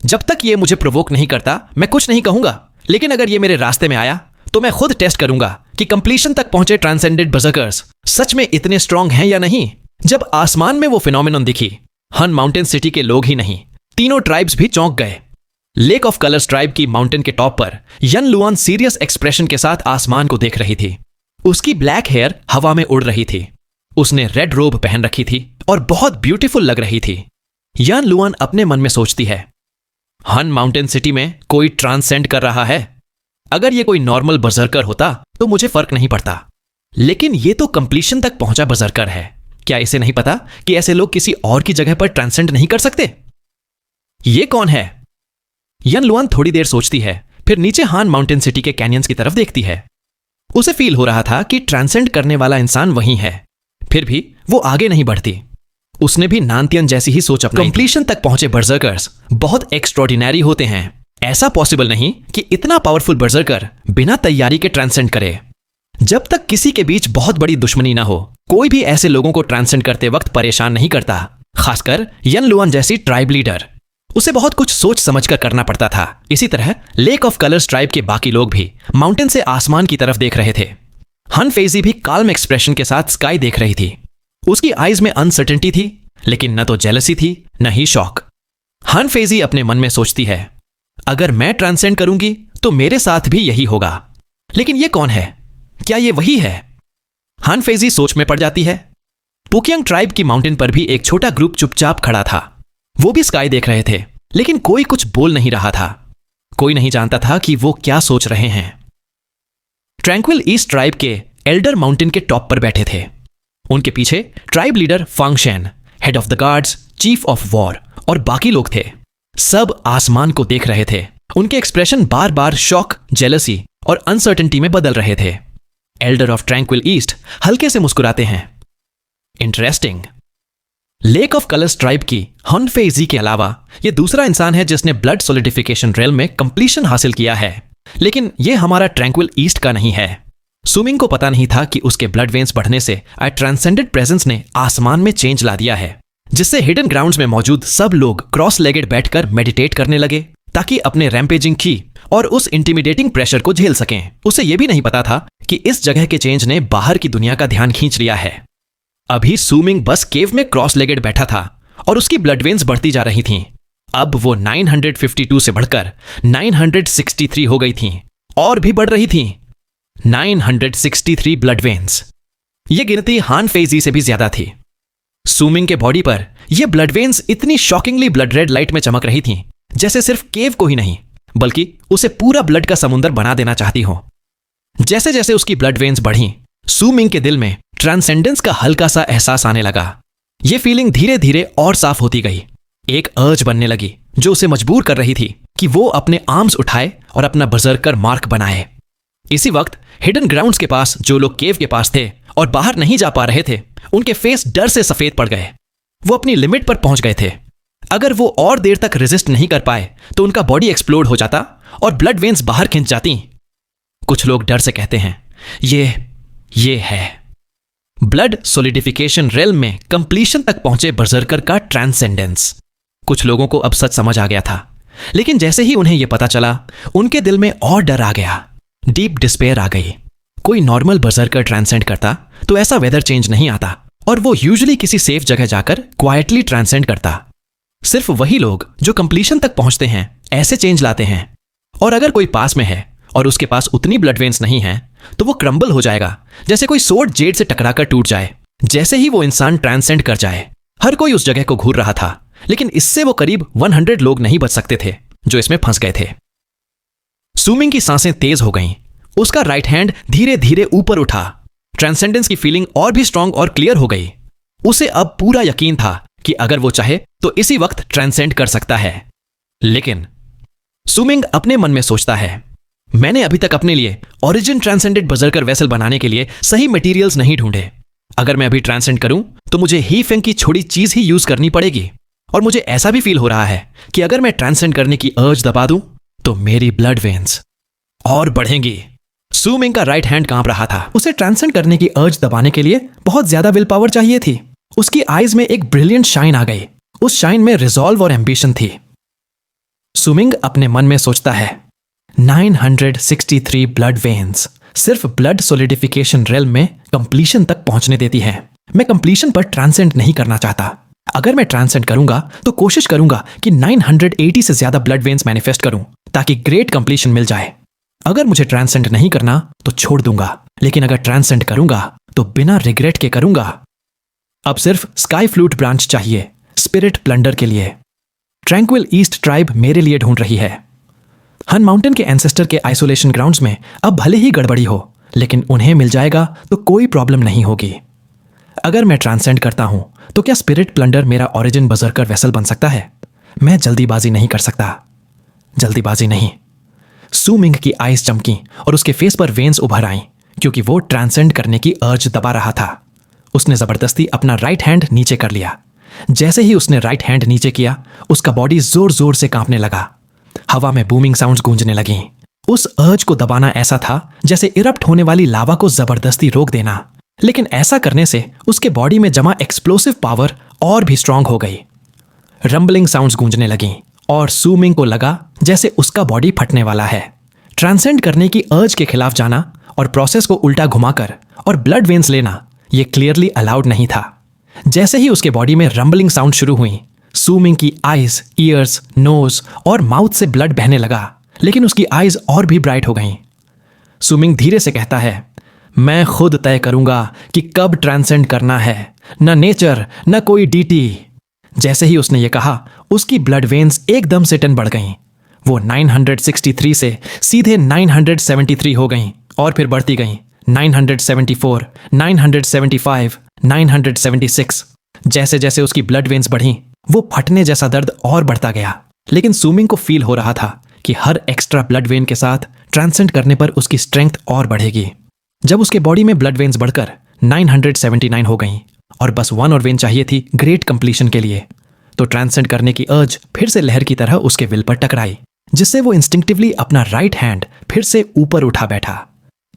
जब तक ये मुझे प्रोवोक नहीं करता मैं कुछ नहीं कहूंगा, लेकिन अगर ये मेरे रास्ते में आया तो मैं खुद टेस्ट करूंगा कि कंप्लीशन तक पहुंचे ट्रांसेंडेड बर्सर्कर्स सच में इतने स्ट्रांग हैं या नहीं। जब आसमान में वो फिनोमिनन दिखी, हन माउंटेन सिटी के लोग ही नहीं, तीनों ट्राइब्स भी चौंक गए। लेक ऑफ कलर्स ट्राइब की माउंटेन के टॉप पर यन लुआन सीरियस एक्सप्रेशन के साथ आसमान को देख रही थी। उसकी ब्लैक हेयर हवा में उड़ रही थी। उसने रेड रोब पहन रखी थी और बहुत ब्यूटीफुल लग रही थी। यन लुआन अपने मन में सोचती है, हन माउंटेन सिटी में कोई ट्रांसेंड कर रहा है। अगर ये कोई नॉर्मल बर्सर्कर होता तो मुझे फर्क नहीं पड़ता, लेकिन ये तो कंप्लीशन तक पहुंचा बर्सर्कर है। क्या इसे नहीं पता कि ऐसे लोग किसी और की जगह पर ट्रांसेंड नहीं कर सकते? ये कौन है? यन लुआन थोड़ी देर सोचती है, फिर नीचे हान माउंटेन सिटी के कैनियंस की तरफ देखती है। उसे फील हो रहा था कि ट्रांसेंड करने वाला इंसान वही है, फिर भी वो आगे नहीं बढ़ती। उसने भी नानतियन जैसी ही सोच अपनाई। कंप्लीशन तक पहुंचे बर्सर्कर्स बहुत एक्स्ट्रॉर्डिनरी होते हैं। ऐसा पॉसिबल नहीं कि इतना पावरफुल बर्सर्कर बिना तैयारी के ट्रांसेंड करे। जब तक किसी के बीच बहुत बड़ी दुश्मनी ना हो, कोई भी ऐसे लोगों को ट्रांसेंड करते वक्त परेशान नहीं करता, खासकर यन लुआन जैसी ट्राइब लीडर। उसे बहुत कुछ सोच समझकर करना पड़ता था। इसी तरह लेक ऑफ कलर्स ट्राइब के बाकी लोग भी माउंटेन से आसमान की तरफ देख रहे थे। हन फेजी भी काल्म एक्सप्रेशन के साथ स्काई देख रही थी। उसकी आईज में अनसर्टेनिटी थी, लेकिन न तो जेलसी थी न ही शॉक। हन फेजी अपने मन में सोचती है, अगर मैं ट्रांसेंड करूंगी तो मेरे साथ भी यही होगा। लेकिन ये कौन है? क्या ये वही है? हन फेजी सोच में पड़ जाती है। पुकियांग ट्राइब की माउंटेन पर भी एक छोटा ग्रुप चुपचाप खड़ा था। वो भी स्काई देख रहे थे, लेकिन कोई कुछ बोल नहीं रहा था। कोई नहीं जानता था कि वो क्या सोच रहे हैं। ट्रैंक्विल ईस्ट ट्राइब के एल्डर माउंटेन के टॉप पर बैठे थे। उनके पीछे tribe leader Fangshen, head of the guards, chief of war और बाकी लोग थे। सब आसमान को देख रहे थे। उनके एक्सप्रेशन बार बार शॉक, जेलसी और अनसर्टेनिटी में बदल रहे थे। एल्डर ऑफ ट्रैंक्विल ईस्ट हल्के से मुस्कुराते हैं। Interesting. Lake of colours tribe की हन फेजी के अलावा यह दूसरा इंसान है जिसने ब्लड सोलिडिफिकेशन रेल्म में कंप्लीशन हासिल किया है, लेकिन यह हमारा ट्रैंक्विल ईस्ट का नहीं है। सुमिंग को पता नहीं था कि उसके ब्लड वेन्स बढ़ने से आ ट्रांसेंडेड प्रेजेंस ने आसमान में चेंज ला दिया है, जिससे हिडन ग्राउंड्स में मौजूद सब लोग क्रॉस लेगेड बैठकर मेडिटेट करने लगे ताकि अपने रैम्पेजिंग की और उस इंटिमिडेटिंग प्रेशर को झेल सकें। उसे यह भी नहीं पता था कि इस जगह के चेंज ने बाहर की दुनिया का ध्यान खींच लिया है। अभी सुमिंग बस केव में क्रॉस लेगेड बैठा था और उसकी ब्लड वेन्स बढ़ती जा रही थीं। अब वो 952 से बढ़कर 963 हो गई थीं और भी बढ़ रही थीं। 963 ब्लड वेन्स। यह गिनती हान फेजी से भी ज्यादा थी। सुमिंग के बॉडी पर यह ब्लड वेन्स इतनी शॉकिंगली ब्लड रेड लाइट में चमक रही थीं, जैसे सिर्फ केव को ही नहीं बल्कि उसे पूरा ब्लड का समुंदर बना देना चाहती हो। जैसे जैसे उसकी ब्लड वेन्स बढ़ी, सुमिंग के दिल में ट्रांसेंडेंस का हल्का सा एहसास आने लगा। यह फीलिंग धीरे धीरे और साफ होती गई। एक अर्ज बनने लगी जो उसे मजबूर कर रही थी कि वो अपने आर्म्स उठाए और अपना बर्सर्कर मार्क बनाए। इसी वक्त हिडन ग्राउंड्स के पास जो लोग केव के पास थे और बाहर नहीं जा पा रहे थे, उनके फेस डर से सफेद पड़ गए। वो अपनी लिमिट पर पहुंच गए थे। अगर वो और देर तक रेजिस्ट नहीं कर पाए तो उनका बॉडी एक्सप्लोड हो जाता और ब्लड वेन्स बाहर खिंच जाती। कुछ लोग डर से कहते हैं, ये है ब्लड सोलिडिफिकेशन रेल्म में कंप्लीशन तक पहुंचे बर्सर्कर का ट्रांसेंडेंस। कुछ लोगों को अब सच समझ आ गया था, लेकिन जैसे ही उन्हें यह पता चला, उनके दिल में और डर आ गया। डीप डिस्पेयर आ गई। कोई नॉर्मल बर्सर्कर ट्रांसेंड करता तो ऐसा वेदर चेंज नहीं आता और वो यूजुअली किसी सेफ जगह जाकर क्वाइटली ट्रांसेंड करता। सिर्फ वही लोग जो कंप्लीशन तक पहुंचते हैं ऐसे चेंज लाते हैं। और अगर कोई पास में है और उसके पास उतनी ब्लड वेन्स नहीं है तो वो क्रम्बल हो जाएगा, जैसे कोई सोर्ड जेड से टकराकर टूट जाए, जैसे ही वो इंसान ट्रांसेंड कर जाए। हर कोई उस जगह को घूर रहा था, लेकिन इससे वो करीब 100 लोग नहीं बच सकते थे जो इसमें फंस गए थे। सुमिंग की सांसें तेज हो गईं। उसका राइट हैंड धीरे धीरे ऊपर उठा। ट्रांसेंडेंस की फीलिंग और भी स्ट्रांग और क्लियर हो गई। उसे अब पूरा यकीन था कि अगर वो चाहे तो इसी वक्त ट्रांसेंड कर सकता है। लेकिन सुमिंग अपने मन में सोचता है, मैंने अभी तक अपने लिए ओरिजिन ट्रांसेंडेड बजरकर वेसल बनाने के लिए सही मटेरियल्स नहीं ढूंढे। अगर मैं अभी ट्रांसेंड करूं तो मुझे ही फेंग की छोड़ी चीज ही यूज करनी पड़ेगी। और मुझे ऐसा भी फील हो रहा है कि अगर मैं ट्रांसेंड करने की अर्ज दबा दूं तो मेरी ब्लड वेन्स और बढ़ेंगी। सुमिंग का राइट हैंड कांप रहा था। उसे ट्रांसेंड करने की अर्ज दबाने के लिए बहुत ज्यादा विल पावर चाहिए थी। उसकी आईज में एक ब्रिलियंट शाइन आ गई। उस शाइन में रिजॉल्व और एम्बिशन थी। सुमिंग अपने मन में सोचता है, 963 ब्लड वेन्स सिर्फ ब्लड सोलिडिफिकेशन रेल्म में कंप्लीशन तक पहुंचने देती है। मैं कंप्लीशन पर ट्रांसेंड नहीं करना चाहता। अगर मैं ट्रांसेंड करूंगा तो कोशिश करूंगा कि 980 से ज्यादा ब्लड वेन्स मैनिफेस्ट करूं ताकि ग्रेट कंप्लीशन मिल जाए। अगर मुझे ट्रांसेंड नहीं करना तो छोड़ दूंगा, लेकिन अगर ट्रांसेंड करूंगा तो बिना रिग्रेट के करूंगा। अब सिर्फ स्काई फ्लूट ब्रांच चाहिए स्पिरिट प्लंडर के लिए। ट्रैंक्विल ईस्ट ट्राइब मेरे लिए ढूंढ रही है। हन माउंटेन के एंसेस्टर के आइसोलेशन ग्राउंड्स में अब भले ही गड़बड़ी हो, लेकिन उन्हें मिल जाएगा तो कोई प्रॉब्लम नहीं होगी। अगर मैं ट्रांसेंड करता हूं तो क्या स्पिरिट प्लंडर मेरा ओरिजिन बजरकर वेसल बन सकता है? मैं जल्दीबाजी नहीं कर सकता। जल्दीबाजी नहीं। सुमिंग की आईज चमकी और उसके फेस पर वेन्स उभर आईं क्योंकि वो ट्रांसेंड करने की अर्ज दबा रहा था। उसने जबरदस्ती अपना राइट हैंड नीचे कर लिया। जैसे ही उसने राइट हैंड नीचे किया, उसका बॉडी जोर जोर से कांपने लगा। हवा में बूमिंग साउंड्स गूंजने लगीं। उस अर्ज को दबाना ऐसा था जैसे इरप्ट होने वाली लावा को जबरदस्ती रोक देना, लेकिन ऐसा करने से उसके बॉडी में जमा एक्सप्लोसिव पावर और भी स्ट्रांग हो गई। रंबलिंग साउंड्स गूंजने लगीं और सुमिंग को लगा जैसे उसका बॉडी फटने वाला है। ट्रांसेंड करने की अर्ज के खिलाफ जाना और प्रोसेस को उल्टा घुमाकर और ब्लड वेन्स लेना ये क्लियरली अलाउड नहीं था। जैसे ही उसके बॉडी में रंबलिंग साउंड शुरू हुई, सुमिंग की आईज, ईयर्स, नोज और माउथ से ब्लड बहने लगा, लेकिन उसकी आईज और भी ब्राइट हो गईं। सुमिंग धीरे से कहता है, मैं खुद तय करूंगा कि कब ट्रांसेंड करना है, न नेचर न कोई डीटी। जैसे ही उसने ये कहा, उसकी ब्लड वेन्स एकदम से 10 बढ़ गईं। वो 963 से सीधे 973 हो गईं और फिर बढ़ती गईं 974, 975, 976। जैसे जैसे उसकी ब्लड वेन्स बढ़ीं, वो फटने जैसा दर्द और बढ़ता गया। लेकिन सुमिंग को फील हो रहा था कि हर एक्स्ट्रा ब्लड वेन के साथ ट्रांसेंड करने पर उसकी स्ट्रेंथ और बढ़ेगी। जब उसके बॉडी में ब्लड वेन्स बढ़कर 979 हो गईं और बस 1 और वेन चाहिए थी ग्रेट कंप्लीशन के लिए, तो ट्रांसेंड करने की अर्ज फिर से लहर की तरह उसके विल पर टकराई, जिससे वो इंस्टिंक्टिवली अपना राइट हैंड फिर से ऊपर उठा बैठा।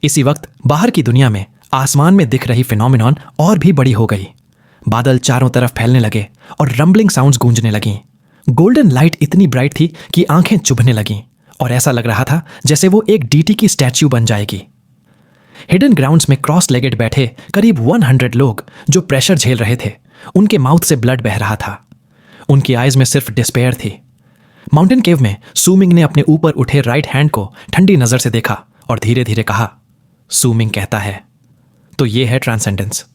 इसी वक्त बाहर की दुनिया में आसमान में दिख रही फिनोमिनॉन और भी बड़ी हो गई। बादल चारों तरफ फैलने लगे और रंबलिंग साउंड्स गूंजने लगीं। गोल्डन लाइट इतनी ब्राइट थी कि आंखें चुभने लगीं और ऐसा लग रहा था जैसे वो एक डीटी की स्टैच्यू बन जाएगी। हिडन ग्राउंड्स में क्रॉस लेगेड बैठे करीब 100 लोग जो प्रेशर झेल रहे थे, उनके माउथ से ब्लड बह रहा था। उनकी आईज में सिर्फ डिस्पेयर थी। माउंटेन केव में सुमिंग ने अपने ऊपर उठे राइट हैंड को ठंडी नजर से देखा और धीरे धीरे कहा। सुमिंग कहता है, तो ये है ट्रांसेंडेंस।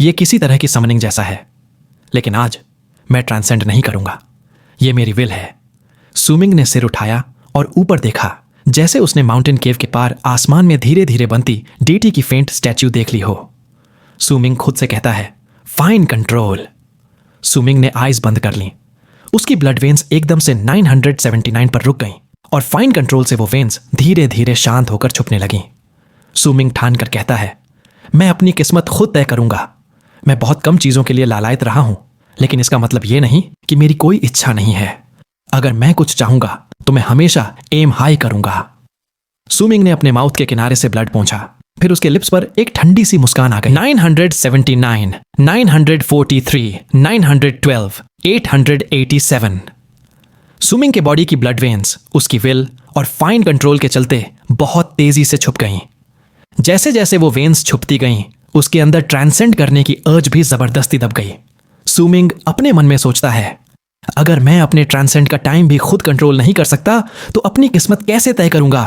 ये किसी तरह की समनिंग जैसा है, लेकिन आज मैं ट्रांसेंड नहीं करूंगा। ये मेरी विल है। सुमिंग ने सिर उठाया और ऊपर देखा, जैसे उसने माउंटेन केव के पार आसमान में धीरे धीरे बनती डीटी की फेंट स्टैच्यू देख ली हो। सुमिंग खुद से कहता है, फाइन कंट्रोल। सुमिंग ने आईज बंद कर ली। उसकी ब्लड वेन्स एकदम से 979 पर रुक गईं और फाइन कंट्रोल से वो वेन्स धीरे धीरे शांत होकर छुपने लगीं। सुमिंग ठान कर कहता है, मैं अपनी किस्मत खुद तय करूंगा। मैं बहुत कम चीजों के लिए लालायत रहा हूं, लेकिन इसका मतलब यह नहीं कि मेरी कोई इच्छा नहीं है। अगर मैं कुछ चाहूंगा तो मैं हमेशा एम हाई करूंगा। सुमिंग ने अपने माउथ के किनारे से ब्लड पोंछा, फिर उसके लिप्स पर एक ठंडी सी मुस्कान आ गई। 979, 943, 912, 887। सुमिंग के बॉडी की ब्लड वेन्स उसकी विल और फाइन कंट्रोल के चलते बहुत तेजी से छुप गईं। जैसे जैसे वो वेन्स छुपती गईं, उसके अंदर ट्रांसेंड करने की अर्ज भी जबरदस्ती दब गई। सुमिंग अपने मन में सोचता है, अगर मैं अपने ट्रांसेंड का टाइम भी खुद कंट्रोल नहीं कर सकता तो अपनी किस्मत कैसे तय करूंगा।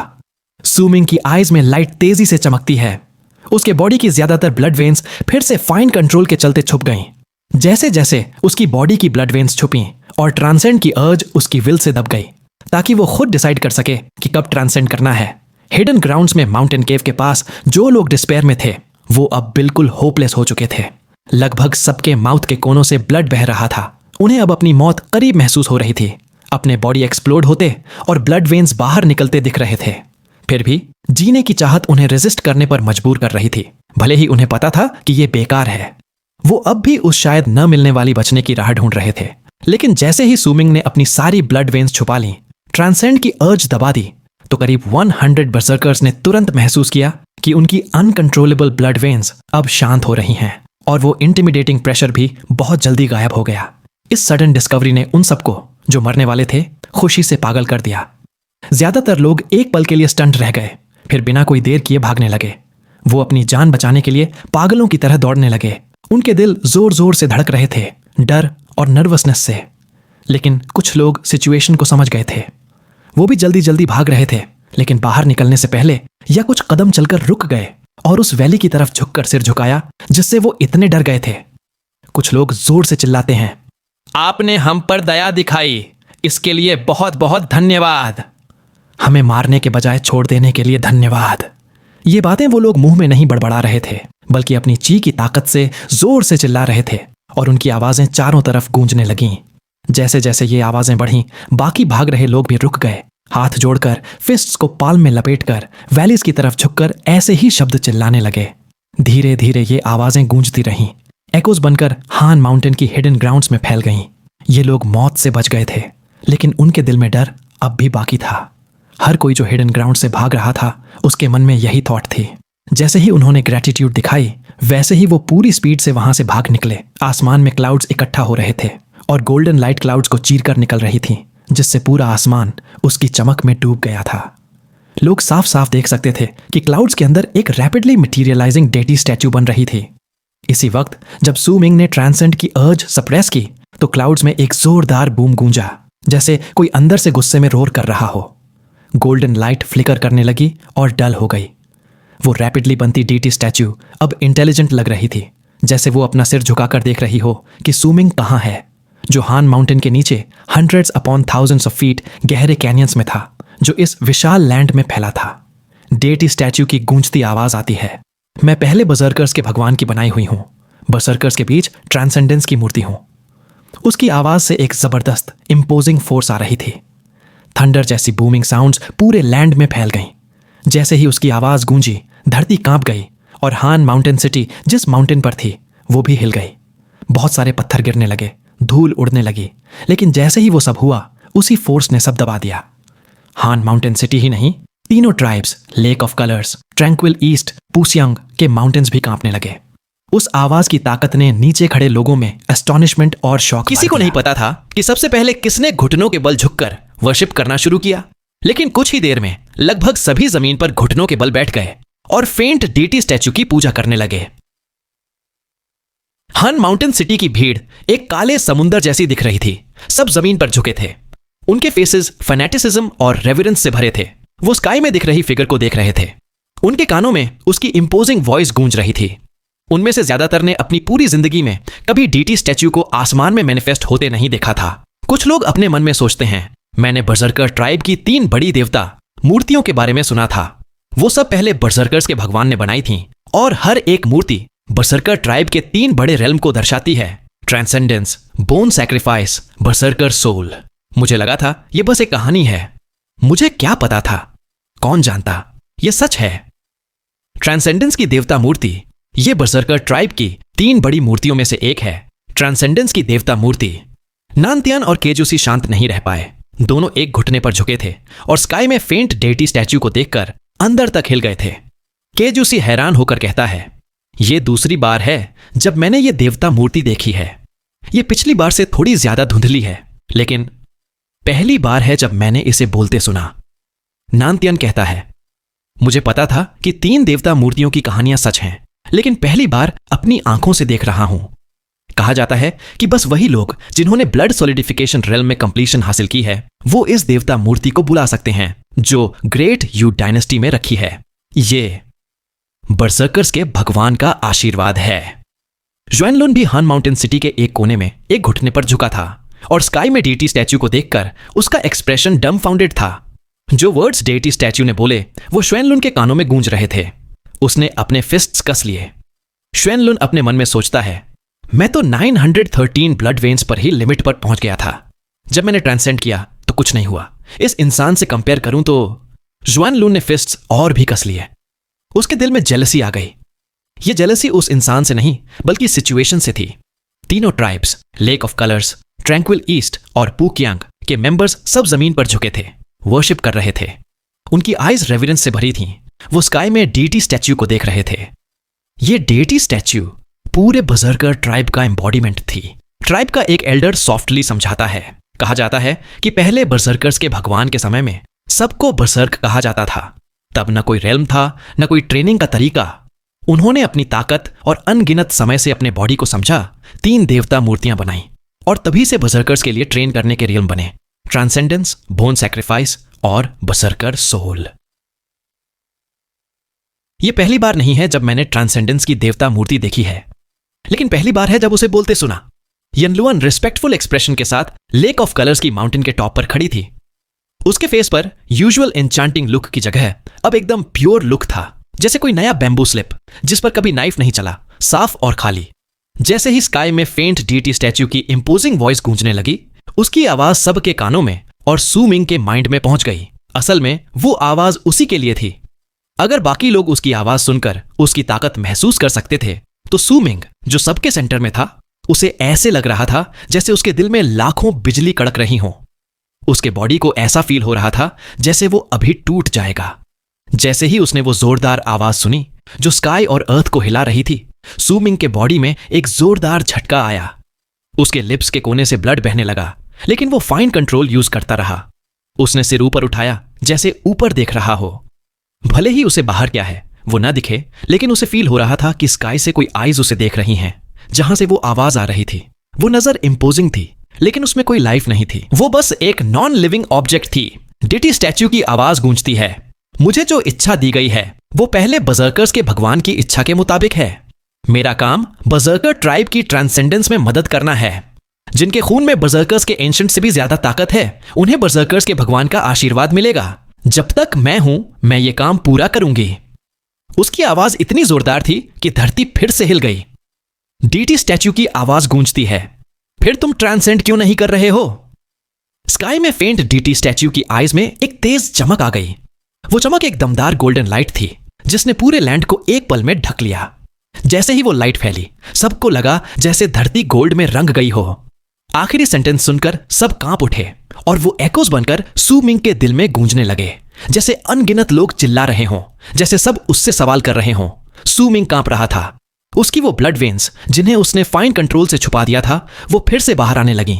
सुमिंग की आईज में लाइट तेजी से चमकती है। उसके बॉडी की ज्यादातर ब्लड वेन्स फिर से फाइन कंट्रोल के चलते छुप गईं। जैसे जैसे उसकी बॉडी की ब्लड वेन्स छुपीं और ट्रांसेंड की अर्ज उसकी विल से दब गई ताकि वो खुद डिसाइड कर सके कि कब ट्रांसेंड करना है। हिडन ग्राउंड्स में माउंटेन केव के पास जो लोग डिस्पेयर में थे वो अब बिल्कुल होपलेस हो चुके थे। लगभग सबके माउथ के कोनों से ब्लड बह रहा था। उन्हें अब अपनी मौत करीब महसूस हो रही थी। अपने बॉडी एक्सप्लोड होते और ब्लड वेन्स बाहर निकलते दिख रहे थे। फिर भी जीने की चाहत उन्हें रेजिस्ट करने पर मजबूर कर रही थी, भले ही उन्हें पता था कि ये बेकार है। वो अब भी उस शायद न मिलने वाली बचने की राह ढूंढ रहे थे। लेकिन जैसे ही सूमिंग ने अपनी सारी ब्लड वेन्स छुपा ली, ट्रांसेंड की अर्ज दबा दी, तो करीब 100 बर्सर्कर्स ने तुरंत महसूस किया कि उनकी अनकंट्रोलेबल ब्लड वेन्स अब शांत हो रही हैं और वो इंटिमिडेटिंग प्रेशर भी बहुत जल्दी गायब हो गया। इस सडन डिस्कवरी ने उन सबको जो मरने वाले थे खुशी से पागल कर दिया। ज्यादातर लोग एक पल के लिए स्टंट रह गए, फिर बिना कोई देर किए भागने लगे। वो अपनी जान बचाने के लिए पागलों की तरह दौड़ने लगे। उनके दिल जोर जोर से धड़क रहे थे, डर और नर्वसनेस से। लेकिन कुछ लोग सिचुएशन को समझ गए थे। वो भी जल्दी जल्दी भाग रहे थे, लेकिन बाहर निकलने से पहले या कुछ कदम चलकर रुक गए और उस वैली की तरफ झुककर सिर झुकाया जिससे वो इतने डर गए थे। कुछ लोग जोर से चिल्लाते हैं, आपने हम पर दया दिखाई, इसके लिए बहुत बहुत धन्यवाद। हमें मारने के बजाय छोड़ देने के लिए धन्यवाद। ये बातें वो लोग मुंह में नहीं बड़बड़ा रहे थे, बल्कि अपनी ची की ताकत से जोर से चिल्ला रहे थे और उनकी आवाजें चारों तरफ गूंजने लगीं। जैसे जैसे ये आवाजें बढ़ीं, बाकी भाग रहे लोग भी रुक गए। हाथ जोड़कर, फिस्ट्स को पाल्म में लपेटकर, वैलीज की तरफ झुककर ऐसे ही शब्द चिल्लाने लगे। धीरे धीरे ये आवाजें गूंजती रहीं, एकोज बनकर हान माउंटेन की हिडन ग्राउंड्स में फैल गईं। ये लोग मौत से बच गए थे, लेकिन उनके दिल में डर अब भी बाकी था। हर कोई जो हिडन ग्राउंड से भाग रहा था, उसके मन में यही थॉट थी। जैसे ही उन्होंने ग्रेटिट्यूड दिखाई, वैसे ही वो पूरी स्पीड से वहां से भाग निकले। आसमान में क्लाउड्स इकट्ठा हो रहे थे और गोल्डन लाइट क्लाउड्स को चीरकर निकल रही थी, जिससे पूरा आसमान उसकी चमक में डूब गया था। लोग साफ साफ देख सकते थे कि क्लाउड्स के अंदर एक रैपिडली मटीरियलाइजिंग डेटी स्टैच्यू बन रही थी। इसी वक्त जब सू मिंग ने ट्रांसेंड की अर्ज सप्रेस की, तो क्लाउड्स में एक जोरदार बूम गूंजा, जैसे कोई अंदर से गुस्से में रोर कर रहा हो। गोल्डन लाइट फ्लिकर करने लगी और डल हो गई। वो रैपिडली बनती डीटी स्टैच्यू अब इंटेलिजेंट लग रही थी, जैसे वो अपना सिर झुकाकर देख रही हो कि सू मिंग कहाँ है, जो हान माउंटेन के नीचे hundreds upon thousands of feet गहरे कैनियंस में था, जो इस विशाल लैंड में फैला था। डेटी स्टैच्यू की गूंजती आवाज आती है, मैं पहले बर्सर्कर्स के भगवान की बनाई हुई हूं, बर्सर्कर्स के बीच ट्रांसेंडेंस की मूर्ति हूं। उसकी आवाज से एक जबरदस्त इंपोजिंग फोर्स आ रही थी। थंडर जैसी बूमिंग साउंड्स पूरे लैंड में फैल गईं। जैसे ही उसकी आवाज गूंजी, धरती कांप गई और हान माउंटेन सिटी जिस माउंटेन पर थी वो भी हिल गई। बहुत सारे पत्थर गिरने लगे, धूल उड़ने लगी, लेकिन जैसे ही वो सब हुआ, उसी फोर्स ने सब दबा दिया। हान माउंटेन सिटी ही नहीं, तीनों tribes, lake of colours, tranquil east, पुसियांग के माउंटेन्स भी कांपने लगे। उस आवाज की ताकत ने नीचे खड़े लोगों में एस्टॉनिशमेंट और शॉक। किसी को नहीं पता था कि सबसे पहले किसने घुटनों के बल झुककर वर्शिप करना शुरू किया, लेकिन कुछ ही देर में लगभग सभी जमीन पर घुटनों के बल बैठ गए और फेंट डीटी स्टैच्यू की पूजा करने लगे। हन माउंटेन सिटी की भीड़ एक काले समुंदर जैसी दिख रही थी। सब जमीन पर झुके थे। उनके फेसेस फैनेटिसिज्म और रेवरेंस से भरे थे। वो स्काई में दिख रही फिगर को देख रहे थे। उनके कानों में उसकी इंपोजिंग वॉइस गूंज रही थी। उनमें से ज्यादातर ने अपनी पूरी जिंदगी में कभी डीटी स्टैच्यू को आसमान में मैनिफेस्ट होते नहीं देखा था। कुछ लोग अपने मन में सोचते हैं, मैंने बर्सर्कर ट्राइब की 3 बड़ी देवता मूर्तियों के बारे में सुना था। वो सब पहले बर्सर्कर्स के भगवान ने बनाई थी और हर एक मूर्ति बर्सर्कर ट्राइब के 3 बड़े रेल्म को दर्शाती है, ट्रांसेंडेंस, बोन सैक्रिफाइस, बर्सर्कर सोल। मुझे लगा था ये बस एक कहानी है। मुझे क्या पता था, कौन जानता, ये सच है। ट्रांसेंडेंस की देवता मूर्ति ये बर्सर्कर ट्राइब की 3 बड़ी मूर्तियों में से एक है। ट्रांसेंडेंस की देवता मूर्ति। नानतियन और केजूसी शांत नहीं रह पाए। दोनों एक घुटने पर झुके थे और स्काई में फेंट डेटी स्टैच्यू को देखकर अंदर तक हिल गए थे। केजूसी हैरान होकर कहता है, यह दूसरी बार है जब मैंने ये देवता मूर्ति देखी है। ये पिछली बार से थोड़ी ज्यादा धुंधली है, लेकिन पहली बार है जब मैंने इसे बोलते सुना। नानतियन कहता है, मुझे पता था कि 3 देवता मूर्तियों की कहानियां सच हैं, लेकिन पहली बार अपनी आंखों से देख रहा हूं। कहा जाता है कि बस वही लोग जिन्होंने ब्लड सॉलिडिफिकेशन रेल्म में कंप्लीशन हासिल की है, वो इस देवता मूर्ति को बुला सकते हैं जो ग्रेट यू डायनेस्टी में रखी है। ये बर्सर्कर्स के भगवान का आशीर्वाद है। ज़ुएनलुन भी हान माउंटेन सिटी के एक कोने में एक घुटने पर झुका था। और स्काई में डीटी स्टैच्यू को देखकर उसका एक्सप्रेशन डम्बफाउंडेड था। जो वर्ड्स डीटी स्टैच्यू ने बोले वो श्वेनलुन के कानों में गूंज रहे थे। उसने अपने फिस्ट्स कस लिए। श्वेनलुन अपने मन में सोचता है, मैं तो 913 ब्लड वेन्स पर ही लिमिट पर पहुंच गया था। जब मैंने ट्रांसेंड किया तो कुछ नहीं हुआ। इस इंसान से कंपेयर करूं तो श्वेनलुन ने फिस्ट्स और भी कस लिए। उसके दिल में जेलसी आ गई। यह जेलसी उस इंसान से नहीं बल्कि सिचुएशन से थी। तीनों tribes, lake of colours, tranquil east और पुकियांग के मेंबर्स सब जमीन पर झुके थे, वर्शिप कर रहे थे। उनकी आईज रेवरेंस से भरी थीं। वो स्काई में डीटी स्टैच्यू को देख रहे थे। ये डीटी स्टैच्यू पूरे बर्जर्कर ट्राइब का एम्बॉडीमेंट थी। ट्राइब का एक एल्डर सॉफ्टली समझाता है, कहा जाता है कि पहले बर्जर्कर्स के भगवान के समय में सबको बर्जर्क कहा जाता था। तब न कोई रेल्म था, न कोई ट्रेनिंग का तरीका। उन्होंने अपनी ताकत और अनगिनत समय से अपने बॉडी को समझा, 3 देवता मूर्तियां बनाई और तभी से बर्जर्कर्स के लिए ट्रेन करने के रियल्म बने, ट्रांसेंडेंस, बोन सैक्रिफाइस और बर्जर्कर सोल। यह पहली बार नहीं है जब मैंने ट्रांसेंडेंस की देवता मूर्ति देखी है, लेकिन पहली बार है जब उसे बोलते सुना। यनलुआन रिस्पेक्टफुल एक्सप्रेशन के साथ लेक ऑफ कलर्स की माउंटेन के टॉप पर खड़ी थी। उसके फेस पर यूजुअल एन्चांटिंग लुक की जगह अब एकदम प्योर लुक था, जैसे कोई नया बैम्बू स्लिप जिस पर कभी नाइफ नहीं चला, साफ और खाली। जैसे ही स्काई में फेंट डीटी स्टैच्यू की इंपोजिंग वॉइस गूंजने लगी, उसकी आवाज सबके कानों में और सू मिंग के माइंड में पहुंच गई। असल में वो आवाज उसी के लिए थी। अगर बाकी लोग उसकी आवाज सुनकर उसकी ताकत महसूस कर सकते थे, तो सू मिंग, जो सबके सेंटर में था, उसे ऐसे लग रहा था जैसे उसके दिल में लाखों बिजली कड़क रही हों। उसके बॉडी को ऐसा फील हो रहा था जैसे वो अभी टूट जाएगा। जैसे ही उसने वो जोरदार आवाज सुनी जो स्काई और अर्थ को हिला रही थी, सू मिंग के बॉडी में एक जोरदार झटका आया। उसके लिप्स के कोने से ब्लड बहने लगा, लेकिन वो फाइन कंट्रोल यूज करता रहा। उसने सिर ऊपर उठाया जैसे ऊपर देख रहा हो। भले ही उसे बाहर क्या है वो ना दिखे, लेकिन उसे फील हो रहा था कि स्काई से कोई आईज उसे देख रही हैं, जहां से वो आवाज आ रही थी। वो नजर इंपोजिंग थी, लेकिन उसमें कोई लाइफ नहीं थी। वो बस एक नॉन लिविंग ऑब्जेक्ट थी। डीटी स्टैच्यू की आवाज गूंजती है, मुझे जो इच्छा दी गई है वो पहले बर्जर्कर्स के भगवान की इच्छा के मुताबिक है। मेरा काम बर्जर्कर ट्राइब की ट्रांसेंडेंस में मदद करना है। जिनके खून में बर्जर्कर्स के एंशिएंट से भी ज्यादा ताकत है, उन्हें बर्जर्कर्स के भगवान का आशीर्वाद मिलेगा। जब तक मैं हूं, मैं ये काम पूरा करूंगी। उसकी आवाज इतनी जोरदार थी कि धरती फिर से हिल गई। डीटी स्टैच्यू की आवाज गूंजती है, फिर तुम ट्रांसेंड क्यों नहीं कर रहे हो? स्काई में फेंट डीटी स्टैच्यू की आईज में एक तेज चमक आ गई। वो चमक एक दमदार गोल्डन लाइट थी जिसने पूरे लैंड को एक पल में ढक लिया। जैसे ही वो लाइट फैली, सबको लगा जैसे धरती गोल्ड में रंग गई हो। आखिरी सेंटेंस सुनकर सब कांप उठे और वो एकोस बनकर सू मिंग के दिल में गूंजने लगे, जैसे अनगिनत लोग चिल्ला रहे हों, जैसे सब उससे सवाल कर रहे हों। सू मिंग कांप रहा था। उसकी वो ब्लड वेन्स जिन्हें उसने फाइन कंट्रोल से छुपा दिया था, वो फिर से बाहर आने लगी।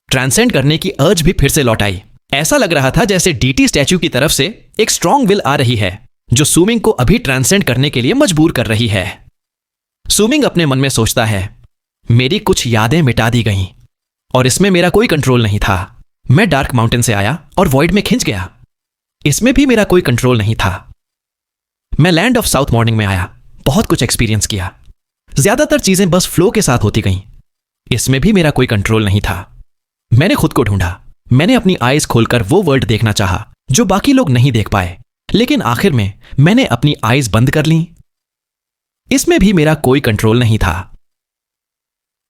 ट्रांसेंड करने की अर्ज भी फिर से लौट आई। ऐसा लग रहा था जैसे डीटी स्टैच्यू की तरफ से एक स्ट्रॉन्ग विल आ रही है जो सू मिंग को अभी ट्रांसेंड करने के लिए मजबूर कर रही है। सू मिंग अपने मन में सोचता है, मेरी कुछ यादें मिटा दी गईं और इसमें मेरा कोई कंट्रोल नहीं था। मैं डार्क माउंटेन से आया और वॉइड में खिंच गया, इसमें भी मेरा कोई कंट्रोल नहीं था। मैं लैंड ऑफ साउथ मॉर्निंग में आया, बहुत कुछ एक्सपीरियंस किया, ज्यादातर चीजें बस फ्लो के साथ होती गईं, इसमें भी मेरा कोई कंट्रोल नहीं था। मैंने खुद को ढूंढा, मैंने अपनी आईज खोलकर वो वर्ल्ड देखना चाहा जो बाकी लोग नहीं देख पाए, लेकिन आखिर में मैंने अपनी आईज बंद कर ली, इसमें भी मेरा कोई कंट्रोल नहीं था।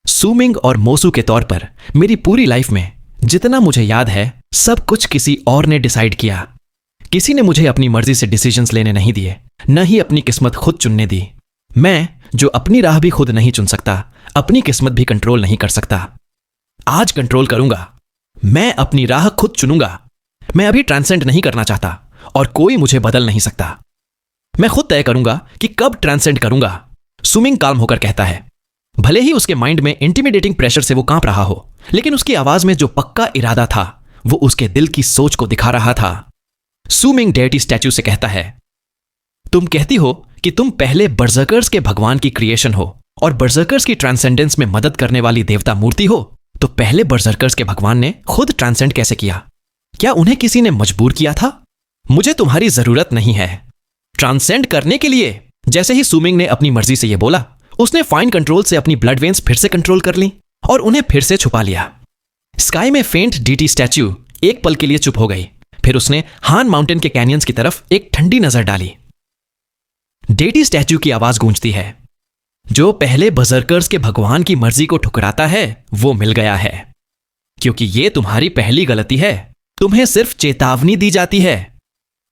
सू मिंग और मोसू के तौर पर मेरी पूरी लाइफ में जितना मुझे याद है, सब कुछ किसी और ने डिसाइड किया। किसी ने मुझे अपनी मर्जी से डिसीजंस लेने नहीं दिए, न ही अपनी किस्मत खुद चुनने दी। मैं जो अपनी राह भी खुद नहीं चुन सकता, अपनी किस्मत भी कंट्रोल नहीं कर सकता। आज कंट्रोल करूंगा, मैं अपनी राह खुद चुनूंगा। मैं अभी ट्रांसेंड नहीं करना चाहता और कोई मुझे बदल नहीं सकता। मैं खुद तय करूंगा कि कब ट्रांसेंड करूंगा, सू मिंग काल्म होकर कहता है। भले ही उसके माइंड में इंटिमिडेटिंग प्रेशर से वो कांप रहा हो, लेकिन उसकी आवाज में जो पक्का इरादा था वो उसके दिल की सोच को दिखा रहा था। सू मिंग डेटी स्टैच्यू से कहता है, तुम कहती हो कि तुम पहले बर्जर्कर्स के भगवान की क्रिएशन हो और बर्जर्कर्स की ट्रांसेंडेंस में मदद करने वाली देवता मूर्ति हो, तो पहले बर्जर्कर्स के भगवान ने खुद ट्रांसेंड कैसे किया? क्या उन्हें किसी ने मजबूर किया था? मुझे तुम्हारी जरूरत नहीं है ट्रांसेंड करने के लिए। जैसे ही सू मिंग ने अपनी मर्जी से यह बोला, उसने फाइन कंट्रोल से अपनी ब्लड वेन्स फिर से कंट्रोल कर ली और उन्हें फिर से छुपा लिया। स्काई में फेंट डीटी स्टैच्यू एक पल के लिए चुप हो गई। फिर उसने हान माउंटेन के कैनियंस की तरफ एक ठंडी नजर डाली। डेटी स्टैच्यू की आवाज गूंजती है, जो पहले बजर्कर्स के भगवान की मर्जी को ठुकराता है वो मिल गया है, क्योंकि ये तुम्हारी पहली गलती है। तुम्हें सिर्फ चेतावनी दी जाती है।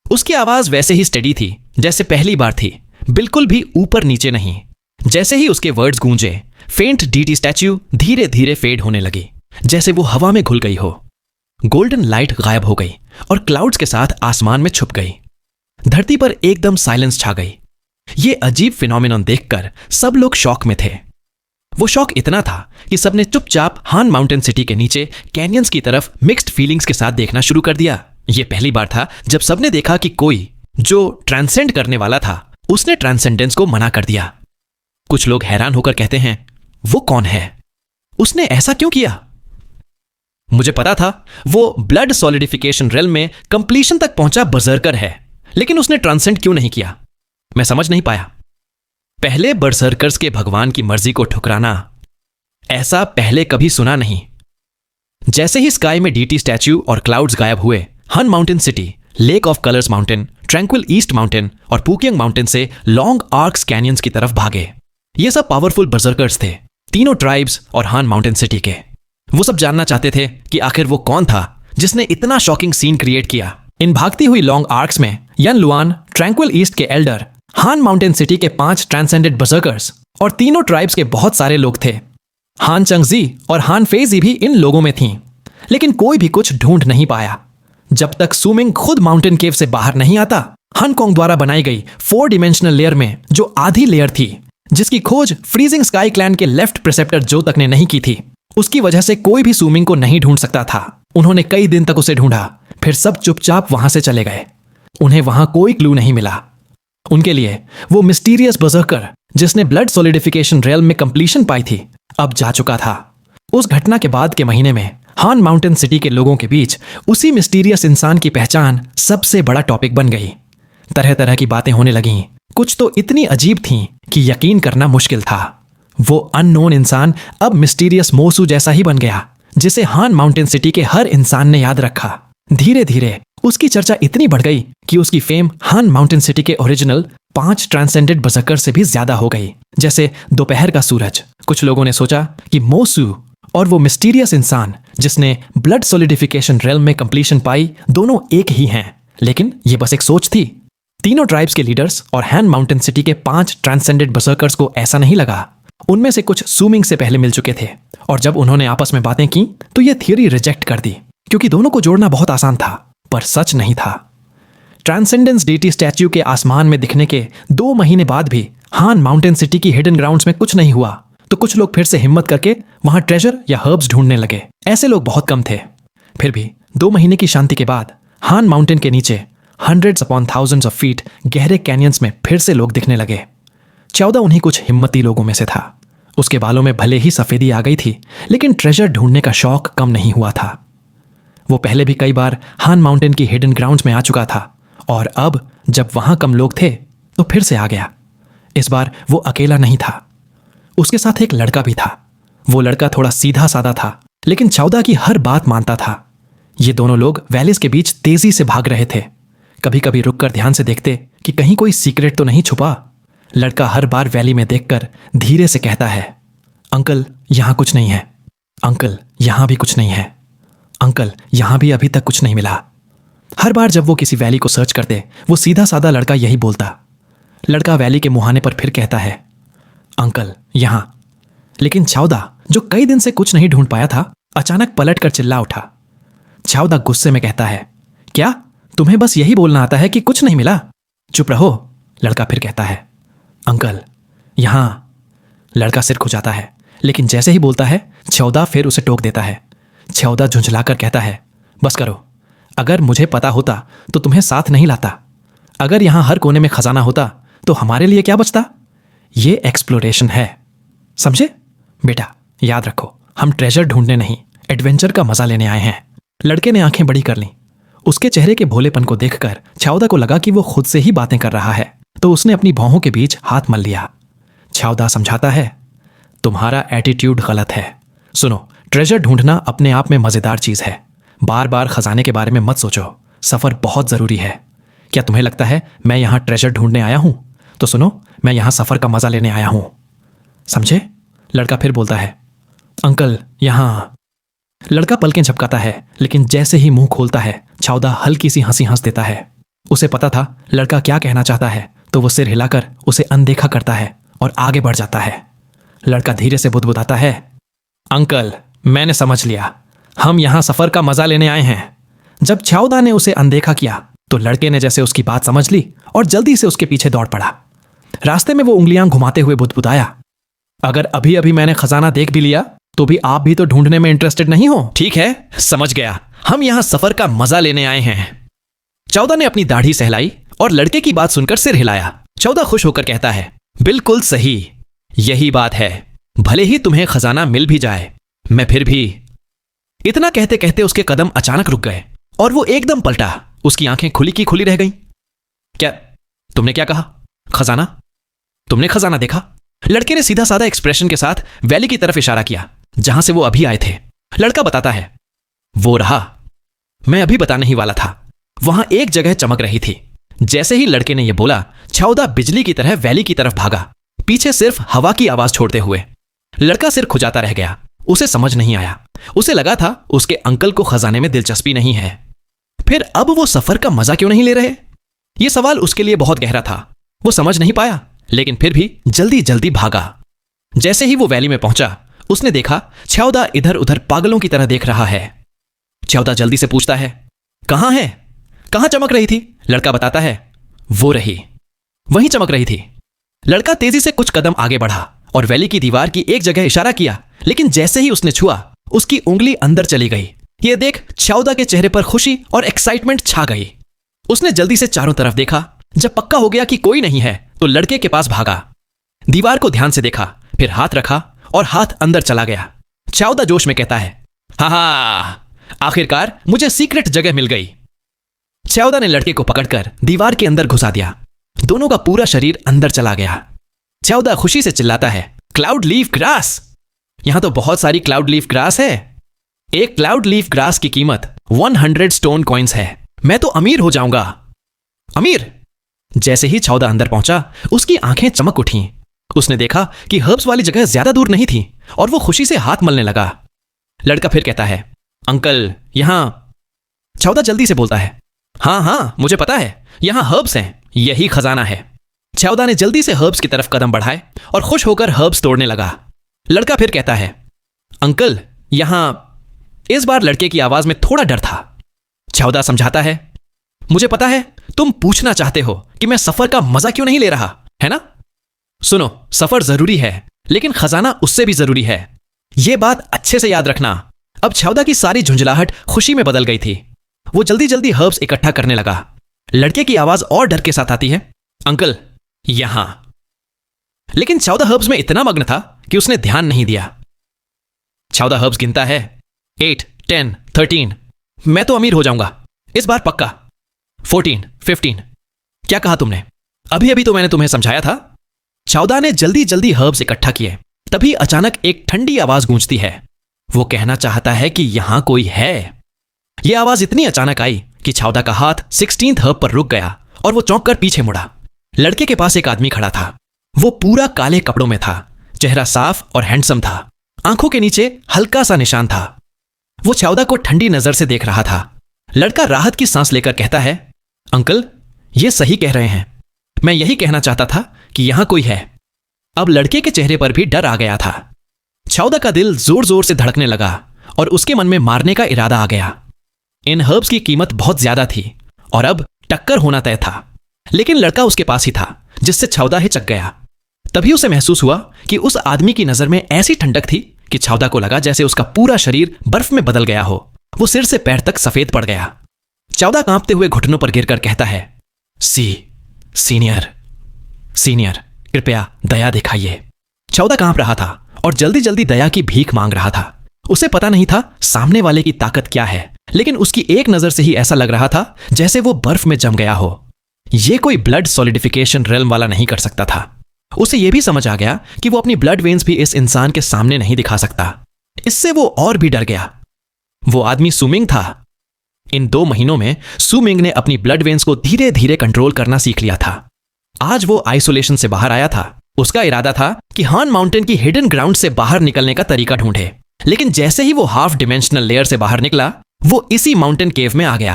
उसकी आवाज वैसे ही स्टेडी थी जैसे पहली बार थी, बिल्कुल भी ऊपर नीचे नहीं। जैसे ही उसके वर्ड्स गूंजे, फेंट डीटी स्टैच्यू धीरे धीरे फेड होने लगी, जैसे वो हवा में घुल गई हो। गोल्डन लाइट गायब हो गई और क्लाउड्स के साथ आसमान में छुप गई। धरती पर एकदम साइलेंस छा गई। ये अजीब फिनोमिनन देखकर सब लोग शॉक में थे। वो शॉक इतना था कि सबने चुपचाप हान माउंटेन सिटी के नीचे कैनियंस की तरफ मिक्स्ड फीलिंग्स के साथ देखना शुरू कर दिया। ये पहली बार था जब सबने देखा कि कोई जो ट्रांसेंड करने वाला था उसने ट्रांसेंडेंस को मना कर दिया। कुछ लोग हैरान होकर कहते हैं, वो कौन है? उसने ऐसा क्यों किया? मुझे पता था वो ब्लड सॉलिडिफिकेशन रेल में कंप्लीशन तक पहुंचा बर्सर्कर है, लेकिन उसने ट्रांसेंड क्यों नहीं किया? मैं समझ नहीं पाया। पहले बर्सर्कर्स के भगवान की मर्जी को ठुकराना, ऐसा पहले कभी सुना नहीं। जैसे ही स्काई में डीटी स्टैच्यू और क्लाउड्स गायब हुए, हन mountain city, lake of colours mountain, tranquil east mountain और पुकियंग माउंटेन से लॉन्ग आर्क्स कैनियंस की तरफ भागे। ये सब पावरफुल बर्सर्कर्स थे, तीनों ट्राइब्स और हान माउंटेन सिटी के। वो सब जानना चाहते थे कि आखिर वो कौन था जिसने इतना शॉकिंग सीन क्रिएट किया। इन भागती हुई लॉन्ग आर्क्स में यन लुआन, ट्रैंक्विल ईस्ट के एल्डर, हान माउंटेन सिटी के 5 ट्रांसेंडेड बर्सर्कर्स और तीनों ट्राइब्स के बहुत सारे लोग थे। हान चंगजी और हान फेजी भी इन लोगों में थीं, लेकिन कोई भी कुछ ढूंढ नहीं पाया जब तक सुमिंग खुद माउंटेन केव से बाहर नहीं आता। हनकोंग द्वारा बनाई गई 4 डिमेंशनल लेयर में जो आधी लेयर थी, जिसकी खोज फ्रीजिंग स्काई क्लैन के लेफ्ट प्रिसेप्टर जो तक ने नहीं की थी, उसकी वजह से कोई भी सुमिंग को नहीं ढूंढ सकता था। उन्होंने कई दिन तक उसे ढूंढा, फिर सब चुपचाप वहां से चले गए। उन्हें वहां कोई क्लू नहीं मिला। उनके लिए वो मिस्टीरियस बर्सर्कर जिसने ब्लड सॉलिडिफिकेशन रेल में कंप्लीशन पाई थी, अब जा चुका था। उस घटना के बाद के महीने में हान माउंटेन सिटी के लोगों के बीच उसी मिस्टीरियस इंसान की पहचान सबसे बड़ा टॉपिक बन गई। तरह तरह की बातें होने लगीं, कुछ तो इतनी अजीब थीं कि यकीन करना मुश्किल था। वो अननोन इंसान अब मिस्टीरियस मोसू जैसा ही बन गया, जिसे हान माउंटेन सिटी के हर इंसान ने याद रखा। धीरे धीरे उसकी चर्चा इतनी बढ़ गई कि उसकी फेम हान माउंटेन सिटी के ओरिजिनल 5 ट्रांसेंडेड बर्सर्कर से भी ज्यादा हो गई, जैसे दोपहर का सूरज। कुछ लोगों ने सोचा कि मोसू और वो मिस्टीरियस इंसान जिसने ब्लड सॉलिडिफिकेशन रेल्म में कंप्लीशन पाई, दोनों एक ही हैं। लेकिन ये बस एक सोच थी। तीनों ट्राइब्स के लीडर्स और हान माउंटेन सिटी के 5 ट्रांसेंडेड बर्सर्कर्स को ऐसा नहीं लगा। उनमें से कुछ सुमिंग से पहले मिल चुके थे, और जब उन्होंने आपस में बातें की तो ये थियरी रिजेक्ट कर दी, क्योंकि दोनों को जोड़ना बहुत आसान था, पर सच नहीं था। ट्रांसेंडेंस डीटी स्टैच्यू के आसमान में दिखने के 2 महीने बाद भी हान माउंटेन सिटी की हिडन ग्राउंड्स में कुछ नहीं हुआ, तो कुछ लोग फिर से हिम्मत करके वहां ट्रेजर या हर्ब्स ढूंढने लगे। ऐसे लोग बहुत कम थे। फिर भी 2 महीने की शांति के बाद हान माउंटेन के नीचे hundreds upon thousands of feet गहरे कैनियंस में फिर से लोग दिखने लगे। 14 उन्हीं कुछ हिम्मती लोगों में से था। उसके बालों में भले ही सफेदी आ गई थी, लेकिन ट्रेजर ढूंढने का शौक कम नहीं हुआ था। वो पहले भी कई बार हान माउंटेन की हिडन ग्राउंड्स में आ चुका था, और अब जब वहां कम लोग थे तो फिर से आ गया। इस बार वो अकेला नहीं था, उसके साथ एक लड़का भी था। वो लड़का थोड़ा सीधा साधा था, लेकिन 14 की हर बात मानता था। ये दोनों लोग वैलीज के बीच तेजी से भाग रहे थे। कभी कभी रुककर ध्यान से देखते कि कहीं कोई सीक्रेट तो नहीं छुपा। लड़का हर बार वैली में देखकर धीरे से कहता है, अंकल यहां कुछ नहीं है, अंकल यहां भी कुछ नहीं है, अंकल यहां भी अभी तक कुछ नहीं मिला। हर बार जब वो किसी वैली को सर्च करते, वो सीधा साधा लड़का यही बोलता। लड़का वैली के मुहाने पर फिर कहता है, अंकल यहां। लेकिन 14, जो कई दिन से कुछ नहीं ढूंढ पाया था, अचानक पलट कर चिल्ला उठा। 14 गुस्से में कहता है, क्या तुम्हें बस यही बोलना आता है कि कुछ नहीं मिला? चुप रहो। लड़का फिर कहता है, अंकल यहां। लड़का सिर खुजाता है, लेकिन जैसे ही बोलता है 14 फिर उसे टोक देता है। 14 झुंझलाकर कहता है, बस करो, अगर मुझे पता होता तो तुम्हें साथ नहीं लाता। अगर यहां हर कोने में खजाना होता तो हमारे लिए क्या बचता? ये एक्सप्लोरेशन है, समझे? बेटा याद रखो, हम ट्रेजर ढूंढने नहीं, एडवेंचर का मजा लेने आए हैं। लड़के ने आंखें बड़ी कर लीं। उसके चेहरे के भोलेपन को देखकर 14 को लगा कि वो खुद से ही बातें कर रहा है, तो उसने अपनी भौहों के बीच हाथ मल लिया। 14 समझाता है, तुम्हारा एटीट्यूड गलत है। सुनो, ट्रेजर ढूंढना अपने आप में मजेदार चीज है। बार बार खजाने के बारे में मत सोचो, सफर बहुत जरूरी है। क्या तुम्हें लगता है मैं यहां ट्रेजर ढूंढने आया हूं? तो सुनो, मैं यहां सफर का मजा लेने आया हूं, समझे? लड़का फिर बोलता है, अंकल यहां। लड़का पलकें झपकाता है, लेकिन जैसे ही मुंह खोलता है छाउदा हल्की सी हंसी हंस देता है। उसे पता था लड़का क्या कहना चाहता है, तो वो सिर हिलाकर उसे अनदेखा करता है और आगे बढ़ जाता है। लड़का धीरे से बुदबुदाता है, अंकल मैंने समझ लिया, हम यहां सफर का मजा लेने आए हैं। जब छाउदा ने उसे अनदेखा किया तो लड़के ने जैसे उसकी बात समझ ली और जल्दी से उसके पीछे दौड़ पड़ा। रास्ते में वो उंगलियां घुमाते हुए बुदबुदाया, अगर अभी अभी मैंने खजाना देख भी लिया तो भी आप भी तो ढूंढने में इंटरेस्टेड नहीं हो। ठीक है, समझ गया, हम यहां सफर का मजा लेने आए हैं। छाउदा ने अपनी दाढ़ी सहलाई और लड़के की बात सुनकर सिर हिलाया। छाउदा खुश होकर कहता है, बिल्कुल सही, यही बात है, भले ही तुम्हें खजाना मिल भी जाए, मैं फिर भी। इतना कहते कहते उसके कदम अचानक रुक गए और वो एकदम पलटा। उसकी आंखें खुली की खुली रह गईं। क्या तुमने क्या कहा? खजाना? तुमने खजाना देखा? लड़के ने सीधा साधा एक्सप्रेशन के साथ वैली की तरफ इशारा किया जहां से वो अभी आए थे। लड़का बताता है, वो रहा, मैं अभी बताने ही वाला था, वहां एक जगह चमक रही थी। जैसे ही लड़के ने यह बोला, छाउदा बिजली की तरह वैली की तरफ भागा, पीछे सिर्फ हवा की आवाज छोड़ते हुए। लड़का सिर खुजाता रह गया, उसे समझ नहीं आया। उसे लगा था उसके अंकल को खजाने में दिलचस्पी नहीं है, फिर अब वो सफर का मजा क्यों नहीं ले रहे? यह सवाल उसके लिए बहुत गहरा था। वो समझ नहीं पाया, लेकिन फिर भी जल्दी जल्दी भागा। जैसे ही वो वैली में पहुंचा, उसने देखा छाउदा इधर उधर पागलों की तरह देख रहा है। छाउदा जल्दी से पूछता है, कहां है? कहां चमक रही थी? लड़का बताता है, वो रही, वहीं चमक रही थी। लड़का तेजी से कुछ कदम आगे बढ़ा और वैली की दीवार की एक जगह इशारा किया, लेकिन जैसे ही उसने छुआ, उसकी उंगली अंदर चली गई। यह देख छाउदा के चेहरे पर खुशी और एक्साइटमेंट छा गई। उसने जल्दी से चारों तरफ देखा। जब पक्का हो गया कि कोई नहीं है, तो लड़के के पास भागा। दीवार को ध्यान से देखा, फिर हाथ रखा और हाथ अंदर चला गया। छाउदा जोश में कहता है, हा, आखिरकार मुझे सीक्रेट जगह मिल गई। छाउदा ने लड़के को पकड़कर दीवार के अंदर घुसा दिया। दोनों का पूरा शरीर अंदर चला गया। छाउदा खुशी से चिल्लाता है, क्लाउड लीफ ग्रास! यहां तो बहुत सारी क्लाउड लीफ ग्रास है। एक क्लाउड लीफ ग्रास की कीमत 100 स्टोन कॉइन्स है। मैं तो अमीर हो जाऊंगा। अमीर? जैसे ही छाउदा अंदर पहुंचा, उसकी आंखें चमक उठीं। उसने देखा कि हर्ब्स वाली जगह ज्यादा दूर नहीं थी और वो खुशी से हाथ मलने लगा। लड़का फिर कहता है, अंकल यहां। छाउदा जल्दी से बोलता है, हां मुझे पता है, यहां हर्ब्स हैं, यही खजाना है। छाउदा ने जल्दी से हर्ब्स की तरफ कदम बढ़ाए और खुश होकर हर्ब्स तोड़ने लगा। लड़का फिर कहता है, अंकल यहां। इस बार लड़के की आवाज में थोड़ा डर था। छाउदा समझाता है, मुझे पता है तुम पूछना चाहते हो कि मैं सफर का मजा क्यों नहीं ले रहा, है ना? सुनो, सफर जरूरी है, लेकिन खजाना उससे भी जरूरी है। यह बात अच्छे से याद रखना। अब छाउदा की सारी झुंझलाहट खुशी में बदल गई थी। वो जल्दी जल्दी हर्ब्स इकट्ठा करने लगा। लड़के की आवाज और डर के साथ आती है, अंकल यहां। लेकिन छाउदा हर्ब्स में इतना मग्न था कि उसने ध्यान नहीं दिया। छाउदा हर्ब्स गिनता है, 8, 10, 13। मैं तो अमीर हो जाऊंगा इस बार पक्का। 14, 15। क्या कहा तुमने? अभी अभी तो मैंने तुम्हें समझाया था। छाउदा ने जल्दी जल्दी हर्ब्स इकट्ठा किए। तभी अचानक एक ठंडी आवाज गूंजती है। वो कहना चाहता है कि यहां कोई है। यह आवाज इतनी अचानक आई कि छाउदा का हाथ 16th हर्ब पर रुक गया और वो चौंक कर पीछे मुड़ा। लड़के के पास एक आदमी खड़ा था। वो पूरा काले कपड़ों में था, चेहरा साफ और हैंडसम था। आंखों के नीचे हल्का सा निशान था। वो छाउदा को ठंडी नजर से देख रहा था। लड़का राहत की सांस लेकर कहता है, अंकल ये सही कह रहे हैं, मैं यही कहना चाहता था कि यहां कोई है। अब लड़के के चेहरे पर भी डर आ गया था। छाउदा का दिल जोर जोर से धड़कने लगा और उसके मन में मारने का इरादा आ गया। इन हर्ब्स की कीमत बहुत ज्यादा थी और अब टक्कर होना तय था। लेकिन लड़का उसके पास ही था, जिससे छाउदा हिचक गया। तभी उसे महसूस हुआ कि उस आदमी की नजर में ऐसी ठंडक थी कि छाउदा को लगा जैसे उसका पूरा शरीर बर्फ में बदल गया हो। वो सिर से पैर तक सफेद पड़ गया। छाउदा कांपते हुए घुटनों पर गिरकर कहता है, सीनियर कृपया दया दिखाइए। छाउदा कांप रहा था और जल्दी जल्दी दया की भीख मांग रहा था। उसे पता नहीं था सामने वाले की ताकत क्या है, लेकिन उसकी एक नजर से ही ऐसा लग रहा था जैसे वो बर्फ में जम गया हो। यह कोई ब्लड सॉलिडिफिकेशन रेल्म वाला नहीं कर सकता था। उसे यह भी समझ आ गया कि वो अपनी ब्लड वेन्स भी इस इंसान के सामने नहीं दिखा सकता। इससे वो और भी डर गया। वो आदमी सुमिंग था। इन 2 महीनों में सुमिंग ने अपनी ब्लड वेन्स को धीरे धीरे कंट्रोल करना सीख लिया था। आज वो आइसोलेशन से बाहर आया था। उसका इरादा था कि हान माउंटेन की हिडन ग्राउंड से बाहर निकलने का तरीका ढूंढे। लेकिन जैसे ही वो हाफ डिमेंशनल लेयर से बाहर निकला, वो इसी माउंटेन केव में आ गया।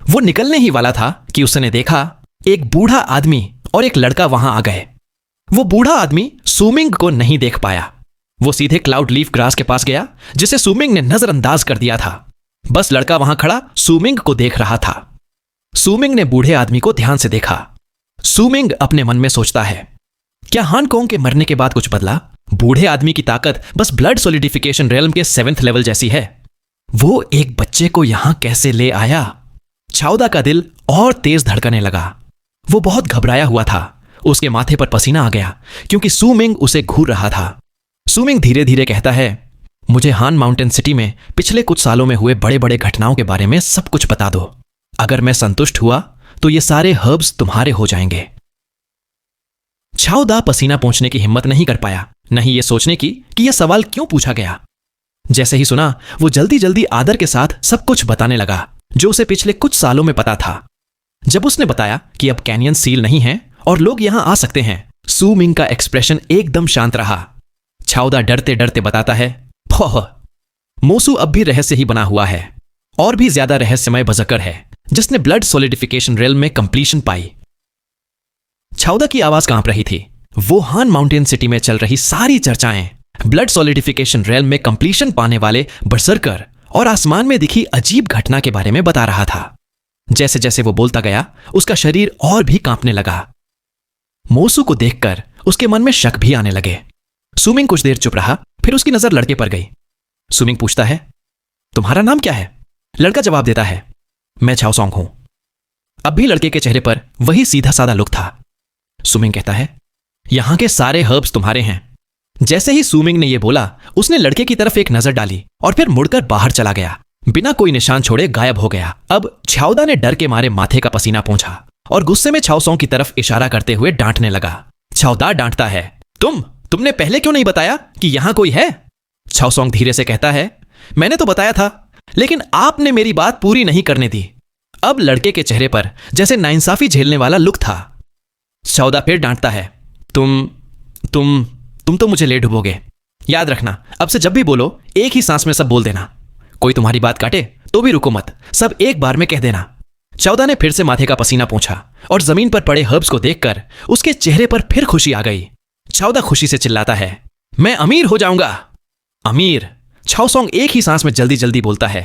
वो निकलने ही वाला था कि उसने देखा एक बूढ़ा आदमी और एक लड़का वहां आ गए। वो बूढ़ा आदमी सुमिंग को नहीं देख पाया। वो सीधे क्लाउड लीफ ग्रास के पास गया, जिसे सुमिंग ने नजरअंदाज कर दिया था। बस लड़का वहां खड़ा सुमिंग को देख रहा था। सुमिंग ने बूढ़े आदमी को ध्यान से देखा। सुमिंग अपने मन में सोचता है, क्या हान कोंग के मरने के बाद कुछ बदला? बूढ़े आदमी की ताकत बस ब्लड सॉलिडिफिकेशन रेल्म के 7th लेवल जैसी है। वो एक बच्चे को यहां कैसे ले आया? छाउदा का दिल और तेज धड़कने लगा। वो बहुत घबराया हुआ था। उसके माथे पर पसीना आ गया क्योंकि सुमिंग उसे घूर रहा था। सुमिंग धीरे धीरे कहता है, मुझे हान माउंटेन सिटी में पिछले कुछ सालों में हुए बड़े बड़े घटनाओं के बारे में सब कुछ बता दो। अगर मैं संतुष्ट हुआ तो ये सारे हर्ब्स तुम्हारे हो जाएंगे। छाउदा पसीना पोंछने की हिम्मत नहीं कर पाया, नहीं ये सोचने की कि यह सवाल क्यों पूछा गया। जैसे ही सुना, वो जल्दी जल्दी आदर के साथ सब कुछ बताने लगा जो उसे पिछले कुछ सालों में पता था। जब उसने बताया कि अब कैनियन सील नहीं है और लोग यहां आ सकते हैं, सुमिंग का एक्सप्रेशन एकदम शांत रहा। छाउदा डरते डरते बताता है, मोसू अब भी रहस्य ही बना हुआ है। और भी ज्यादा रहस्यमय बजकर है जिसने ब्लड सॉलिडिफिकेशन रेल्म में कंप्लीशन पाई। छाउदा की आवाज कांप रही थी। वो हान माउंटेन सिटी में चल रही सारी चर्चाएं ब्लड सॉलिडिफिकेशन रेल्म में कंप्लीशन पाने वाले बर्सर्कर और आसमान में दिखी अजीब घटना के बारे में बता रहा था। जैसे जैसे वो बोलता गया, उसका शरीर और भी कांपने लगा। मोसू को देखकर उसके मन में शक भी आने लगे। सुमिंग कुछ देर चुप रहा, फिर उसकी नजर लड़के पर गई। सुमिंग पूछता है, तुम्हारा नाम क्या है? लड़का जवाब देता है, मैं छाओसोंग हूं। अब भी लड़के के चेहरे पर वही सीधा साधा लुक था। सुमिंग कहता है, यहां के सारे हर्ब्स तुम्हारे हैं। जैसे ही सुमिंग ने यह बोला, उसने लड़के की तरफ एक नजर डाली और फिर मुड़कर बाहर चला गया। बिना कोई निशान छोड़े गायब हो गया। अब छाउदा ने डर के मारे माथे का पसीना पोंछा और गुस्से में छाओसोंग की तरफ इशारा करते हुए डांटने लगा। छाउदा डांटता है, तुमने पहले क्यों नहीं बताया कि यहां कोई है? छाओसोंग धीरे से कहता है, मैंने तो बताया था, लेकिन आपने मेरी बात पूरी नहीं करने दी। अब लड़के के चेहरे पर जैसे नाइंसाफी झेलने वाला लुक था। छाउदा फिर डांटता है, तुम तो मुझे ले डुबोगे। याद रखना, अब से जब भी बोलो एक ही सांस में सब बोल देना। कोई तुम्हारी बात काटे तो भी रुको मत, सब एक बार में कह देना। छाउदा ने फिर से माथे का पसीना पोंछा और जमीन पर पड़े हर्ब्स को देखकर उसके चेहरे पर फिर खुशी आ गई। छाउदा खुशी से चिल्लाता है, मैं अमीर हो जाऊंगा। अमीर? छाओसोंग एक ही सांस में जल्दी जल्दी बोलता है,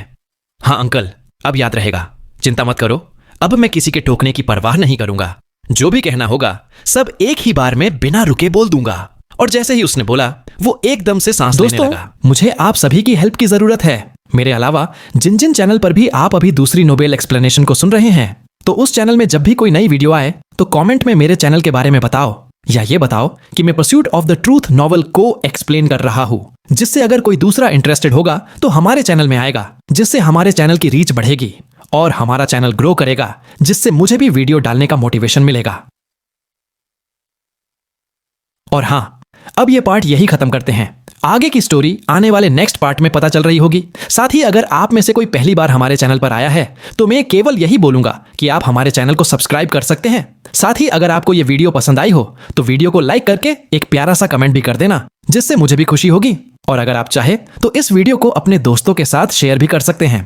हाँ अंकल, अब याद रहेगा। चिंता मत करो, अब मैं किसी के टोकने की परवाह नहीं करूंगा। जो भी कहना होगा सब एक ही बार में बिना रुके बोल दूंगा। और जैसे ही उसने बोला, वो एकदम से सांस लेने लगा। मुझे आप सभी की हेल्प की जरूरत है। मेरे अलावा जिन जिन चैनल पर भी आप अभी दूसरी नोबेल एक्सप्लेनेशन को सुन रहे हैं, तो उस चैनल में जब भी कोई नई वीडियो आए तो कमेंट में मेरे चैनल के बारे में बताओ, या ये बताओ कि मैं pursuit of the truth novel को एक्सप्लेन कर रहा हूं, जिससे अगर कोई दूसरा इंटरेस्टेड होगा तो हमारे चैनल में आएगा, जिससे हमारे चैनल की रीच बढ़ेगी और हमारा चैनल ग्रो करेगा, जिससे मुझे भी वीडियो डालने का मोटिवेशन मिलेगा। और हां, अब ये पार्ट यही खत्म करते हैं। आगे की स्टोरी आने वाले नेक्स्ट पार्ट में पता चल रही होगी। साथ ही अगर आप में से कोई पहली बार हमारे चैनल पर आया है तो मैं केवल यही बोलूंगा कि आप हमारे चैनल को सब्सक्राइब कर सकते हैं। साथ ही अगर आपको ये वीडियो पसंद आई हो तो वीडियो को लाइक करके एक प्यारा सा कमेंट भी कर देना, जिससे मुझे भी खुशी होगी। और अगर आप चाहे तो इस वीडियो को अपने दोस्तों के साथ शेयर भी कर सकते हैं।